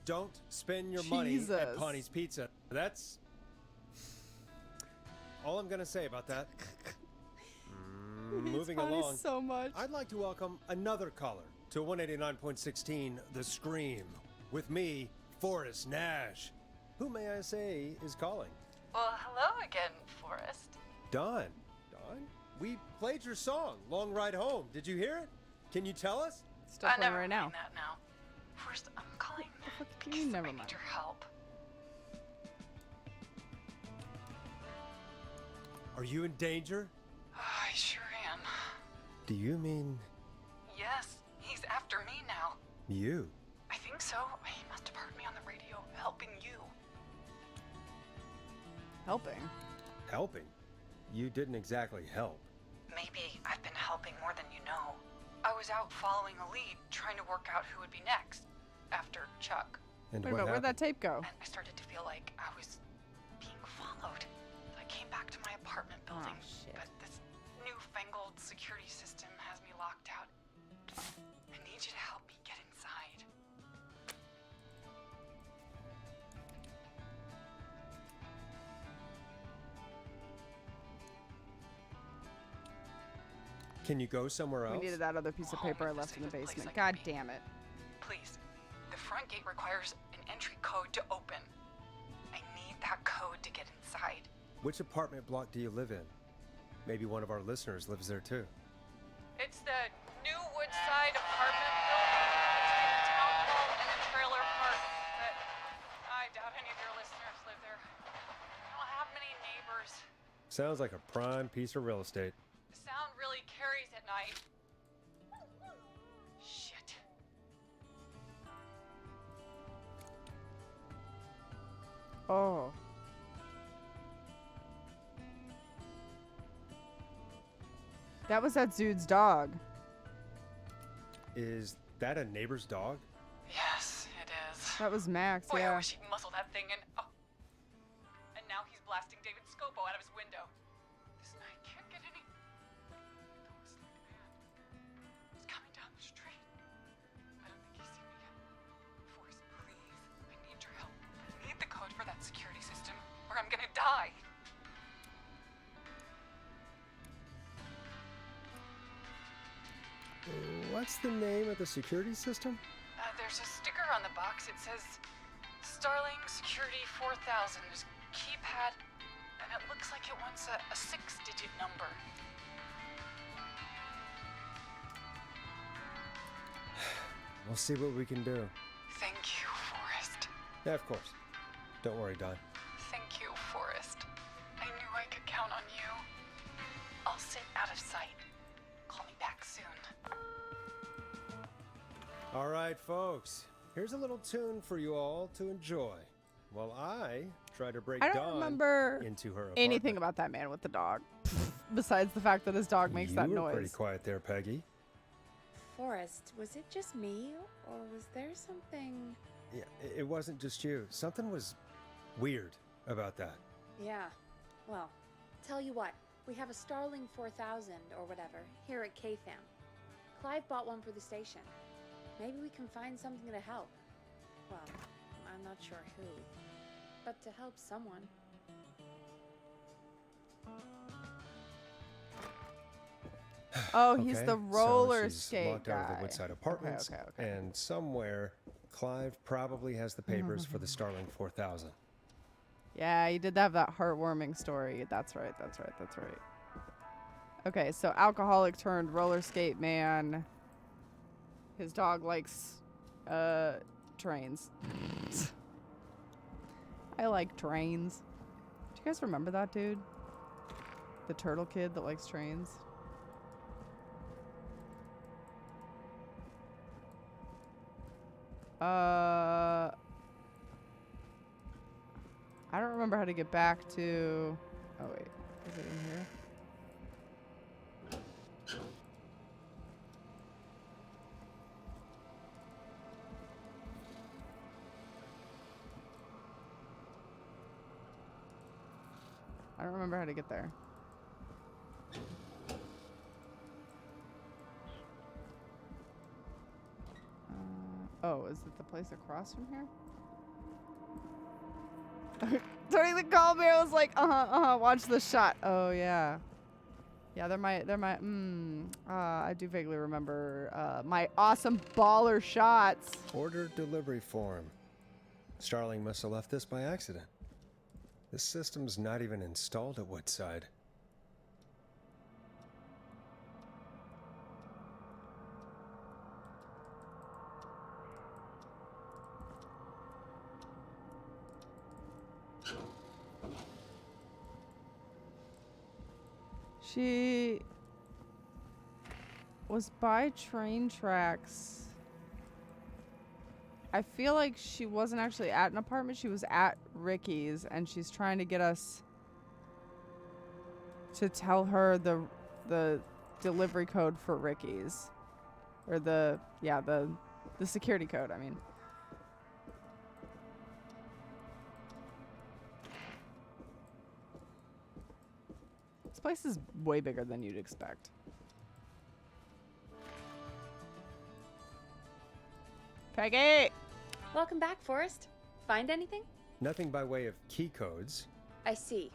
don't spend your money at Pawnee's Pizza. That's all I'm gonna say about that. Moving along, so much. I'd like to welcome another caller to 189.16 The Scream with me, Forrest Nash. Who may I say is calling? Well, hello again, Forrest. Dawn, we played your song, Long Ride Home. Did you hear it? Can you tell us? Still playing right now. That now. First, I'm calling because Never I mind. need your help. Are you in danger? I sure am. Do you mean Yes, he's after me now. you? I think so. He must have heard me on the radio helping you. Helping? Helping? You didn't exactly help. Maybe I've been helping more than you know. I was out following a lead, trying to work out who would be next after Chuck. And Wait a minute, where'd that tape go? And I started to feel like I was being followed. I came back to my apartment building, but this newfangled security system has me locked out. I need you to help me get inside. Can you go somewhere else? We needed that other piece of paper I left in the basement. God damn it. Please, the front gate requires an entry code to open. I need that code to get inside. Which apartment block do you live in? Maybe one of our listeners lives there too. It's the new Woodside apartment building between the town hall and the trailer park. But I doubt any of your listeners live there. I don't have many neighbors. Sounds like a prime piece of real estate. The sound really carries at night. Shit. Oh. That was that dude's dog. Is that a neighbor's dog? Yes, it is. That was Max, Boy, yeah. I wish he'd muzzle that thing in. Oh. And now he's blasting David Scopo out of his window. This night can't get any. The whistling man. He's coming down the street. I don't think he's seen me yet. Forrest, please. I need your help. I need the code for that security system, or I'm gonna die. What's the name of the security system? There's a sticker on the box. It says Starling Security 4000. There's a keypad, and it looks like it wants a 6-digit number. We'll see what we can do. Thank you, Forrest. Yeah, of course. Don't worry, Dawn. Thank you, Forrest. I knew I could count on you. I'll sit out of sight. Call me back soon. All right, folks. Here's a little tune for you all to enjoy while I try to break I don't Dawn remember into her apartment. anything about that man with the dog. Besides the fact that his dog makes that You were noise. pretty quiet there, Peggy. Forrest, was it just me, or was there something... Yeah, it wasn't just you. Something was weird about that. Yeah, well, tell you what, we have a Starling 4000 or whatever here at KFAM. Clive bought one for the station. Maybe we can find something to help. Well, I'm not sure who, but to help someone. Oh, he's Okay, the roller so she's skate locked guy. out of the Woodside Apartments, Okay. and somewhere Clive probably has the papers for the Starling 4000. Yeah, he did have that heartwarming story. That's right. Okay, so alcoholic turned roller skate man. His dog likes trains. I like trains. Do you guys remember that dude? The turtle kid that likes trains? I don't remember how to get back to... Oh, wait. Is it in here? I don't remember how to get there. Oh, is it the place across from here? Turning the call bear was like, watch the shot. Oh, yeah. Yeah, I do vaguely remember my awesome baller shots. Order delivery form. Starling must have left this by accident. This system's not even installed at Woodside. She was by train tracks. I feel like she wasn't actually at an apartment. She was at Ricky's, and she's trying to get us to tell her the delivery code for Ricky's, or the security code. I mean. This place is way bigger than you'd expect. Peggy! Welcome back, Forrest. Find anything? Nothing by way of key codes. I see.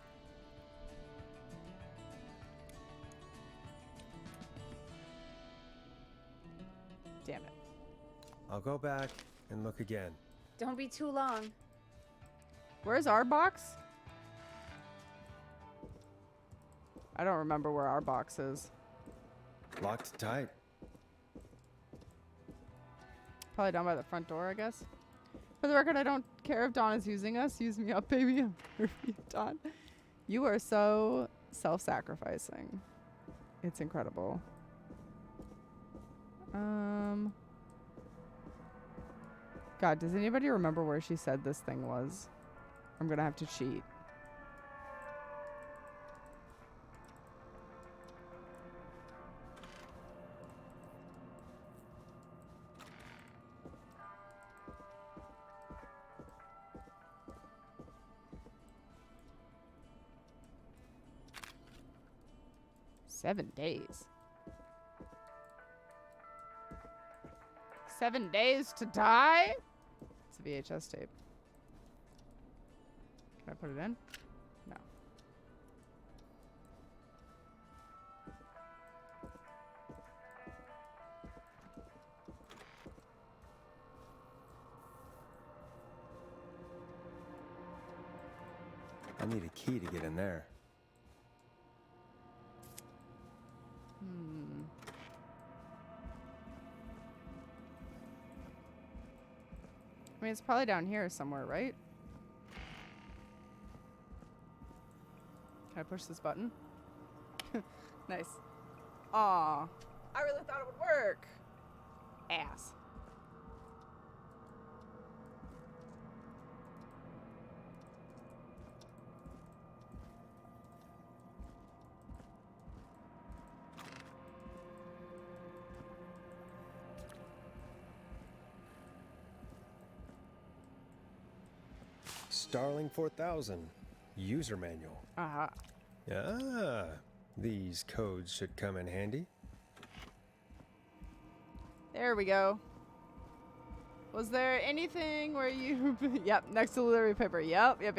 Damn it. I'll go back and look again. Don't be too long. Where's our box? I don't remember where our box is. Locked tight. Probably down by the front door, I guess. For the record, I don't care if Dawn is using us. Use me up, baby. Dawn. You are so self-sacrificing. It's incredible. God, does anybody remember where she said this thing was? I'm gonna have to cheat. $7 days. 7 days to die? It's a VHS tape. Can I put it in? No. I need a key to get in there. I mean, it's probably down here somewhere, right? Can I push this button? Nice. Aw. I really thought it would work. Ass. Starling 4000. User manual. Uh-huh. Ah, these codes should come in handy. There we go. Was there anything where you... Yep, next to the delivery paper. Yep. I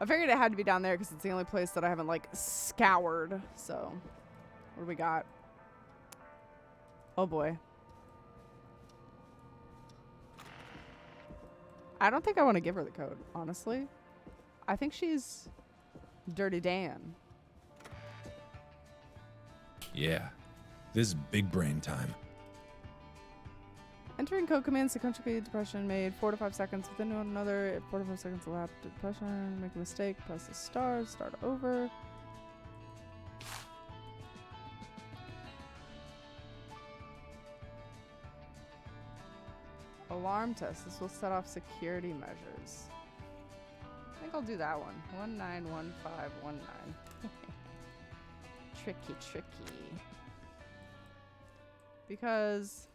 figured it had to be down there because it's the only place that I haven't, like, scoured. So, what do we got? Oh, boy. I don't think I want to give her the code, honestly. I think she's Dirty Dan. Yeah, this is big brain time. Entering code commands sequentially depression made 4 to 5 seconds within one another. If 4 to 5 seconds elapsed, depression, make a mistake, press the star, start over. Alarm test. This will set off security measures. I think I'll do that one. 191519. Tricky. Because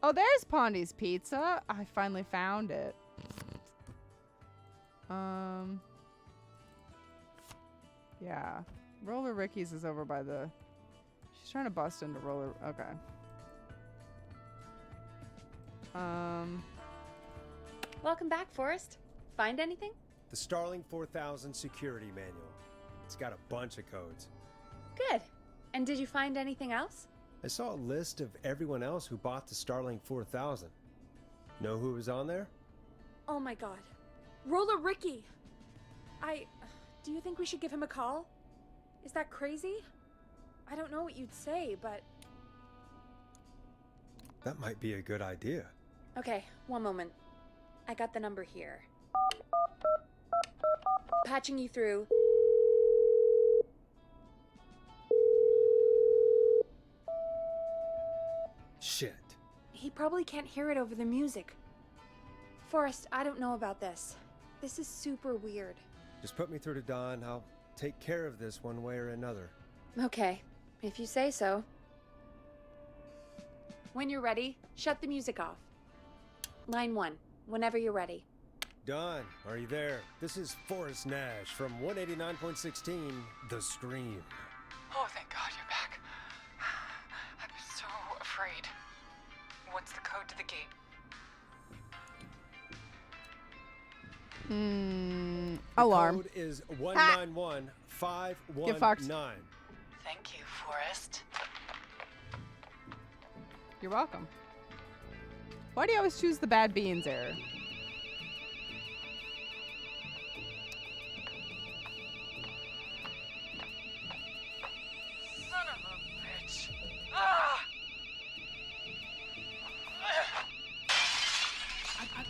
oh, there's Pondy's Pizza. I finally found it. Yeah. Roller Ricky's is over by the... She's trying to bust into Roller... Okay. Welcome back, Forrest. Find anything? The Starling 4000 security manual. It's got a bunch of codes. Good. And did you find anything else? I saw a list of everyone else who bought the Starling 4000. Know who was on there? Oh my god. Roller Ricky! Do you think we should give him a call? Is that crazy? I don't know what you'd say, but... That might be a good idea. Okay, one moment. I got the number here. Patching you through. Shit. He probably can't hear it over the music. Forrest, I don't know about this. This is super weird. Just put me through to Don. I'll take care of this one way or another. Okay, if you say so. When you're ready, shut the music off. Line 1, whenever you're ready. Don, are you there? This is Forrest Nash from 189.16, The Scream. Oh, thank God you're back. I'm so afraid. What's the code to the gate? Alarm. The code is 191519. Get fucked. Thank you, Forrest. You're welcome. Why do you always choose the bad beans error? Son of a bitch. Ah!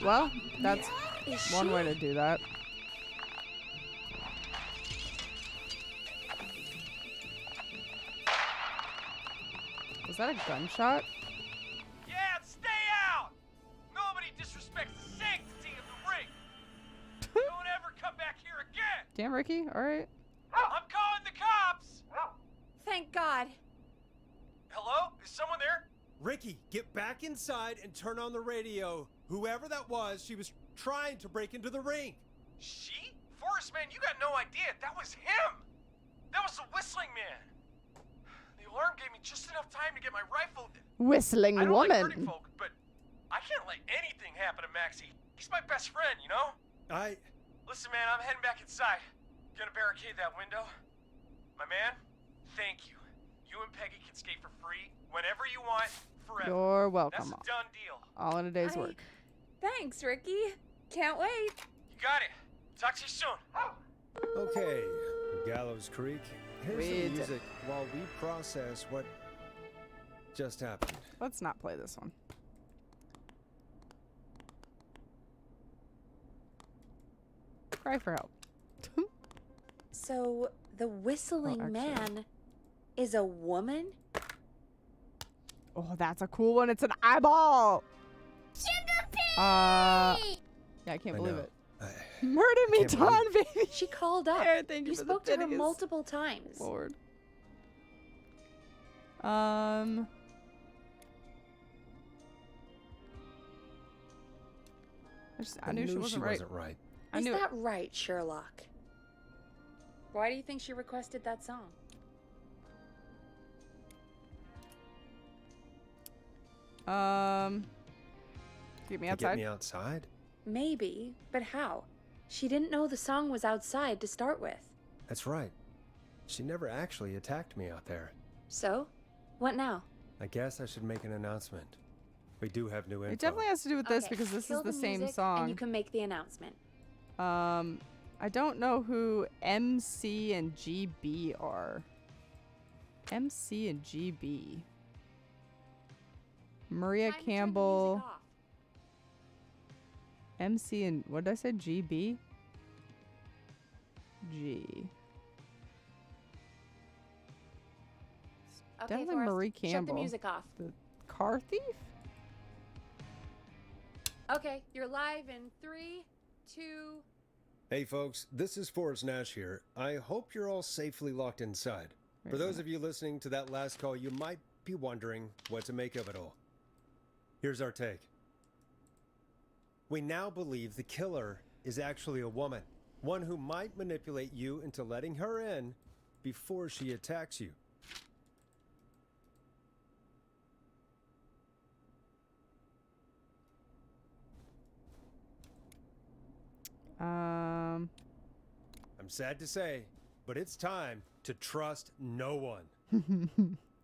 Well, that's one way to do that. Was that a gunshot? Yeah, stay out! Nobody disrespects the sanctity of the ring. Don't ever come back here again. Damn, Ricky. All right. I'm calling the cops. Thank God. Hello? Is someone there? Ricky, get back inside and turn on the radio. Whoever that was, she was trying to break into the ring. She? Forrest, man, you got no idea. That was him. That was the whistling man. The alarm gave me just enough time to get my rifle. Whistling I don't woman. like hurting folk, but I can't let anything happen to Maxie. He's my best friend, you know? Listen, man, I'm heading back inside. Gonna barricade that window. My man, thank you. You and Peggy can skate for free whenever you want, forever. You're welcome. That's a done deal. All in a day's work. Thanks, Ricky. Can't wait. You got it. Talk to you soon. Okay, Gallows Creek. Here's We some did music while we process what just happened. Let's not play this one. Cry for help. So, the whistling man is a woman? Oh, that's a cool one. It's an eyeball. Yeah, I can't believe it. Murder me, Don, baby. She called up. There, thank you You for the spoke to her titties. multiple times. Lord. I knew she wasn't right. I Is knew that right, Sherlock? Why do you think she requested that song? Get me To outside. Get me outside? Maybe, but how? She didn't know the song was outside to start with. That's right. She never actually attacked me out there. So? What now? I guess I should make an announcement. We do have new info. It definitely has to do with this Okay, because this kill is the same music song. And you can make the announcement. I don't know who MC and GB are. MC and GB. Maria Time to turn the Campbell. music off. MC and what did I say? GB? G. Okay, Definitely Forrest, Marie shut the Campbell. music off. The car thief? Okay, you're live in 3, 2... Hey folks, this is Forrest Nash here. I hope you're all safely locked inside. For those of you listening to that last call, you might be wondering what to make of it all. Here's our take. We now believe the killer is actually a woman, one who might manipulate you into letting her in before she attacks you. I'm sad to say, but it's time to trust no one.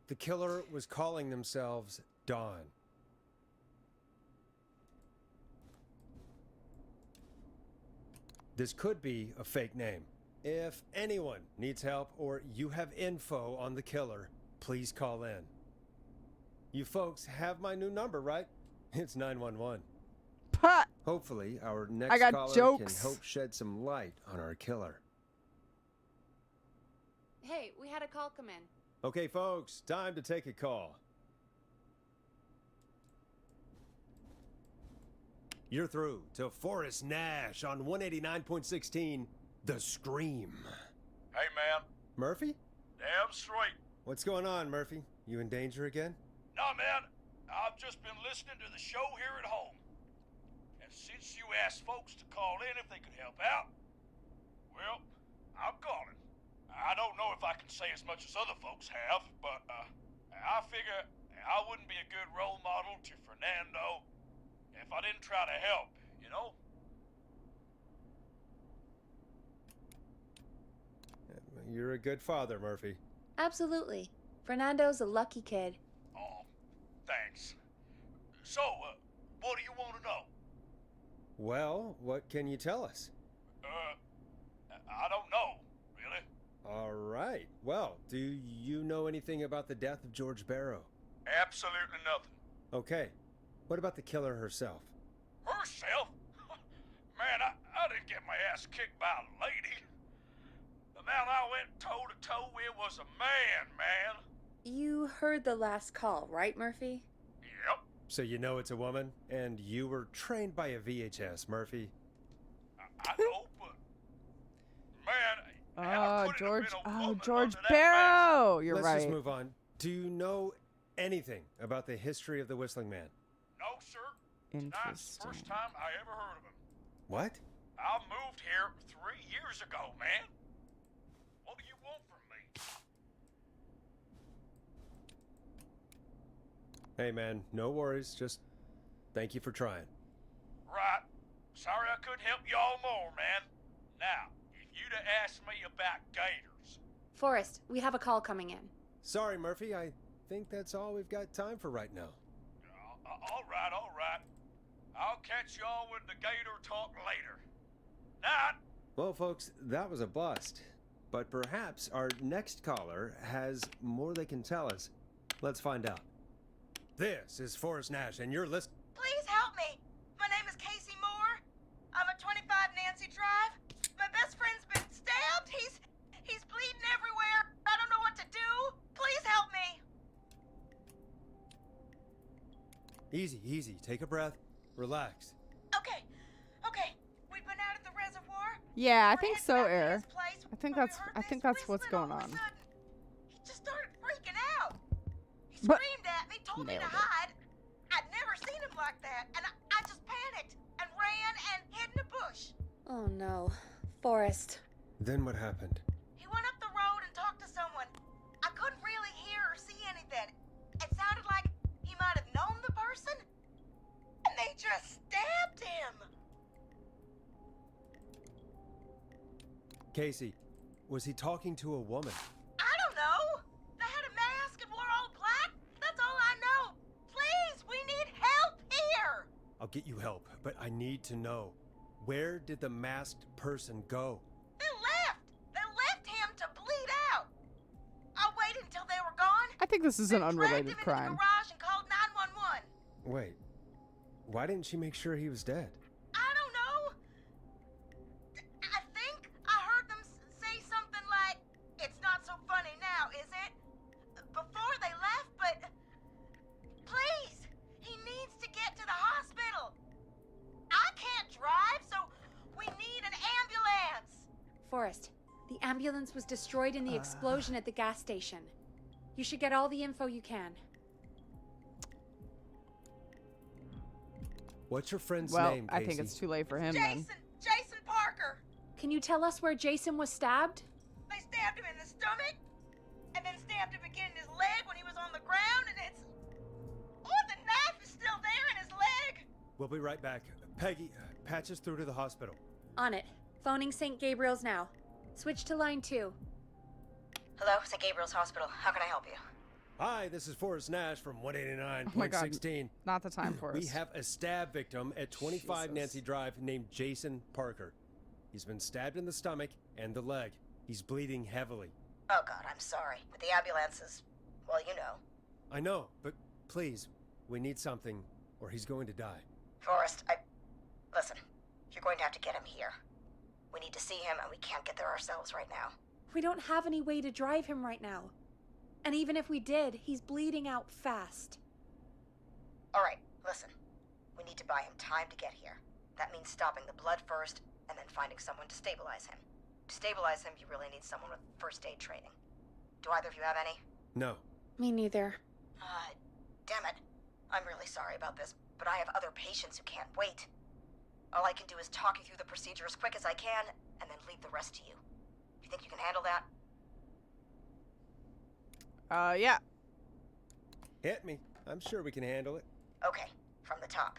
The killer was calling themselves Dawn. This could be a fake name. If anyone needs help or you have info on the killer, please call in. You folks have my new number, right? It's 911. Hopefully, our next caller jokes. can help shed some light on our killer. Hey, we had a call come in. Okay, folks, time to take a call. You're through to Forrest Nash on 189.16, The Scream. Hey, man. Murphy? Damn straight. What's going on, Murphy? You in danger again? Nah, man. I've just been listening to the show here at home. And since you asked folks to call in if they could help out, well, I'm calling. I don't know if I can say as much as other folks have, but I figure I wouldn't be a good role model to Fernando if I didn't try to help, you know? You're a good father, Murphy. Absolutely. Fernando's a lucky kid. Oh, thanks. So, what do you want to know? Well, what can you tell us? I don't know, really. All right. Well, do you know anything about the death of George Barrow? Absolutely nothing. Okay. What about the killer herself? Herself? Man, I didn't get my ass kicked by a lady. The man I went toe-to-toe with was a man. You heard the last call, right, Murphy? Yep. So you know it's a woman, and you were trained by a VHS, Murphy. I know, but... Man, George Barrow! You're Let's right. just move on. Do you know anything about the history of the Whistling Man? No, sir. Tonight's the first time I ever heard of him. What? I moved here 3 years ago, man. What do you want from me? Hey, man, no worries. Just thank you for trying. Right. Sorry I couldn't help y'all more, man. Now, if you'd have asked me about gators... Forrest, we have a call coming in. Sorry, Murphy. I think that's all we've got time for right now. All right. I'll catch y'all with the gator talk later. Night. Well, folks, that was a bust. But perhaps our next caller has more they can tell us. Let's find out. This is Forrest Nash, and you're listening. Please help me. My name is Casey Moore. I'm at 25 Nancy Drive. My best friend's been stabbed. He's bleeding everywhere. I don't know what to do. Please help me. Easy. Take a breath. Relax. Okay. We've been out at the reservoir. Yeah, I think so, Air. I think that's what's going on. He just started freaking out. He screamed at me, told me to hide. I'd never seen him like that, and I just panicked and ran and hid in a bush. Oh no. Forrest. Then what happened? He went up the road and talked to someone. I couldn't really hear or see anything. It sounded like he might have known the person, and they just stabbed him. Casey, was he talking to a woman? I don't know. They had a mask and wore all black. That's all I know. Please, we need help here. I'll get you help, but I need to know. Where did the masked person go? They left him to bleed out. I waited until they were gone. I think this is an unrelated Dragged him in crime. the garage and called 911. Wait, why didn't she make sure he was dead? I don't know. I think I heard them say something like, "It's not so funny now, is it?" Before they The ambulance was destroyed in the explosion at the gas station. You should get all the info you can. What's your friend's Well, name, I Casey? think it's too late for him then. Jason Parker. Can you tell us where Jason was stabbed? They stabbed him in the stomach, and then stabbed him again in his leg when he was on the ground, and it's... Oh, the knife is still there in his leg! We'll be right back. Peggy, patch us through to the hospital. On it. Phoning St. Gabriel's now. Switch to line 2. Hello, St. Gabriel's Hospital. How can I help you? Hi, this is Forrest Nash from 189.16. Oh my God, not the time for us. We have a stab victim at 25 Nancy Drive named Jason Parker. He's been stabbed in the stomach and the leg. He's bleeding heavily. Oh God, I'm sorry. With the ambulances, well, you know. I know, but please, we need something or he's going to die. Forrest, listen, you're going to have to get him here. We need to see him and we can't get there ourselves right now. We don't have any way to drive him right now. And even if we did, he's bleeding out fast. All right, listen. We need to buy him time to get here. That means stopping the blood first, and then finding someone to stabilize him. To stabilize him, you really need someone with first aid training. Do either of you have any? No. Me neither. Damn it. I'm really sorry about this, but I have other patients who can't wait. All I can do is talk you through the procedure as quick as I can, and then leave the rest to you. You think you can handle that? Yeah. Hit me. I'm sure we can handle it. Okay, from the top.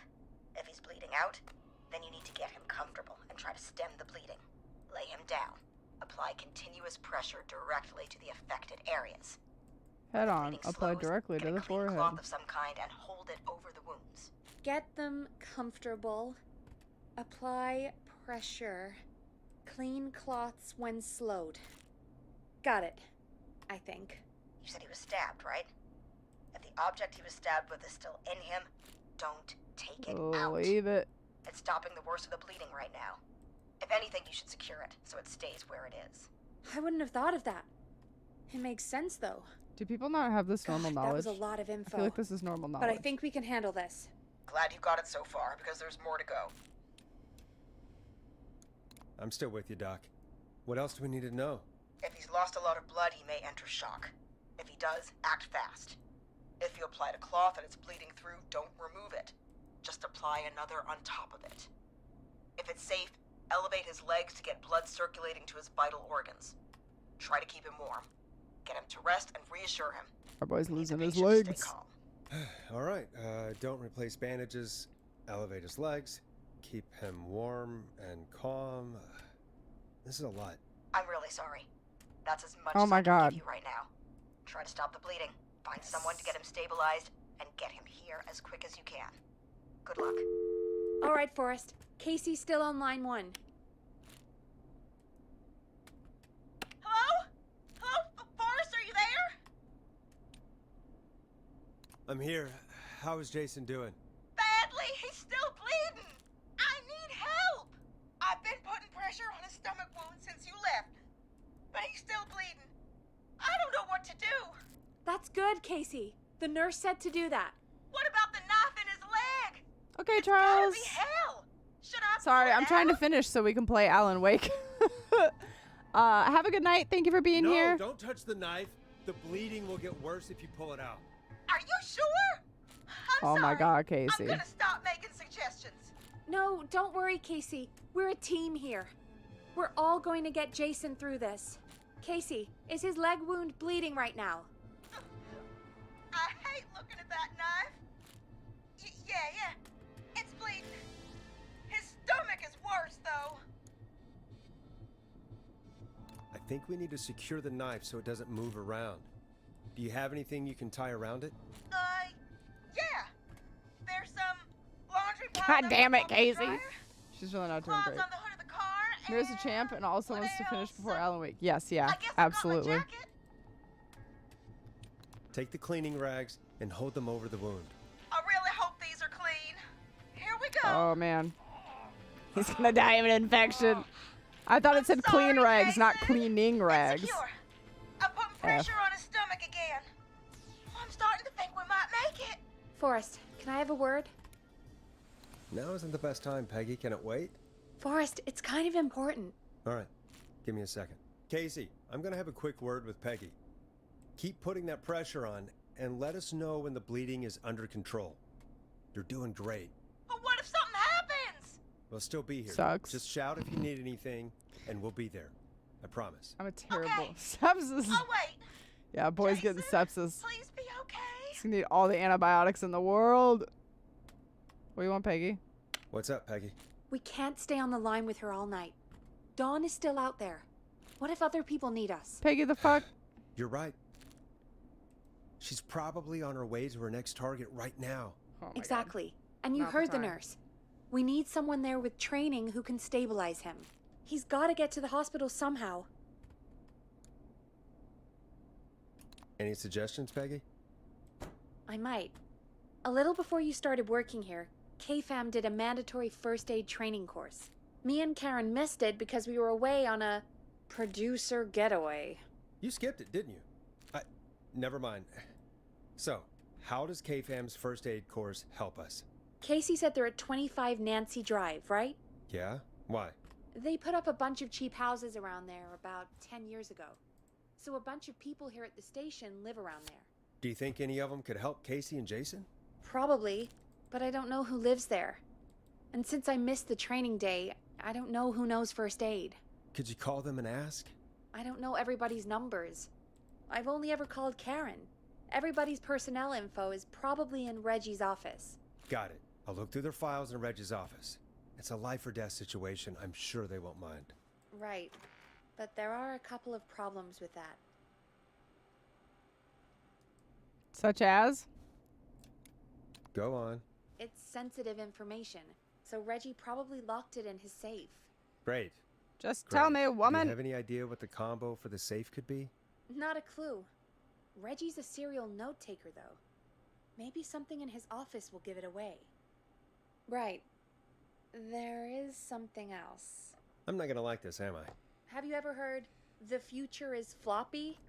If he's bleeding out, then you need to get him comfortable and try to stem the bleeding. Lay him down. Apply continuous pressure directly to the affected areas. Head on. Apply directly to the forehead. Cloth of some kind and hold it over the wounds. Get them comfortable. Apply pressure. Clean cloths when slowed. Got it, I think. You said he was stabbed, right? If the object he was stabbed with is still in him, don't take it out. Leave it. It's stopping the worst of the bleeding right now. If anything, you should secure it so it stays where it is. I wouldn't have thought of that. It makes sense, though. Do people not have this normal knowledge? That was a lot of info. I feel like this is normal knowledge. But I think we can handle this. Glad you got it so far, because there's more to go. I'm still with you, Doc. What else do we need to know? If he's lost a lot of blood, he may enter shock. If he does, act fast. If you applied a cloth and it's bleeding through, don't remove it. Just apply another on top of it. If it's safe, elevate his legs to get blood circulating to his vital organs. Try to keep him warm. Get him to rest and reassure him. Our boy's losing his legs. All right, don't replace bandages. Elevate his legs. Keep him warm and calm. This is a lot. I'm really sorry. That's as much Oh as my I can God. give you right now. Try to stop the bleeding. Find someone to get him stabilized and get him here as quick as you can. Good luck. All right, Forrest. Casey's still on line 1. Hello? Hello? Forrest, are you there? I'm here. How is Jason doing? Badly. He's still bleeding. I need help. I've been putting pressure on his stomach wound since you left. But he's still bleeding. I don't know what to do. That's good, Casey. The nurse said to do that. What about the knife in his leg? Okay, Charles. Gotta be hell. Should I Sorry, pull it I'm trying to out? finish so we can play Alan Wake. Have a good night. Thank you for being here. No, don't touch the knife. The bleeding will get worse if you pull it out. Are you sure? Oh my God, I'm Casey. gonna stop making suggestions. No, don't worry, Casey. We're a team here. We're all going to get Jason through this. Casey, is his leg wound bleeding right now? I hate looking at that knife. Yeah. It's bleeding. His stomach is worse, though. I think we need to secure the knife so it doesn't move around. Do you have anything you can tie around it? Yeah. There's some laundry God damn it, Casey. She's really not doing Claws great. on the hood of the car. Here's a champ and also wants to finish before Alan Wake. Yes, yeah, absolutely. Take the cleaning rags and hold them over the wound. I really hope these are clean. Here we go. Oh, man. He's gonna die of an infection. I thought it said clean rags, not cleaning rags. Secure. I'm putting pressure on his stomach again. I'm starting to think we might make it. Forrest, can I have a word? Now isn't the best time, Peggy. Can it wait? Forrest, it's kind of important. All right. Give me a second. Casey, I'm gonna have a quick word with Peggy. Keep putting that pressure on and let us know when the bleeding is under control. You're doing great. But what if something happens? We'll still be here. Sucks. Just shout if you need anything, and we'll be there. I promise. I'm a terrible sepsis. Oh, wait. Yeah, boy's getting sepsis. Please be okay. He's gonna need all the antibiotics in the world. What do you want, Peggy? What's up, Peggy? We can't stay on the line with her all night. Dawn is still out there. What if other people need us? Peggy the fuck? You're right. She's probably on her way to her next target right now. Oh Exactly. And you Not the heard the time. nurse. We need someone there with training who can stabilize him. He's got to get to the hospital somehow. Any suggestions, Peggy? I might. A little before you started working here, KFAM did a mandatory first aid training course. Me and Karen missed it because we were away on a producer getaway. You skipped it, didn't you? Never mind. So, how does KFAM's first aid course help us? Casey said they're at 25 Nancy Drive, right? Yeah? Why? They put up a bunch of cheap houses around there about 10 years ago. So a bunch of people here at the station live around there. Do you think any of them could help Casey and Jason? Probably, but I don't know who lives there. And since I missed the training day, I don't know who knows first aid. Could you call them and ask? I don't know everybody's numbers. I've only ever called Karen. Everybody's personnel info is probably in Reggie's office. Got it. I'll look through their files in Reggie's office. It's a life or death situation. I'm sure they won't mind. Right. But there are a couple of problems with that. Such as? Go on. It's sensitive information, so Reggie probably locked it in his safe. Great. Just Great. tell me, Do woman. you have any idea what the combo for the safe could be? Not a clue. Reggie's a serial note taker, though. Maybe something in his office will give it away. Right. There is something else. I'm not gonna like this, am I? Have you ever heard, the future is floppy?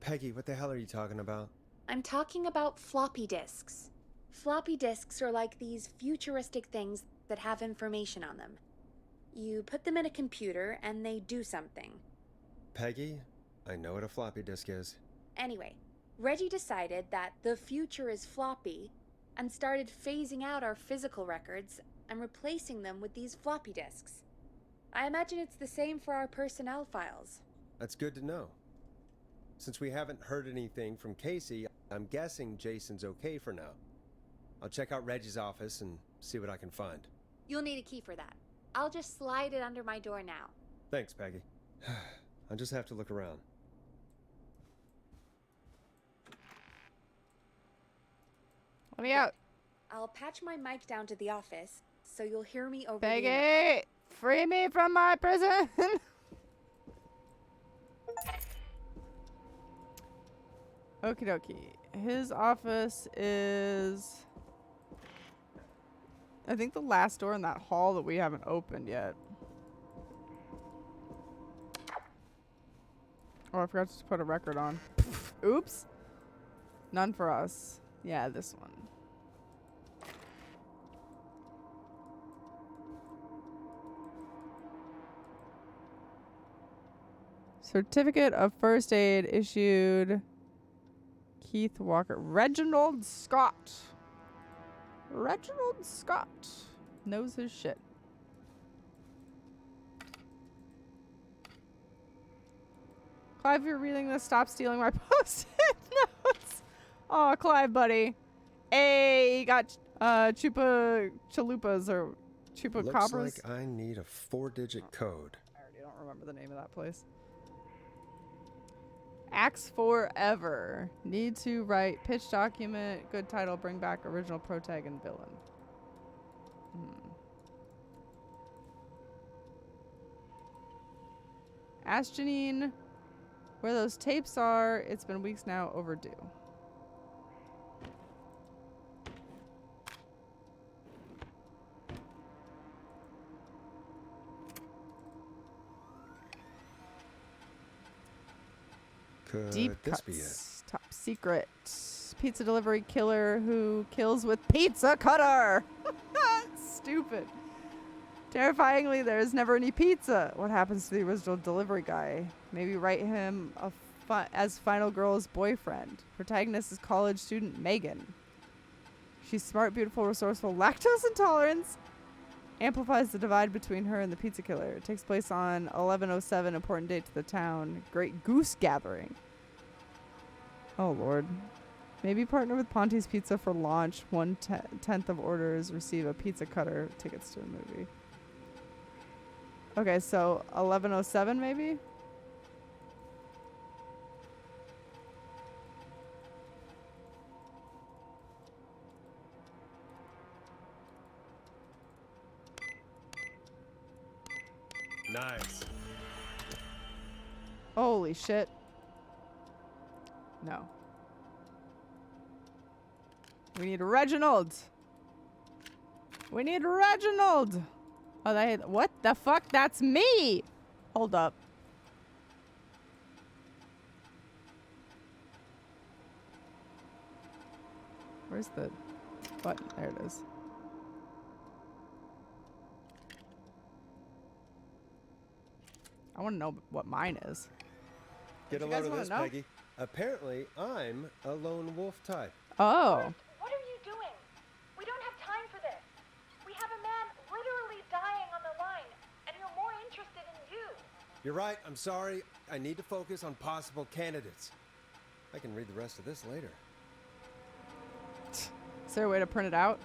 Peggy, what the hell are you talking about? I'm talking about floppy disks. Floppy disks are like these futuristic things that have information on them. You put them in a computer and they do something. Peggy, I know what a floppy disk is. Anyway, Reggie decided that the future is floppy and started phasing out our physical records and replacing them with these floppy disks. I imagine it's the same for our personnel files. That's good to know. Since we haven't heard anything from Casey, I'm guessing Jason's okay for now. I'll check out Reggie's office and see what I can find. You'll need a key for that. I'll just slide it under my door now. Thanks, Peggy. I'll just have to look around. Let me out. I'll patch my mic down to the office, so you'll hear me over Peggy, free me from my prison. Okie dokie. His office is, I think, the last door in that hall that we haven't opened yet. Oh, I forgot to put a record on. Oops. None for us. Yeah, this one. Certificate of first aid issued. Keith Walker. Reginald Scott. Reginald Scott knows his shit. Clive, if you're reading this, stop stealing my post-it notes. Oh, Clive, buddy. Hey, got chupa chalupas or chupa Looks coppers. like I need a 4-digit code. I already don't remember the name of that place. Axe Forever. Need to write pitch document. Good title. Bring back original protag and villain. Ask Janine where those tapes are. It's been weeks now. Overdue. Could Deep this cuts. be it? Top secret. Pizza delivery killer who kills with pizza cutter. Stupid. Terrifyingly, there is never any pizza. What happens to the original delivery guy? Maybe write him as Final Girl's boyfriend. Protagonist is college student Megan. She's smart, beautiful, resourceful. Lactose intolerance amplifies the divide between her and the pizza killer. It takes place on 11/07, important date to the town. Great Goose Gathering. Oh, Lord. Maybe partner with Ponte's Pizza for launch. 1/10 of orders receive a pizza cutter. Tickets to the movie. Okay, so 11/07 maybe? Nice. Holy shit. No. We need Reginald. We need Reginald. Oh, what the fuck? That's me. Hold up. Where's the button? There it is. I want to know what mine is. Get a you guys load of wanna this, know? Peggy. Apparently, I'm a lone wolf type. Oh. What are you doing? We don't have time for this. We have a man literally dying on the line, and you're more interested in you. You're right. I'm sorry. I need to focus on possible candidates. I can read the rest of this later. Is there a way to print it out?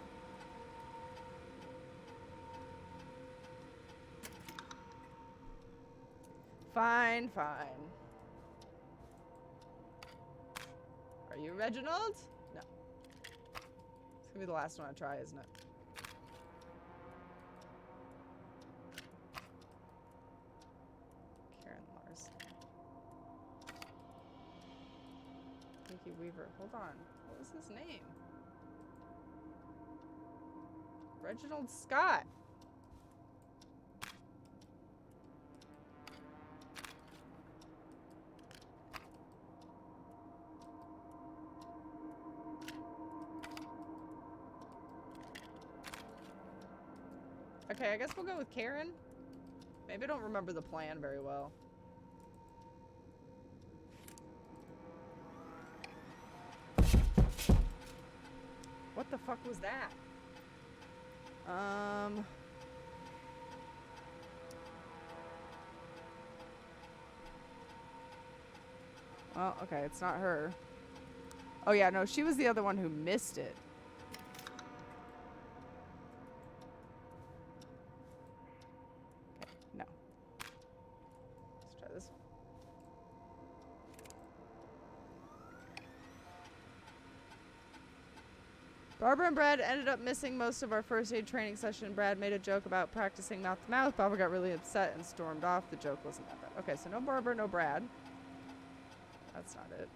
Fine, fine. Are you Reginald? No. It's gonna be the last one I try, isn't it? Karen Lars. Mickey Weaver. Hold on. What was his name? Reginald Scott. Okay, I guess we'll go with Karen. Maybe I don't remember the plan very well. What the fuck was that? Well, okay, it's not her. Oh yeah, no, she was the other one who missed it. Okay, no. Let's try this one. Barbara and Brad ended up missing most of our first aid training session. Brad made a joke about practicing mouth to mouth. Barbara got really upset and stormed off. The joke wasn't that bad. Okay, so no Barbara, no Brad. That's not it.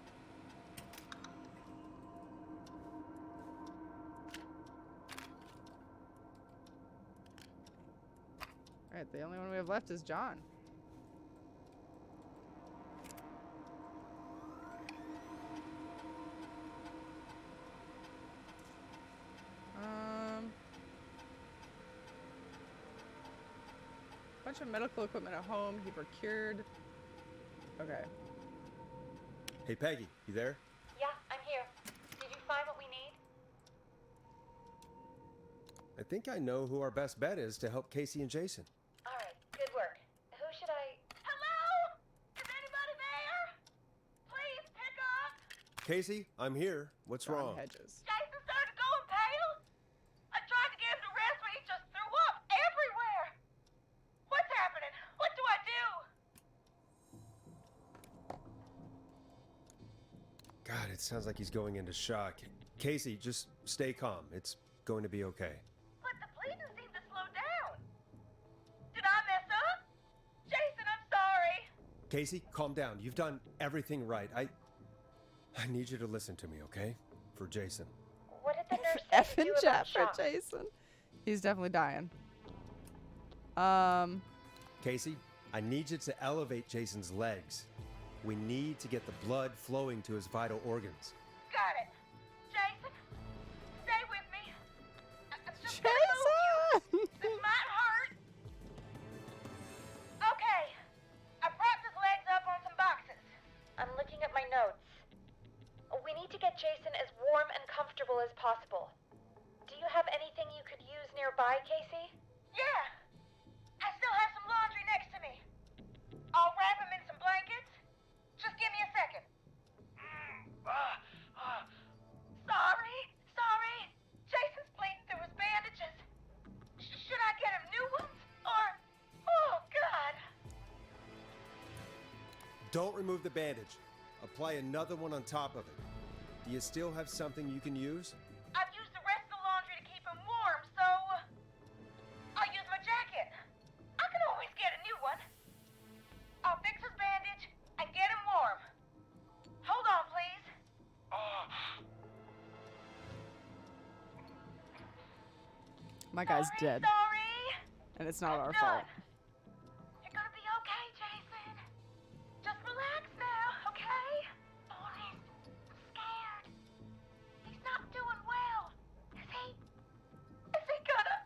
Alright, the only one we have left is John. Bunch of medical equipment at home he procured. Okay. Hey, Peggy, you there? Yeah, I'm here. Did you find what we need? I think I know who our best bet is to help Casey and Jason. All right, good work. Who should I... Hello? Is anybody there? Please pick up. Casey, I'm here. What's John wrong? Hedges. Jason started going pale. I tried to get him to rest, but he just threw up everywhere. What's happening? What do I do? God, it sounds like he's going into shock. Casey, just stay calm. It's going to be okay. But the bleeding seemed to slow down. Did I mess up? Jason, I'm sorry. Casey, calm down. You've done everything right. I need you to listen to me, okay? For Jason. What did the nurse F and chat for Jason. He's definitely dying. Casey, I need you to elevate Jason's legs. We need to get the blood flowing to his vital organs. Got it. Jason, stay with me. I'm just Jason! This might hurt. notes. We need to get Jason as warm and comfortable as possible. Do you have anything you could use nearby, Casey? Yeah! I still have some laundry next to me. I'll wrap him in some blankets. Just give me a second. Sorry. Jason's bleeding through his bandages. Should I get him new ones? Or... Oh, God. Don't remove the bandage. Apply another one on top of it. Do you still have something you can use? I've used the rest of the laundry to keep him warm, so... I'll use my jacket. I can always get a new one. I'll fix his bandage and get him warm. Hold on, please. My guy's dead. Sorry. And it's not our fault. You're gonna be okay, Jason. Just relax now, okay? Boris, I'm scared. He's not doing well. Is he gonna...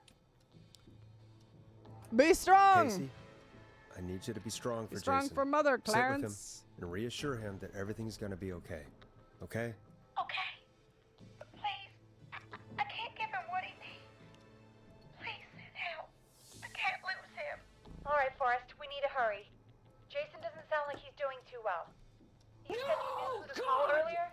Be strong! Casey, I need you to be strong for Be strong Jason. for Mother, Sit with Clarence. him and reassure him that everything's gonna be okay. Okay? Okay. Please. I can't give him what he needs. Please send help. I can't lose him. All right, Forrest, we need to hurry. Jason doesn't sound like he's doing too well. You said you knew who to call earlier?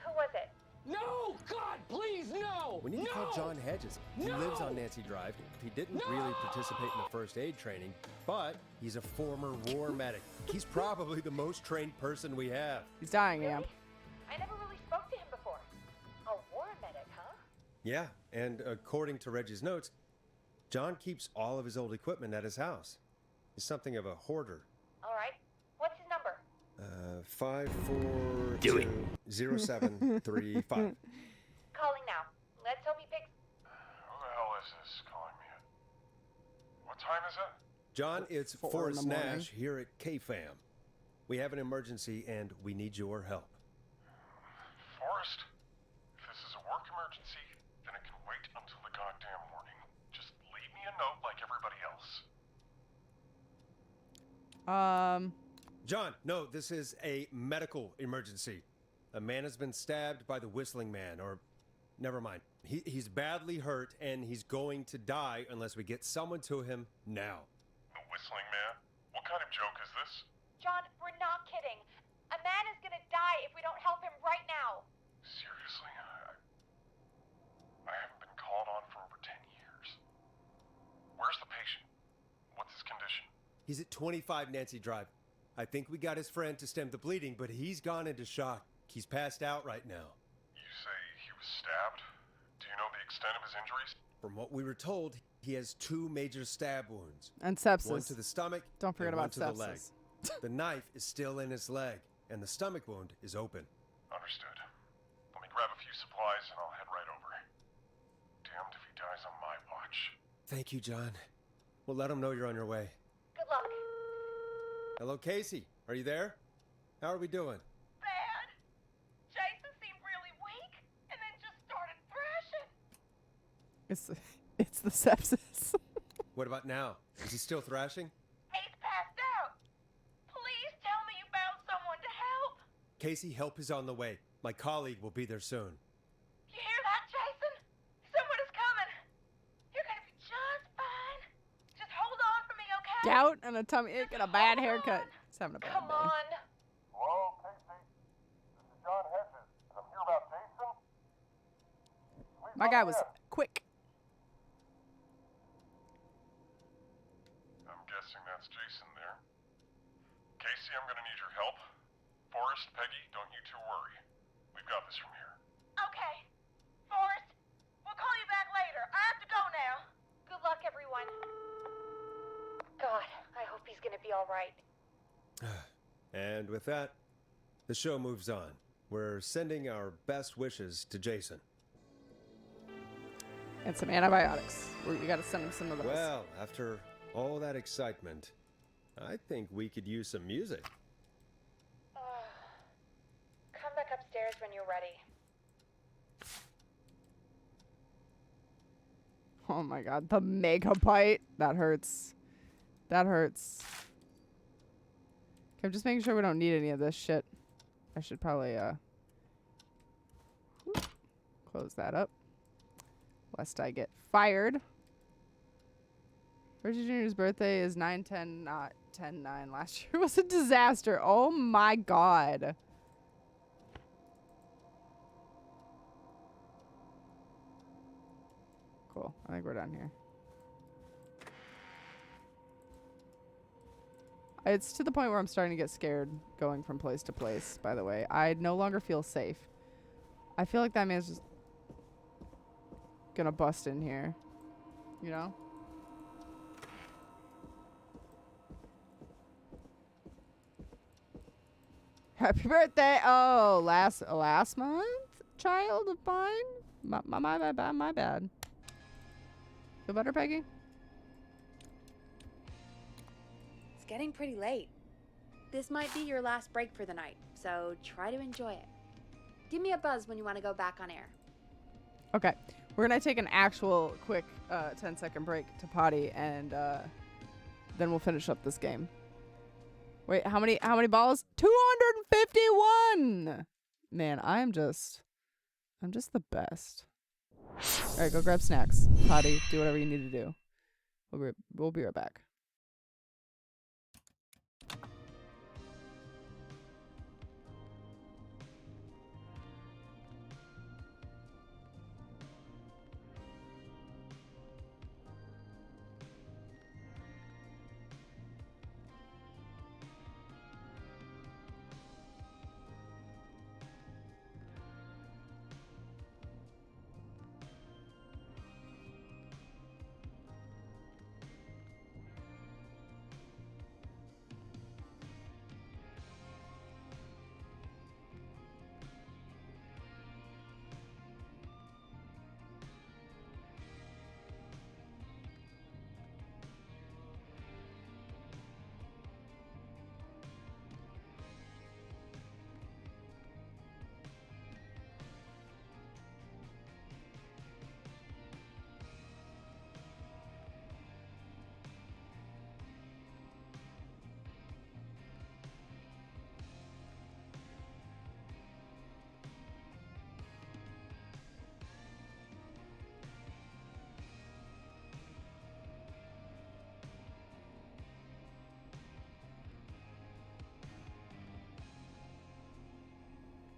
Who was it? No! God, please, no! We need to call John Hedges. He lives on Nancy Drive. He didn't really participate in the first aid training, but he's a former war medic. He's probably the most trained person we have. He's dying, Amp. I never really spoke to him before. A war medic, huh? Yeah, and according to Reggie's notes, John keeps all of his old equipment at his house. He's something of a hoarder. All right. What's his number? 5420735. Calling now. Let's hope he picks. Who the hell is this calling me at? What time is it? John, it's 4 in Forrest the morning. Nash here at KFAM. We have an emergency and we need your help. Forrest, if this is a work emergency, then it can wait until the goddamn morning. Just leave me a note like everybody else. John, no, this is a medical emergency. A man has been stabbed by the Whistling Man, or never mind. He's badly hurt and he's going to die unless we get someone to him now. The Whistling Man? What kind of joke is this? John, we're not kidding. A man is gonna die if we don't help him right now. Seriously? I haven't been called on for over 10 years. Where's the patient? What's his condition? He's at 25 Nancy Drive. I think we got his friend to stem the bleeding, but he's gone into shock. He's passed out right now. You say he was stabbed? Do you know the extent of his injuries? From what we were told, he has 2 major stab wounds. And sepsis. One to the stomach. Don't forget and about one to the leg. sepsis. The knife is still in his leg, and the stomach wound is open. Understood. Let me grab a few supplies and I'll head right over. Damned if he dies on my watch. Thank you, John. We'll let him know you're on your way. Good luck. Hello, Casey. Are you there? How are we doing? Bad. Jason seemed really weak and then just started thrashing. It's the sepsis. What about now? Is he still thrashing? He's passed out. Please tell me you found someone to help. Casey, help is on the way. My colleague will be there soon. You hear that, Jason? Someone is coming. You're gonna be just fine. Just hold on for me, okay? Gout and a tummy ache and a bad haircut. He's having a bad Come day. on. Hello, Casey. This is John Hedges. I'm here about Jason. My guy was quick. I'm guessing that's Jason there. Casey, I'm gonna need your help. Forrest, Peggy, don't you two worry. We've got this from here. Okay. Forrest, we'll call you back later. I have to go now. Good luck, everyone. God, I hope he's gonna be all right. And with that, the show moves on. We're sending our best wishes to Jason. And some antibiotics. We gotta send him some of those. Well, after all that excitement, I think we could use some music. Come back upstairs when you're ready. Oh my god, the megabyte. That hurts. That hurts. Okay, I'm just making sure we don't need any of this shit. I should probably close that up, lest I get fired. Reggie Jr.'s birthday is 9/10, not 10/9. Last year was a disaster. Oh my god. Cool. I think we're done here. It's to the point where I'm starting to get scared going from place to place, by the way. I no longer feel safe. I feel like that man's just gonna bust in here. You know? Happy birthday! Oh, last month? Child of mine? My bad. Feel better, Peggy? It's getting pretty late. This might be your last break for the night, so try to enjoy it. Give me a buzz when you want to go back on air. Okay. We're gonna take an actual quick 10-second break to potty, and then we'll finish up this game. Wait, how many balls? 251! Man, I'm just the best. All right, go grab snacks. Potty, do whatever you need to do. We'll be right back.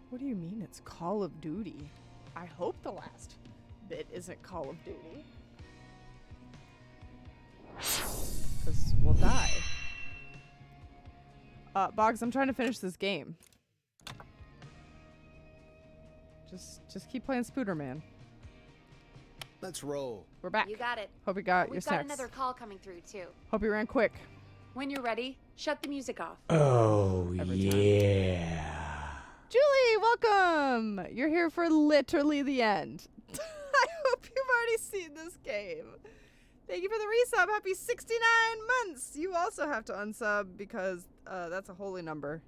What do you mean it's Call of Duty? I hope the last bit isn't Call of Duty. Because we'll die. Boggs, I'm trying to finish this game. Just keep playing Spooderman. Let's roll. We're back. You got it. Hope you got your We've snacks. got another call coming through, too. Hope you ran quick. When you're ready, shut the music off. Oh, yeah. Julie, welcome! You're here for literally the end. I hope you've already seen this game. Thank you for the resub. Happy 69 months. You also have to unsub because that's a holy number.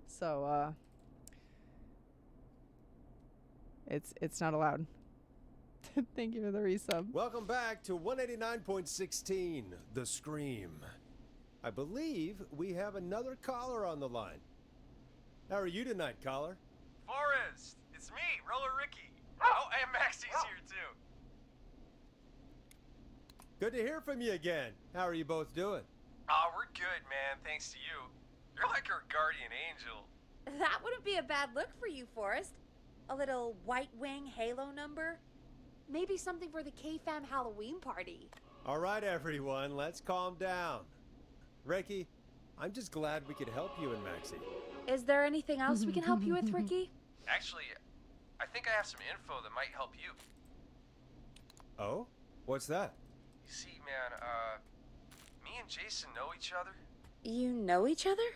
So, it's not allowed. Thank you for the resub. Welcome back to 189.16, The Scream. I believe we have another caller on the line. How are you tonight, caller? Forrest, it's me, Roller Ricky. Oh, and Maxie's here too. Good to hear from you again. How are you both doing? Oh, we're good, man, thanks to you. You're like our guardian angel. That wouldn't be a bad look for you, Forrest. A little White Wing Halo number? Maybe something for the K-Fam Halloween party. All right, everyone, let's calm down. Ricky, I'm just glad we could help you and Maxie. Is there anything else we can help you with, Ricky? Actually, I think I have some info that might help you. Oh? What's that? You see, man, me and Jason know each other. You know each other?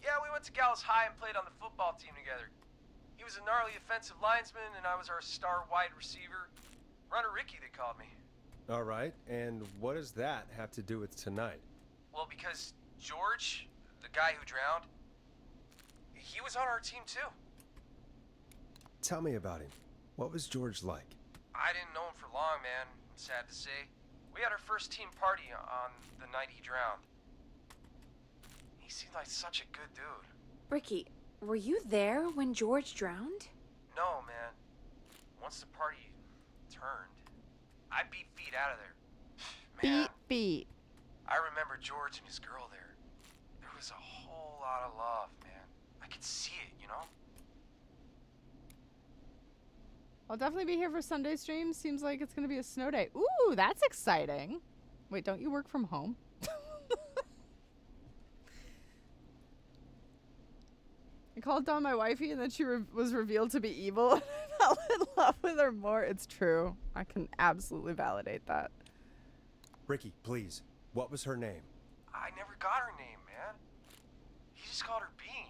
Yeah, we went to Gallows High and played on the football team together. He was a gnarly offensive linesman, and I was our star wide receiver. Runner Ricky, they called me. All right, and what does that have to do with tonight? Well, because George, the guy who drowned, he was on our team too. Tell me about him. What was George like? I didn't know him for long, man. Sad to say. We had our first team party on the night he drowned. He seemed like such a good dude. Ricky, Were you there when George drowned? No, man. Once the party turned, I beat feet out of there. Man, Beat feet. I remember George and his girl there. There was a whole lot of love, man. I could see it, you know? I'll definitely be here for Sunday stream. Seems like it's going to be a snow day. Ooh, that's exciting. Wait, don't you work from home? I called Dawn my wifey, and then she was revealed to be evil. And I fell in love with her more. It's true. I can absolutely validate that. Ricky, please. What was her name? I never got her name, man. He just called her Bean.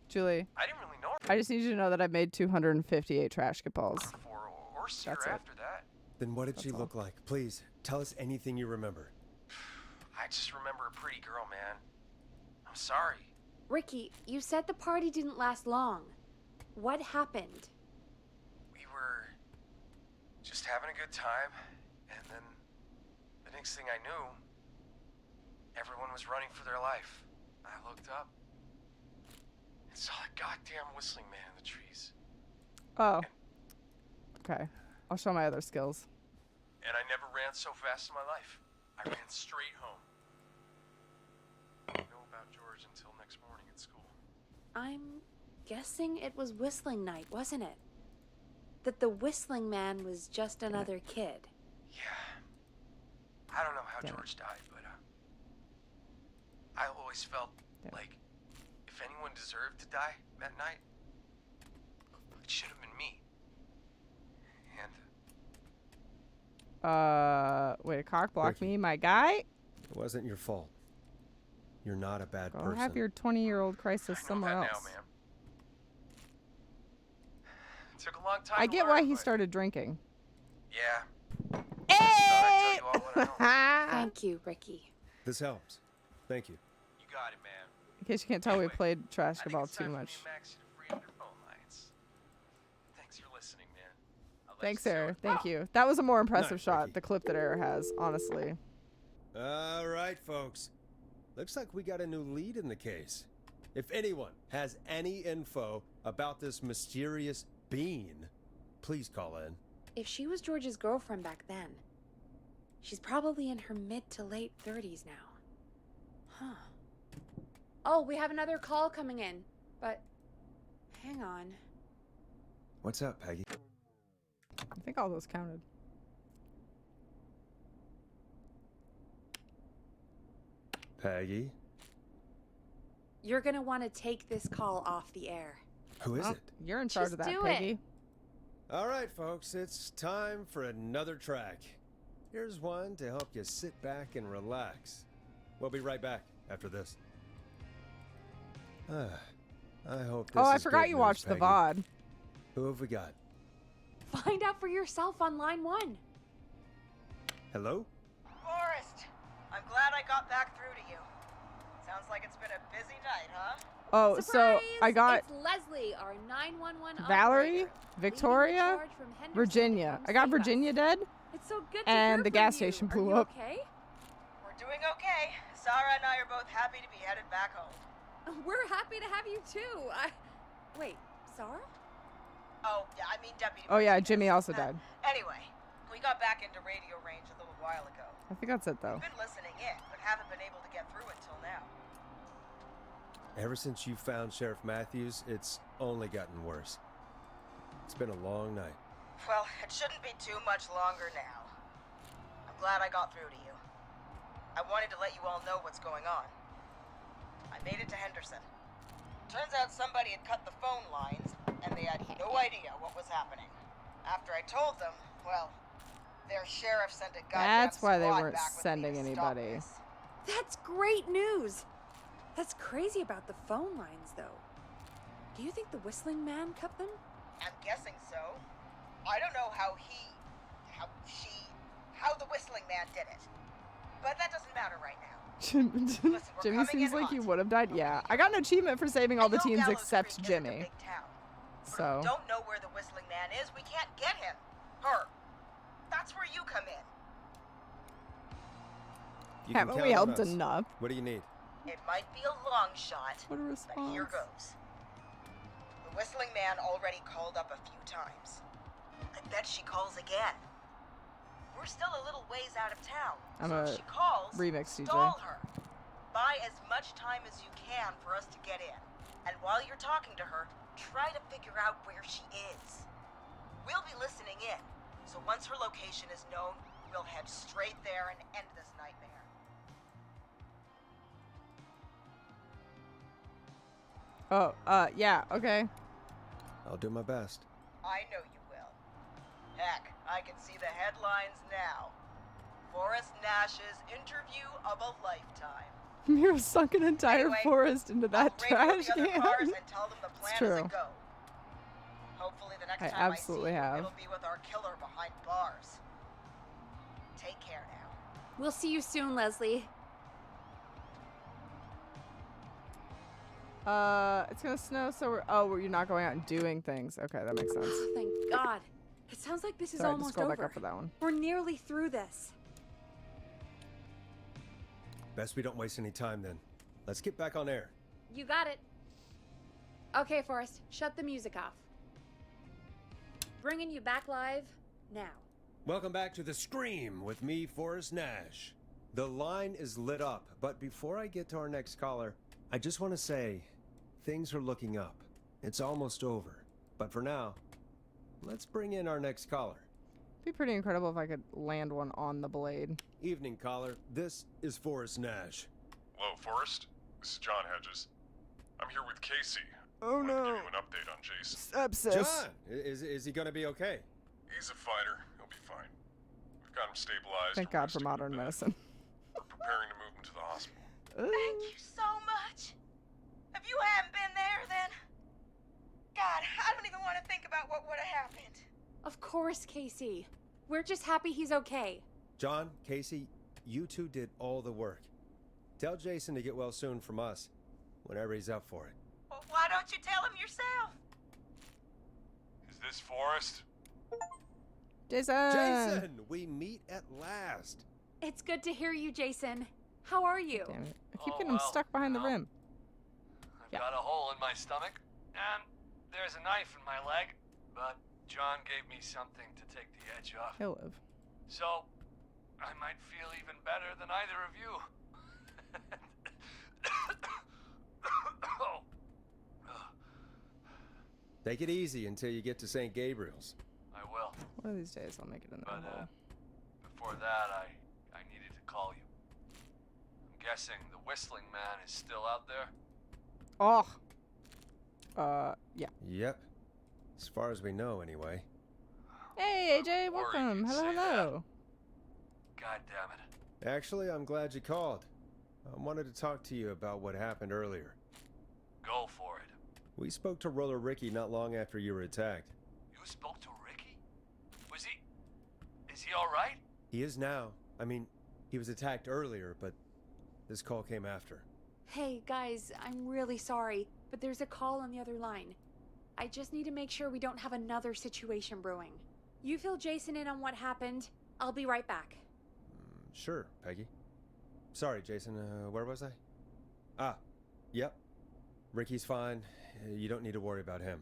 Julie, I didn't really know her I just need you to know that I've made 258 trash balls. before or see her That's it. after that. Then what did That's she all. look like? Please, tell us anything you remember. I just remember a pretty girl, man. I'm sorry. Ricky, you said the party didn't last long. What happened? We were just having a good time, and then the next thing I knew, everyone was running for their life. I looked up and saw a goddamn whistling man in the trees. Oh. Okay. I'll show my other skills. And I never ran so fast in my life. I ran straight home. I didn't know about George until next morning at school. I'm guessing it was whistling night, wasn't it? That the whistling man was just another kid. Yeah. I don't know how George died, but I always felt like if anyone deserved to die that night, it should have been me. And Wait, cock block Ricky. me, my guy? It wasn't your fault. You're not a bad Go person. have your 20-year-old crisis somewhere that else. now, ma'am. It took a long time. I to get learn, why he but started drinking. Yeah. Hey! Thank you, Ricky. This helps. Thank you. You got it, man. In case you can't tell, we played trash ball too much. Max, you to free up your phone lines. Thanks for listening, man. I'll let Thanks, you know Sarah. it. Thank you. That was a more impressive Nice, shot, Ricky. the clip that Era has, honestly. All right, folks. Looks like we got a new lead in the case. If anyone has any info about this mysterious bean, please call in. If she was George's girlfriend back then, she's probably in her mid to late 30s now. Huh. Oh, we have another call coming in, but hang on. What's up, Peggy? I think all those counted. Peggy? You're gonna want to take this call off the air. Who is it? You're in charge of that, do Peggy. it. All right, folks, it's time for another track. Here's one to help you sit back and relax. We'll be right back after this. I hope this Oh, I is forgot good you news, watched the Peggy. VOD. Who have we got? Find out for yourself on line 1. Hello? Forrest, I'm glad I got back through to you. Sounds like it's been a busy night, huh? Oh, so I got It's Leslie, our 911 Valerie, operator. Victoria, Charge from Henderson Virginia. to come I got save us. Virginia dead, It's so good to and hear the from gas you. station Are blew you up. Okay? We're doing okay. Sarah and I are both happy to be headed back home. We're happy to have you too. Wait, Sarah? Oh, yeah, I mean Deputy. Oh yeah, Martinez. Jimmy also died. Anyway, we got back into radio range a little while ago. I think that's it though. We've been listening in, but haven't been able to get through until now. Ever since you found Sheriff Matthews, it's only gotten worse. It's been a long night. Well, it shouldn't be too much longer now. I'm glad I got through to you. I wanted to let you all know what's going on. I made it to Henderson. Turns out somebody had cut the phone lines, and they had no idea what was happening. After I told them, well, their sheriff sent a goddamn That's why they squad weren't back with me sending to stop anybody. this. That's great news. That's crazy about the phone lines, though. Do you think the whistling man cut them? I'm guessing so. I don't know how the whistling man did it. But that doesn't matter right now. Jimmy seems like he would have died. Yeah, I got an achievement for saving all the teams except Jimmy. So. Don't know where the whistling man is. We can't get him. Her. That's where you come in. You can Haven't we count on helped us. enough? What do you need? It might be a long shot, What a but response. here goes. man already called up a few times. I bet she calls again. We're still a little ways out of town, I'm so a if she calls, remix DJ. stall her. Buy as much time as you can for us to get in. And while you're talking to her, try to figure out where she is. We'll be listening in, so once her location is known, we'll head straight there and end this nightmare. Oh, yeah, okay. I'll do my best. I know you will. Heck, I can see the headlines now. Forrest Nash's interview of a lifetime. You sunk an entire forest into that trash the other can. cars and tell them the plan It's is a true. go. Hopefully the next I time absolutely I see you, have. it'll be with our killer behind bars. Take care now. We'll see you soon, Leslie. It's gonna snow, so you're not going out and doing things. Okay, that makes sense. Thank God. It sounds like this is Sorry, almost just scroll over. back up for that one. We're nearly through this. Best we don't waste any time then. Let's get back on air. You got it. Okay, Forrest, shut the music off. Bringing you back live now. Welcome back to The Scream with me, Forrest Nash. The line is lit up, but before I get to our next caller, I just want to say, things are looking up. It's almost over. But for now, let's bring in our next caller. It'd be pretty incredible if I could land one on the blade. Evening, caller. This is Forrest Nash. Hello, Forrest. This is John Hedges. I'm here with Casey. Oh I'm no. to give you an update on Jason. John, is he gonna be okay? He's a fighter. He'll be fine. We've got him stabilized. Thank God for modern medicine. We're preparing to move him to the hospital. Thank you so much. If you hadn't been there, then... God, I don't even want to think about what would have happened. Of course, Casey. We're just happy he's okay. John, Casey, you two did all the work. Tell Jason to get well soon from us, whenever he's up for it. Well, why don't you tell him yourself? Is this Forrest? Jason! Jason! We meet at last. It's good to hear you, Jason. How are you? Damn it. I keep getting him stuck behind the rim. I've got a hole in my stomach, and there's a knife in my leg, but John gave me something to take the edge off. He'll live. So, I might feel even better than either of you. Take it easy until you get to St. Gabriel's. I will. One of these days I'll make it in that hole. Before that, I needed to call you. I'm guessing the Whistling Man is still out there? Oh! Yeah. Yep. As far as we know, anyway. Hey, AJ, welcome. Hello, hello. God damn it. Actually, I'm glad you called. I wanted to talk to you about what happened earlier. Go for it. We spoke to Roller Ricky not long after you were attacked. You spoke to Ricky? Is he alright? He is now. I mean, he was attacked earlier, but this call came after. Hey, guys, I'm really sorry, but there's a call on the other line. I just need to make sure we don't have another situation brewing. You fill Jason in on what happened. I'll be right back. Sure, Peggy. Sorry, Jason, where was I? Ah, yep. Ricky's fine. You don't need to worry about him.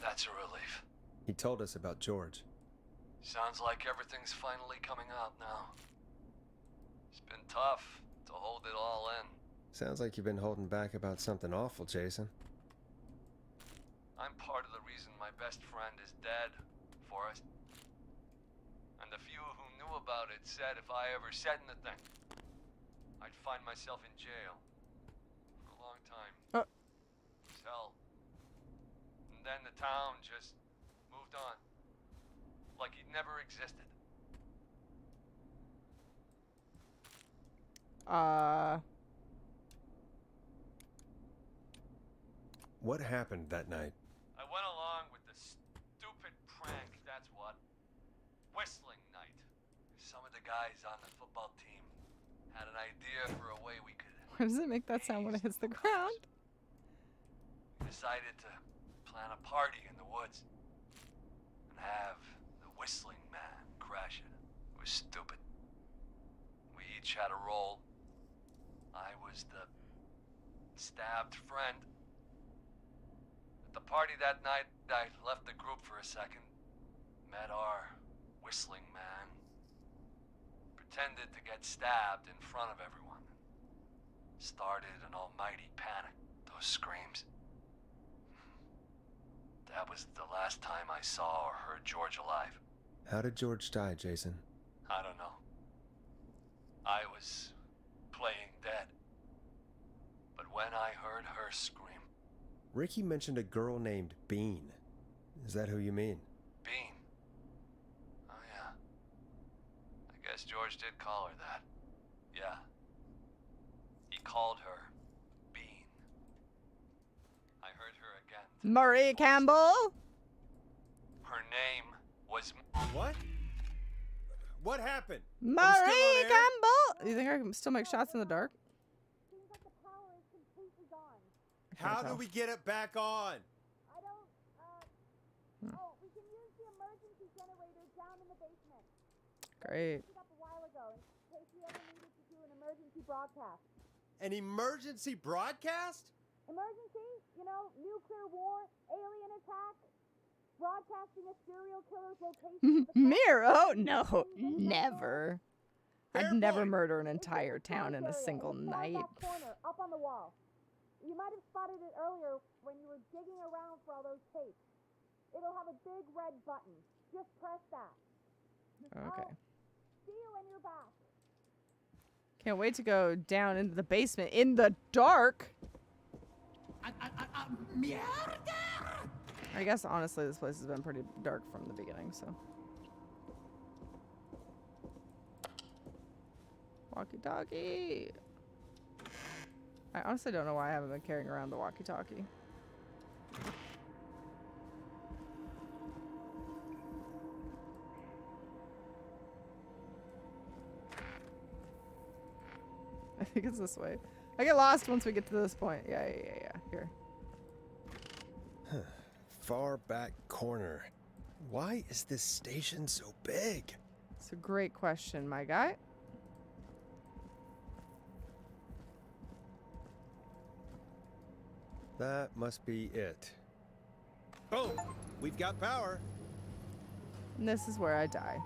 That's a relief. He told us about George. Sounds like everything's finally coming out now. It's been tough to hold it all in. Sounds like you've been holding back about something awful, Jason. I'm part of the reason my best friend is dead, Forrest. And the few who knew about it said if I ever said anything, I'd find myself in jail. For a long time. It's hell. And then the town just moved on. Like he'd never existed. What happened that night? I went along with the stupid prank, that's what. Whistling night. Some of the guys on the football team had an idea for a way we could... Why does it make that sound when it hits the ground? We decided to plan a party in the woods. And have the Whistling Man crash it. It was stupid. We each had a role. I was the stabbed friend. At the party that night, I left the group for a second. Met our whistling man. Pretended to get stabbed in front of everyone. Started an almighty panic. Those screams. That was the last time I saw or heard George alive. How did George die, Jason? I don't know. I was playing dead. But when I heard her scream... Ricky mentioned a girl named Bean. Is that who you mean? Bean? Oh, yeah. I guess George did call her that. Yeah. He called her Bean. I heard her again. Marie Campbell? Her name was... What? What happened? Marie Campbell! You think I can still make shots in the dark? How do we get it back on? I don't, oh, we can use the emergency generator down in the basement. Great. I picked it up a while ago in case we ever needed to do an emergency broadcast. An emergency broadcast? Emergency? You know, nuclear war, alien attack, broadcasting a serial killer's location. Miro? No, never. I'd never murder an entire town in a single night. That corner, up on the wall. You might have spotted it earlier when you were digging around for all those tapes. It'll have a big red button. Just press that. Okay. See you when you're back. Can't wait to go down into the basement in the dark. I guess honestly this place has been pretty dark from the beginning, so. Walkie-talkie. I honestly don't know why I haven't been carrying around the walkie-talkie. I think it's this way. I get lost once we get to this point. Yeah. Here. Huh. Far back corner. Why is this station so big? It's a great question, my guy. That must be it. Boom! We've got power. And this is where I die.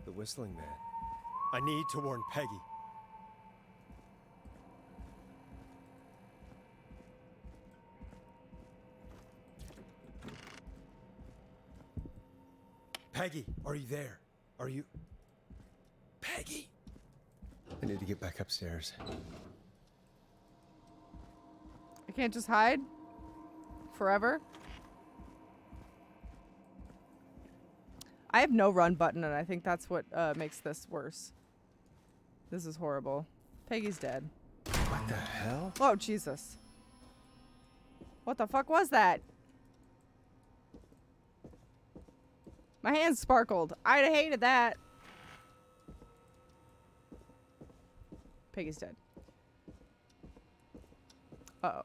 The whistling man. I need to warn Peggy. Peggy, are you there? Are you... Peggy? I need to get back upstairs. I can't just hide forever. I have no run button, and I think that's what makes this worse. This is horrible. Peggy's dead. What the hell? Oh, Jesus. What the fuck was that? My hands sparkled. I'd have hated that. Peggy's dead. Uh-oh.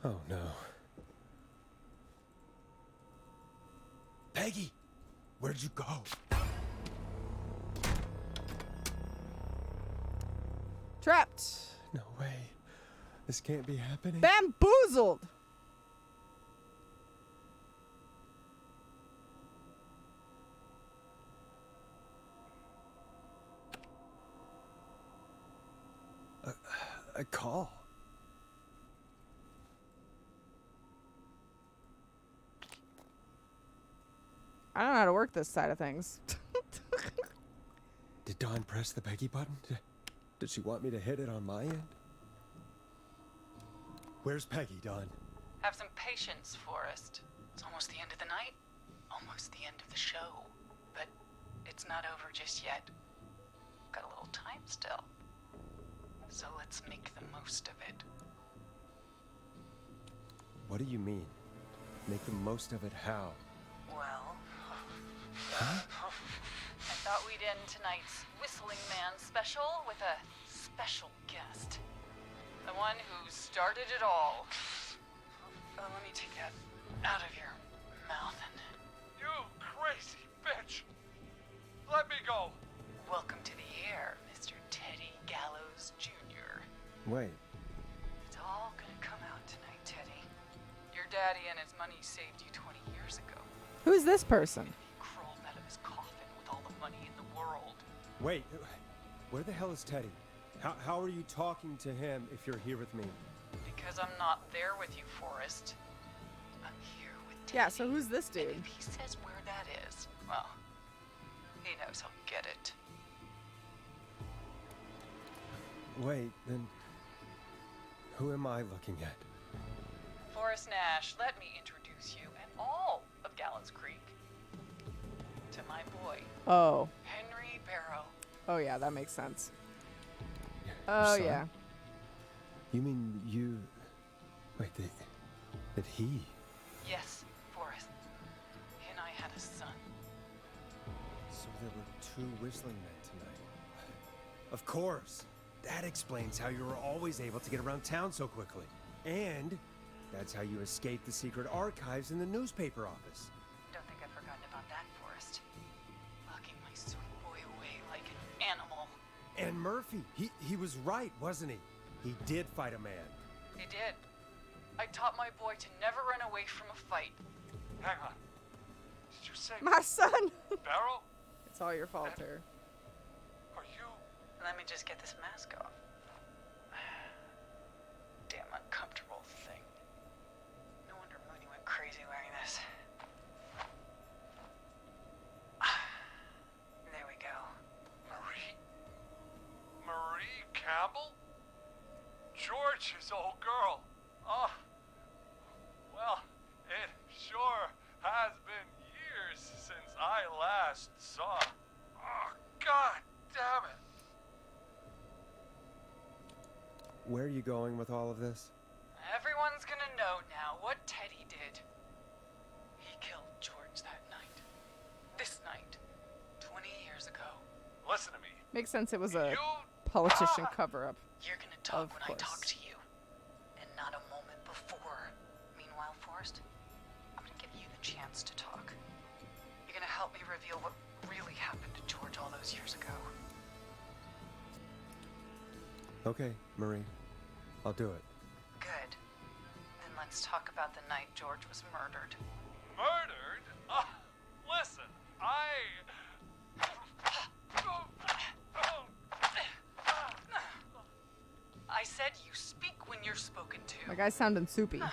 Oh, no. Peggy! Where'd you go? Trapped. No way. This can't be happening. Bamboozled. A call. I don't know how to work this side of things. Did Dawn press the Peggy button? Did she want me to hit it on my end? Where's Peggy, Dawn? Have some patience, Forrest. It's almost the end of the night. Almost the end of the show. But it's not over just yet. Got a little time still. So let's make the most of it. What do you mean? Make the most of it how? Well... Huh? I thought we'd end tonight's Whistling Man special with a special guest. The one who started it all. Let me take that out of your mouth and... You crazy bitch! Let me go! Welcome to the air, Mr. Teddy Gallows Jr. Wait. It's all gonna come out tonight. Daddy and his money saved you 20 years ago. Who's this person? He crawled out of his coffin with all the money in the world. Wait, where the hell is Teddy? How are you talking to him if you're here with me? Because I'm not there with you, Forrest. I'm here with Teddy. Yeah, so who's this dude? And if he says where that is, well, he knows I'll get it. Wait, then who am I looking at? Forrest Nash, let me introduce you and all of Gallows Creek to my boy, Oh. Henry Barrow. Oh, yeah, that makes sense. Your Oh, son? yeah. You mean you... Wait, that he... Yes, Forrest. He and I had a son. So there were 2 whistling men tonight. Of course. That explains how you were always able to get around town so quickly. And that's how you escaped the secret archives in the newspaper office. Don't think I've forgotten about that, Forrest. Locking my sweet boy away like an animal. And Murphy, he was right, wasn't he? He did fight a man. He did. I taught my boy to never run away from a fight. Hang on. Did you say My son! Barrow? It's all your fault, Ter. Are you? Let me just get this mask off. Damn uncomfortable thing. No wonder Mooney went crazy wearing this. There we go. Marie Campbell? George's old girl. Oh, well, it sure has been years since I last saw. Oh, God damn it. Where are you going with all of this? Everyone's gonna know now what Teddy did. He killed George that night. This night. 20 years ago. Listen to me. Makes sense it was a politician cover-up. You're gonna talk when I course. talk to you. And not a moment before. Meanwhile, Forrest, I'm gonna give you the chance to talk. You're gonna help me reveal what really happened to George all those years ago. Okay, Marie. I'll do it. Good. Then let's talk about the night George was murdered. Murdered? Listen, I said you speak when you're spoken to. My guy's sounding soupy. Now,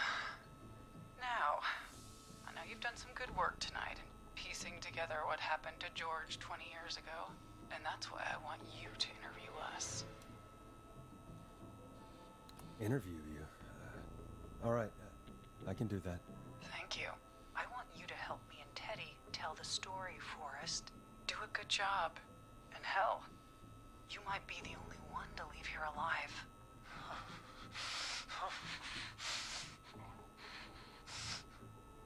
I know you've done some good work tonight in piecing together what happened to George 20 years ago, and that's why I want you to interview us. Interview you? All right. I can do that. Thank you. I want you to help me and Teddy tell the story, Forrest. Do a good job. And hell, you might be the only one to leave here alive.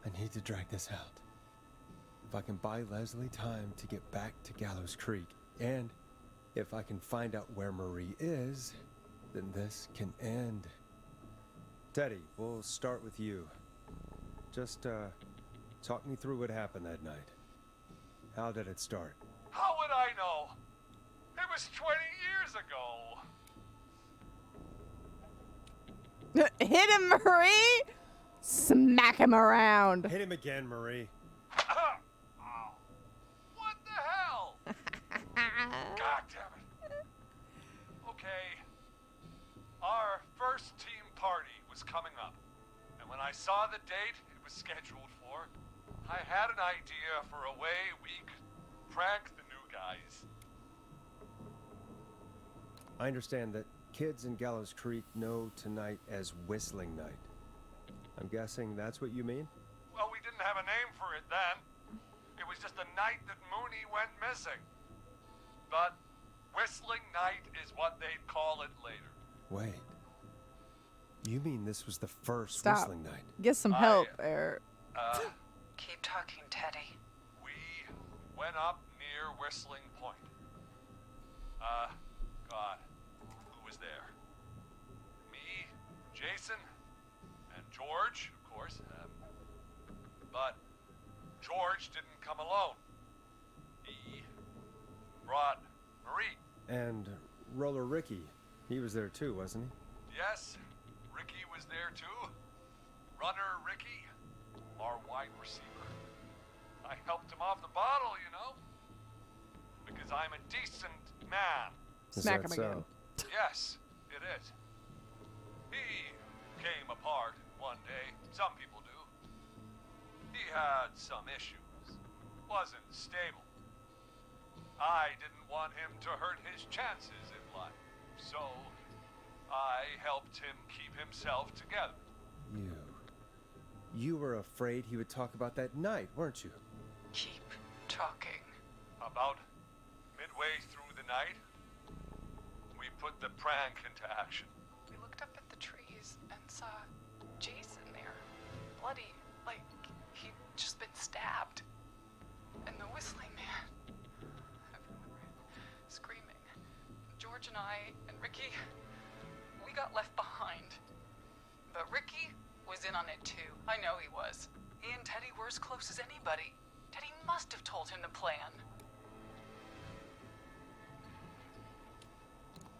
I need to drag this out. If I can buy Leslie time to get back to Gallows Creek, and if I can find out where Marie is, then this can end. Teddy, we'll start with you. Just, talk me through what happened that night. How did it start? how would I know? It was 20 years ago. Hit him, Marie! Smack him around. Hit him again, Marie. What the hell? God damn it. Okay. Our first team party was coming up. And when I saw the date it was scheduled for, I had an idea for a way we could prank the new guys. I understand that kids in Gallows Creek know tonight as Whistling Night. I'm guessing that's what you mean? Well, we didn't have a name for it then. It was just the night that Mooney went missing. But Whistling Night is what they'd call it later. Wait. You mean this was the first Stop. Whistling Night? Get some help there. Keep talking, Teddy. We went up near Whistling Point. God, who was there? Me, Jason, and George, of course. But George didn't come alone. He brought Marie. And Roller Ricky, he was there too, wasn't he? Yes, Ricky was there too. runner, Ricky, our wide receiver. I helped him off the bottle, you know? Because I'm a decent man. Smack him again. Yes, it is. He came apart one day. Some people do. He had some issues. Wasn't stable. I didn't want him to hurt his chances in life. So, I helped him keep himself together. You were afraid he would talk about that night, weren't you? Keep talking. About midway through the night, we put the prank into action. We looked up at the trees and saw Jason there, bloody, like he'd just been stabbed. And the whistling man, everyone ran, screaming. George and I and Ricky, we got left behind. But Ricky was in on it too. I know he was. He and Teddy were as close as anybody. Teddy must have told him the plan.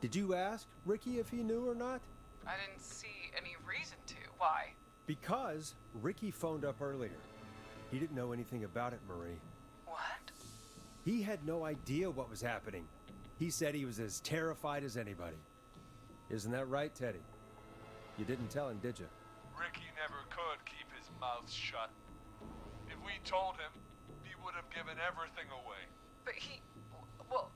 Did you ask Ricky if he knew or not? I didn't see any reason to. Why? Because Ricky phoned up earlier. He didn't know anything about it, Marie. What? He had no idea what was happening. He said he was as terrified as anybody. Isn't that right, Teddy? You didn't tell him, did you? Ricky never could keep his mouth shut. If we told him, he would have given everything away. But well,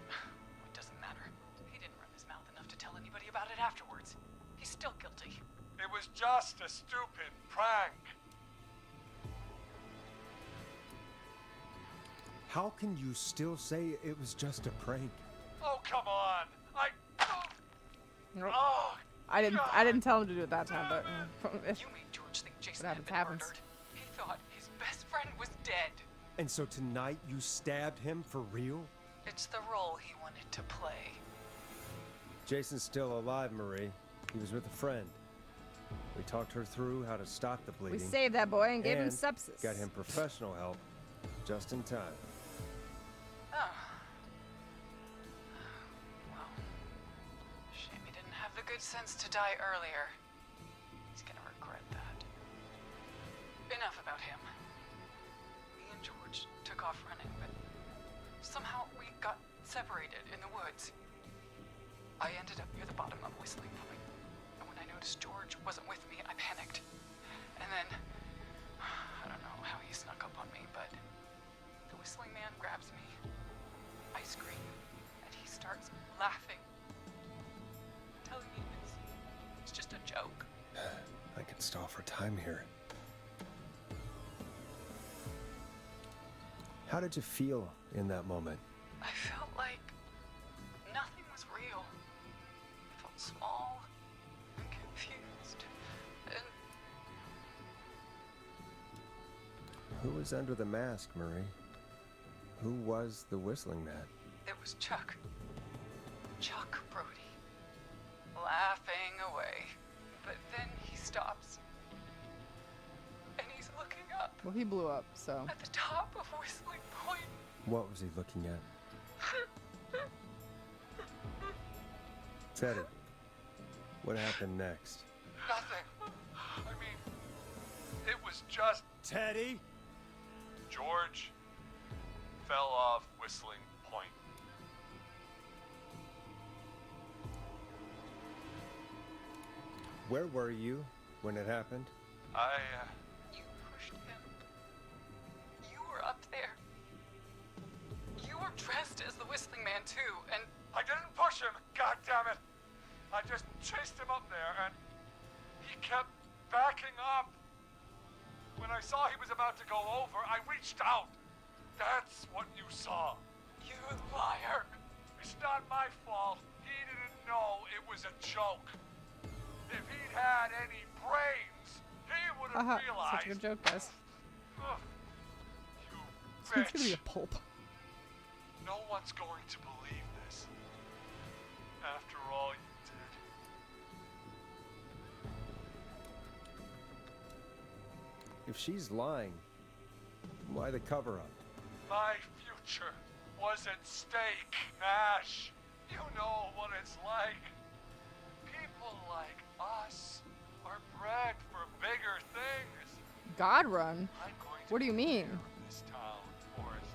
it doesn't matter. He didn't run his mouth enough to tell anybody about it afterwards. He's still guilty. It was just a stupid prank. How can you still say it was just a prank? Oh, come on. I didn't tell him to do it that time, but You made George think Jason had been happens. murdered. He thought his best friend was dead. And so tonight you stabbed him for real? It's the role he wanted to play. Jason's still alive, Marie. He was with a friend. We talked her through how to stop the we bleeding. saved that boy and gave him sepsis. Got him professional help just in time. Oh. Well, shame he didn't have the good sense to die earlier. He's gonna regret that. Enough about him. Me and George took off running, but somehow we got separated in the woods. I ended up near the bottom of Whistling Point, and when I noticed George wasn't with me, I panicked. And then, I don't know how he snuck up on me, but the Whistling Man grabs me. I scream, and he starts laughing, telling me it's just a joke. I could stall for time here. How did you feel in that moment? I felt like nothing was real. I felt small and confused, and Who was under the mask, Marie? Who was the Whistling Man? it was Chuck. Chuck Brody. Laughing away. But then he stops. And he's looking up Well, he blew up, so. at the top of Whistling Point. What was he looking at? Teddy, what happened next? Nothing. I mean, it was just... Teddy? George fell off Whistling Point. Where were you when it happened? You pushed him. You were up there. You were dressed as the Whistling Man, too, and I didn't push him, God damn it! I just chased him up there, and he kept backing up. When I saw he was about to go over, I reached out. That's what you saw. You liar. It's not my fault. He didn't know it was a joke. If he'd had any brains, he would have realized. Such a good joke, guys. Ugh, you It's gonna be bitch. a pulp. No one's going to believe this. After all you did. If she's lying, why the cover-up? My future was at stake, Nash. You know what it's like. People like us are bred God run? What do you mean? This town, Forrest.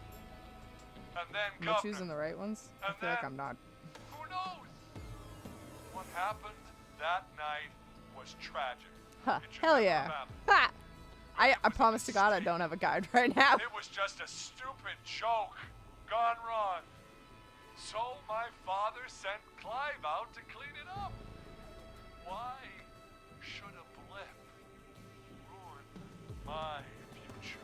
And then Am I choosing the right ones? I feel like I'm not. Who knows? What happened that night was tragic. Huh, hell yeah. Ha! I promise to God I don't have a guide right now. It was just a stupid joke gone wrong. So my father sent Clive out to clean it up. Why should a blip ruin my future?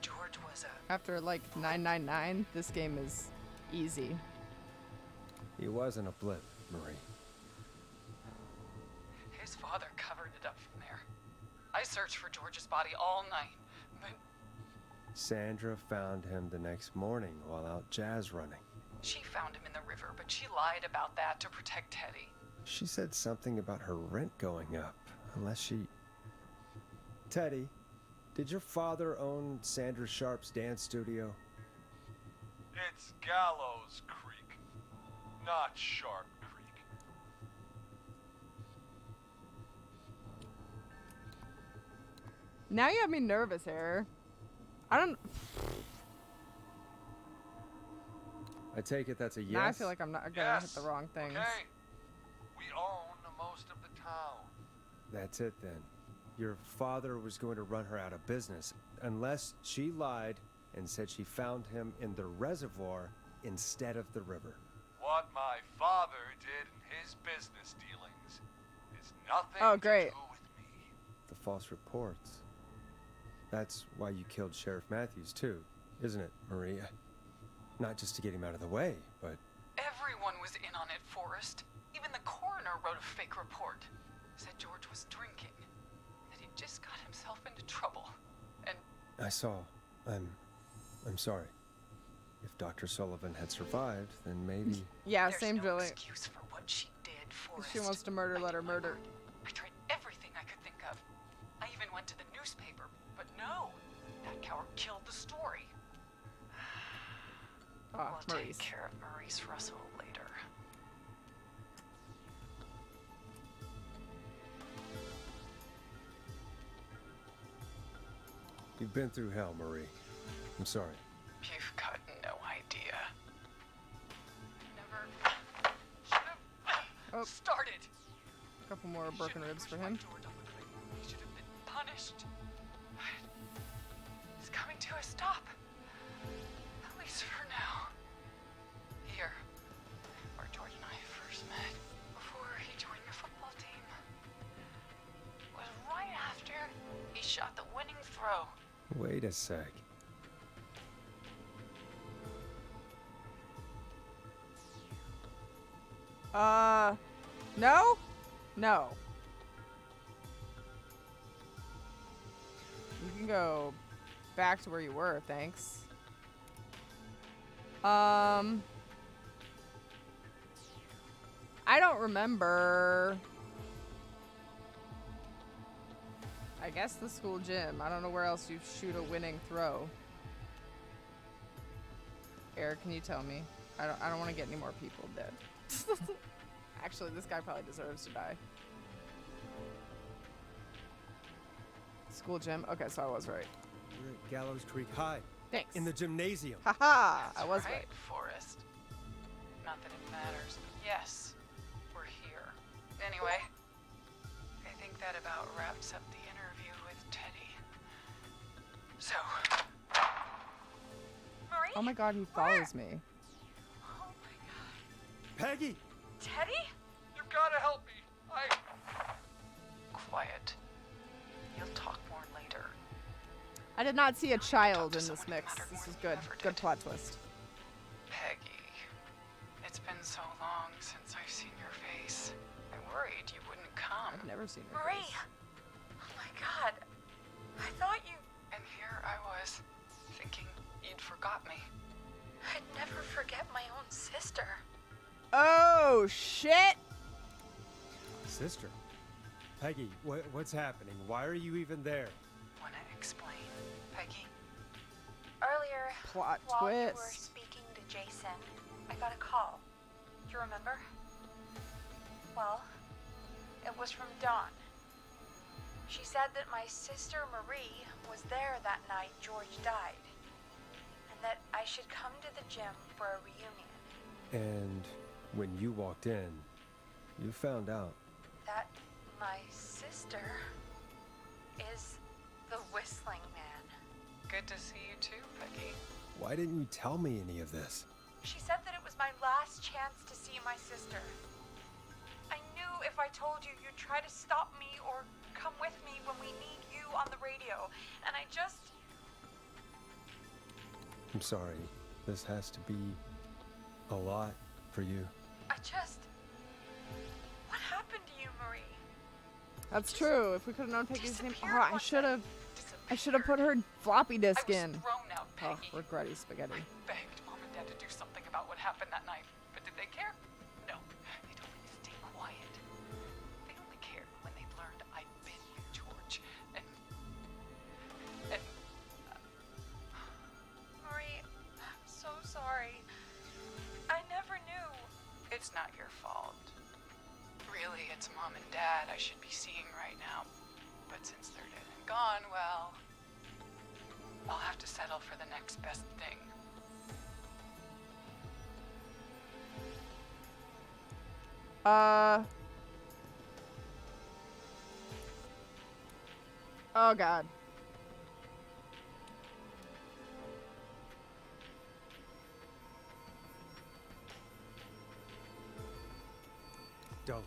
George was After like 999, this game is easy. He wasn't a blip, Marie. His father covered it up from there. I searched for George's body all night, but Sandra found him the next morning while out jazz running. she found him in the river, but she lied about that to protect Teddy. She said something about her rent going up, unless she... Teddy, did your father own Sandra Sharp's dance studio? It's Gallows Creek, not Sharp Creek. Now you have me nervous, Harry. I don't. I take it that's a yes? Now I feel like I'm not gonna hit the wrong things. Okay. We own most of the town. That's it then. Your father was going to run her out of business, unless she lied and said she found him in the reservoir instead of the river. What my father did in his business dealings is nothing Oh, great. to do with me. The false reports. That's why you killed Sheriff Matthews too, isn't it, Maria? Not just to get him out of the way, but... Everyone was in on it, Forrest. Even the coroner wrote a fake report. Said George was drinking. That he just got himself into trouble. And I saw. I'm sorry. If Dr. Sullivan had survived, then maybe... Yeah, there's same no Julie. excuse for what she did, Forrest. If she wants to murder, let her murder. I tried everything I could think of. I even went to the newspaper, but no. That coward killed the story. Ah, We'll Maurice. take care of Maurice Russell later. You've been through hell, Marie. I'm sorry. You've got no idea. Never started. A couple more broken ribs for him. He should have been punished. It's coming to a stop. At least for now. Here, where George and I first met, before he joined the football team, was right after he shot the winning throw. Wait a sec. No? No. You can go back to where you were, thanks. I don't remember. I guess the school gym. I don't know where else you shoot a winning throw. Eric, can you tell me? I don't want to get any more people dead. Actually, this guy probably deserves to die. School gym? Okay, so I was right. You're at Gallows Creek High. Thanks. In the gymnasium. Haha! I That's was right, right. Forrest. Not that it matters, but yes, we're here. Anyway, I think that about wraps up the interview with Teddy. So, Marie? Oh my god, he follows me. Oh my god. Peggy! Teddy? You've got to help me. Quiet. You'll talk more later. I did not see a child in this mix. This is good. Good plot twist. Peggy, it's been so long since I've seen your face. I worried you wouldn't come. I've never seen her Marie! face. Oh my god. I thought you... And here I was, thinking you'd forgot me. I'd never forget my own sister. Oh, shit! Sister. Peggy, what's happening? Why are you even there? Wanna explain, Peggy? Earlier, Plot while you were twist. speaking to Jason, I got a call. Do you remember? Well, it was from Dawn. She said that my sister Marie was there that night George died, and that I should come to the gym for a reunion. And when you walked in, you found out. That my sister is the Whistling Man. Good to see you too, Peggy. Why didn't you tell me any of this? She said that it was my last chance to see my sister. I knew if I told you, you'd try to stop me or come with me when we need you on the radio. And I just... I'm sorry. This has to be a lot for you. What happened to you, Marie? That's true. If we could have known Peggy's name, I should have put her floppy disk in. Thrown out, Peggy. Oh, regretty spaghetti. Begged Mom and Dad to do something about what happened that night, but did they care? No. They told me to stay quiet. They only cared when they learned I'd been with George. And Marie, I'm so sorry. I never knew. It's not your fault. Really, it's Mom and Dad I should be seeing right now. But since they're dead and gone, well, I'll have to settle for the next best thing. Oh, God. Don't.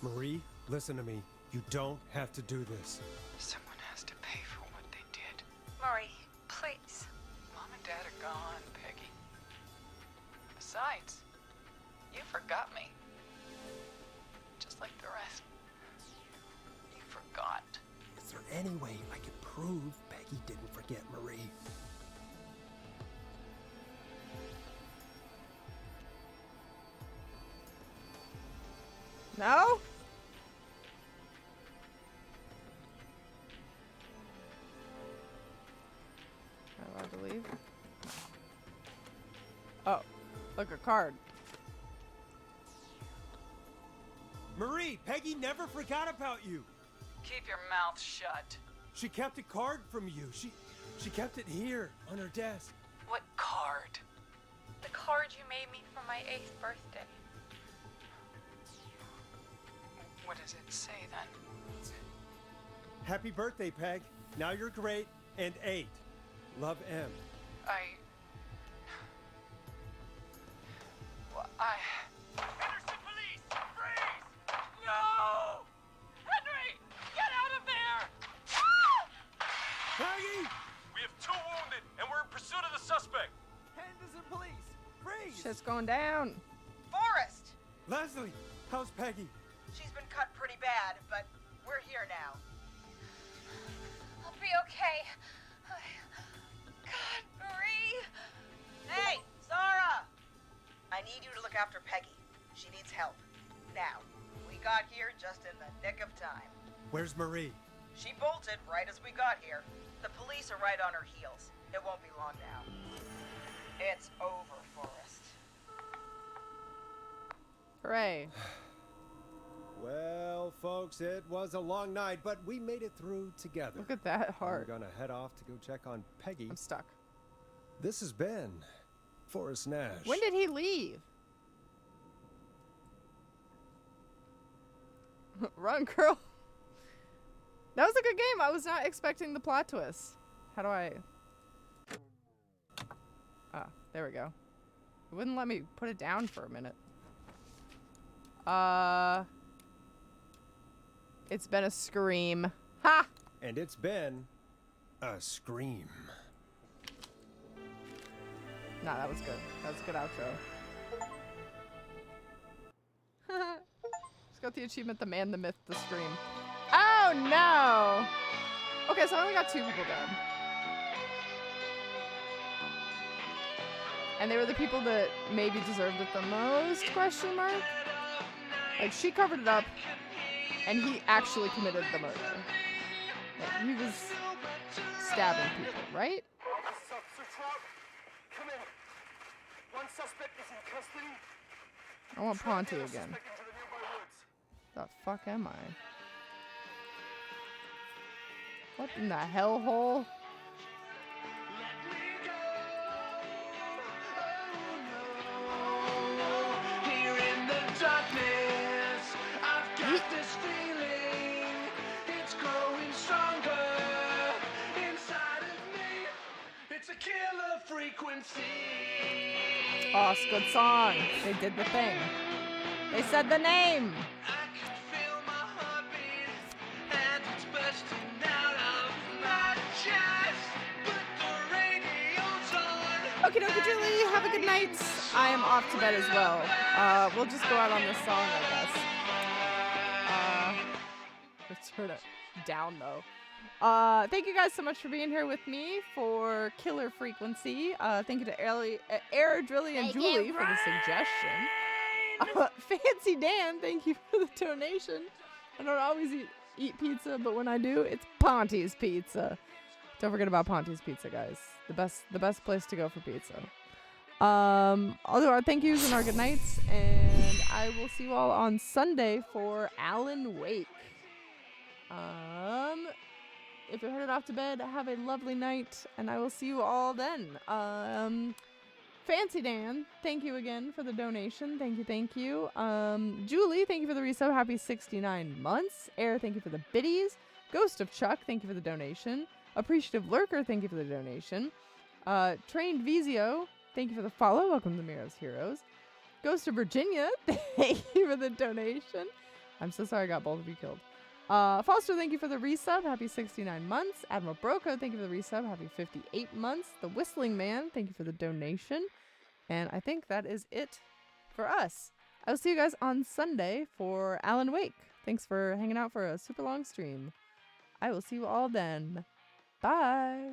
Marie, listen to me. You don't have to do this. Someone has to pay for what they did. Marie, please. Mom and Dad are gone, Peggy. Besides, you forgot me. Just like the rest. You forgot. Is there any way I can prove Peggy didn't forget Marie? No? Am I allowed to leave? Oh, look, a card. Marie, Peggy never forgot about you. Keep your mouth shut. She kept a card from you. She kept it here on her desk. What card? The card you made me for my 8th birthday. What does it say then? Happy birthday, Peg. Now you're great and 8. Love, M. Henderson police! Freeze! No! Henry! Get out of there! Peggy! We have 2 wounded, and we're in pursuit of the suspect. Henderson police! Freeze! Shit's going down. Forrest! Leslie, how's Peggy? She's been cut pretty bad, but we're here now. I'll be okay. God, Marie! Hey, Zara! I need you to look after Peggy. She needs help. Now. We got here just in the nick of time. Where's Marie? She bolted right as we got here. The police are right on her heels. It won't be long now. It's over, Forrest. Hooray. Well, folks, it was a long night, but we made it through together. Look at that heart. We're gonna head off to go check on Peggy. I'm stuck. This has been Forrest Nash. When did he leave? Run, girl. That was a good game. I was not expecting the plot twist. How do I... Ah, there we go. It wouldn't let me put it down for a minute. It's been a scream. Ha! And it's been a scream. Nah, that was good. That was a good outro. Just got the achievement, the man, the myth, the scream. Oh no! Okay, so I only got 2 people dead. And they were the people that maybe deserved it the most, question mark? Like, she covered it up, and he actually committed the murder. Like, he was stabbing people, right? Come in. One suspect is in custody. I want Ponty again. The fuck am I? What in the hellhole? Here in the darkness, I've got this feeling. It's growing stronger inside of me. It's a killer frequency. Oh, it's a good song. They did the thing. They said the name. I can feel my heartbeat, and it's bursting out of my chest. But the radio's on. Okie dokie, Julie. Have a good night. I am off to bed as well. We'll just go out on this song, I guess. Let's turn it down, though. Thank you guys so much for being here with me for Killer Frequency. Thank you to Air, Drilly, and Julie for the suggestion. Fancy Dan, thank you for the donation. I don't always eat pizza, but when I do, it's Ponte's Pizza. Don't forget about Ponte's Pizza, guys. The best place to go for pizza. I'll do our thank yous and our good nights, and I will see you all on Sunday for Alan Wake. If you're headed off to bed, have a lovely night, and I will see you all then. Fancy Dan, thank you again for the donation. Thank you. Julie, thank you for the resub. Happy 69 months. Air, thank you for the biddies. Ghost of Chuck, thank you for the donation. Appreciative Lurker, thank you for the donation. Trained Vizio, thank you for the follow. Welcome to Miro's Heroes. Ghost of Virginia, thank you for the donation. I'm so sorry I got both of you killed. Foster, thank you for the resub. Happy 69 months. Admiral Broco, thank you for the resub. Happy 58 months. The Whistling Man, thank you for the donation. And I think that is it for us. I'll see you guys on Sunday for Alan Wake. Thanks for hanging out for a super long stream. I will see you all then. Bye.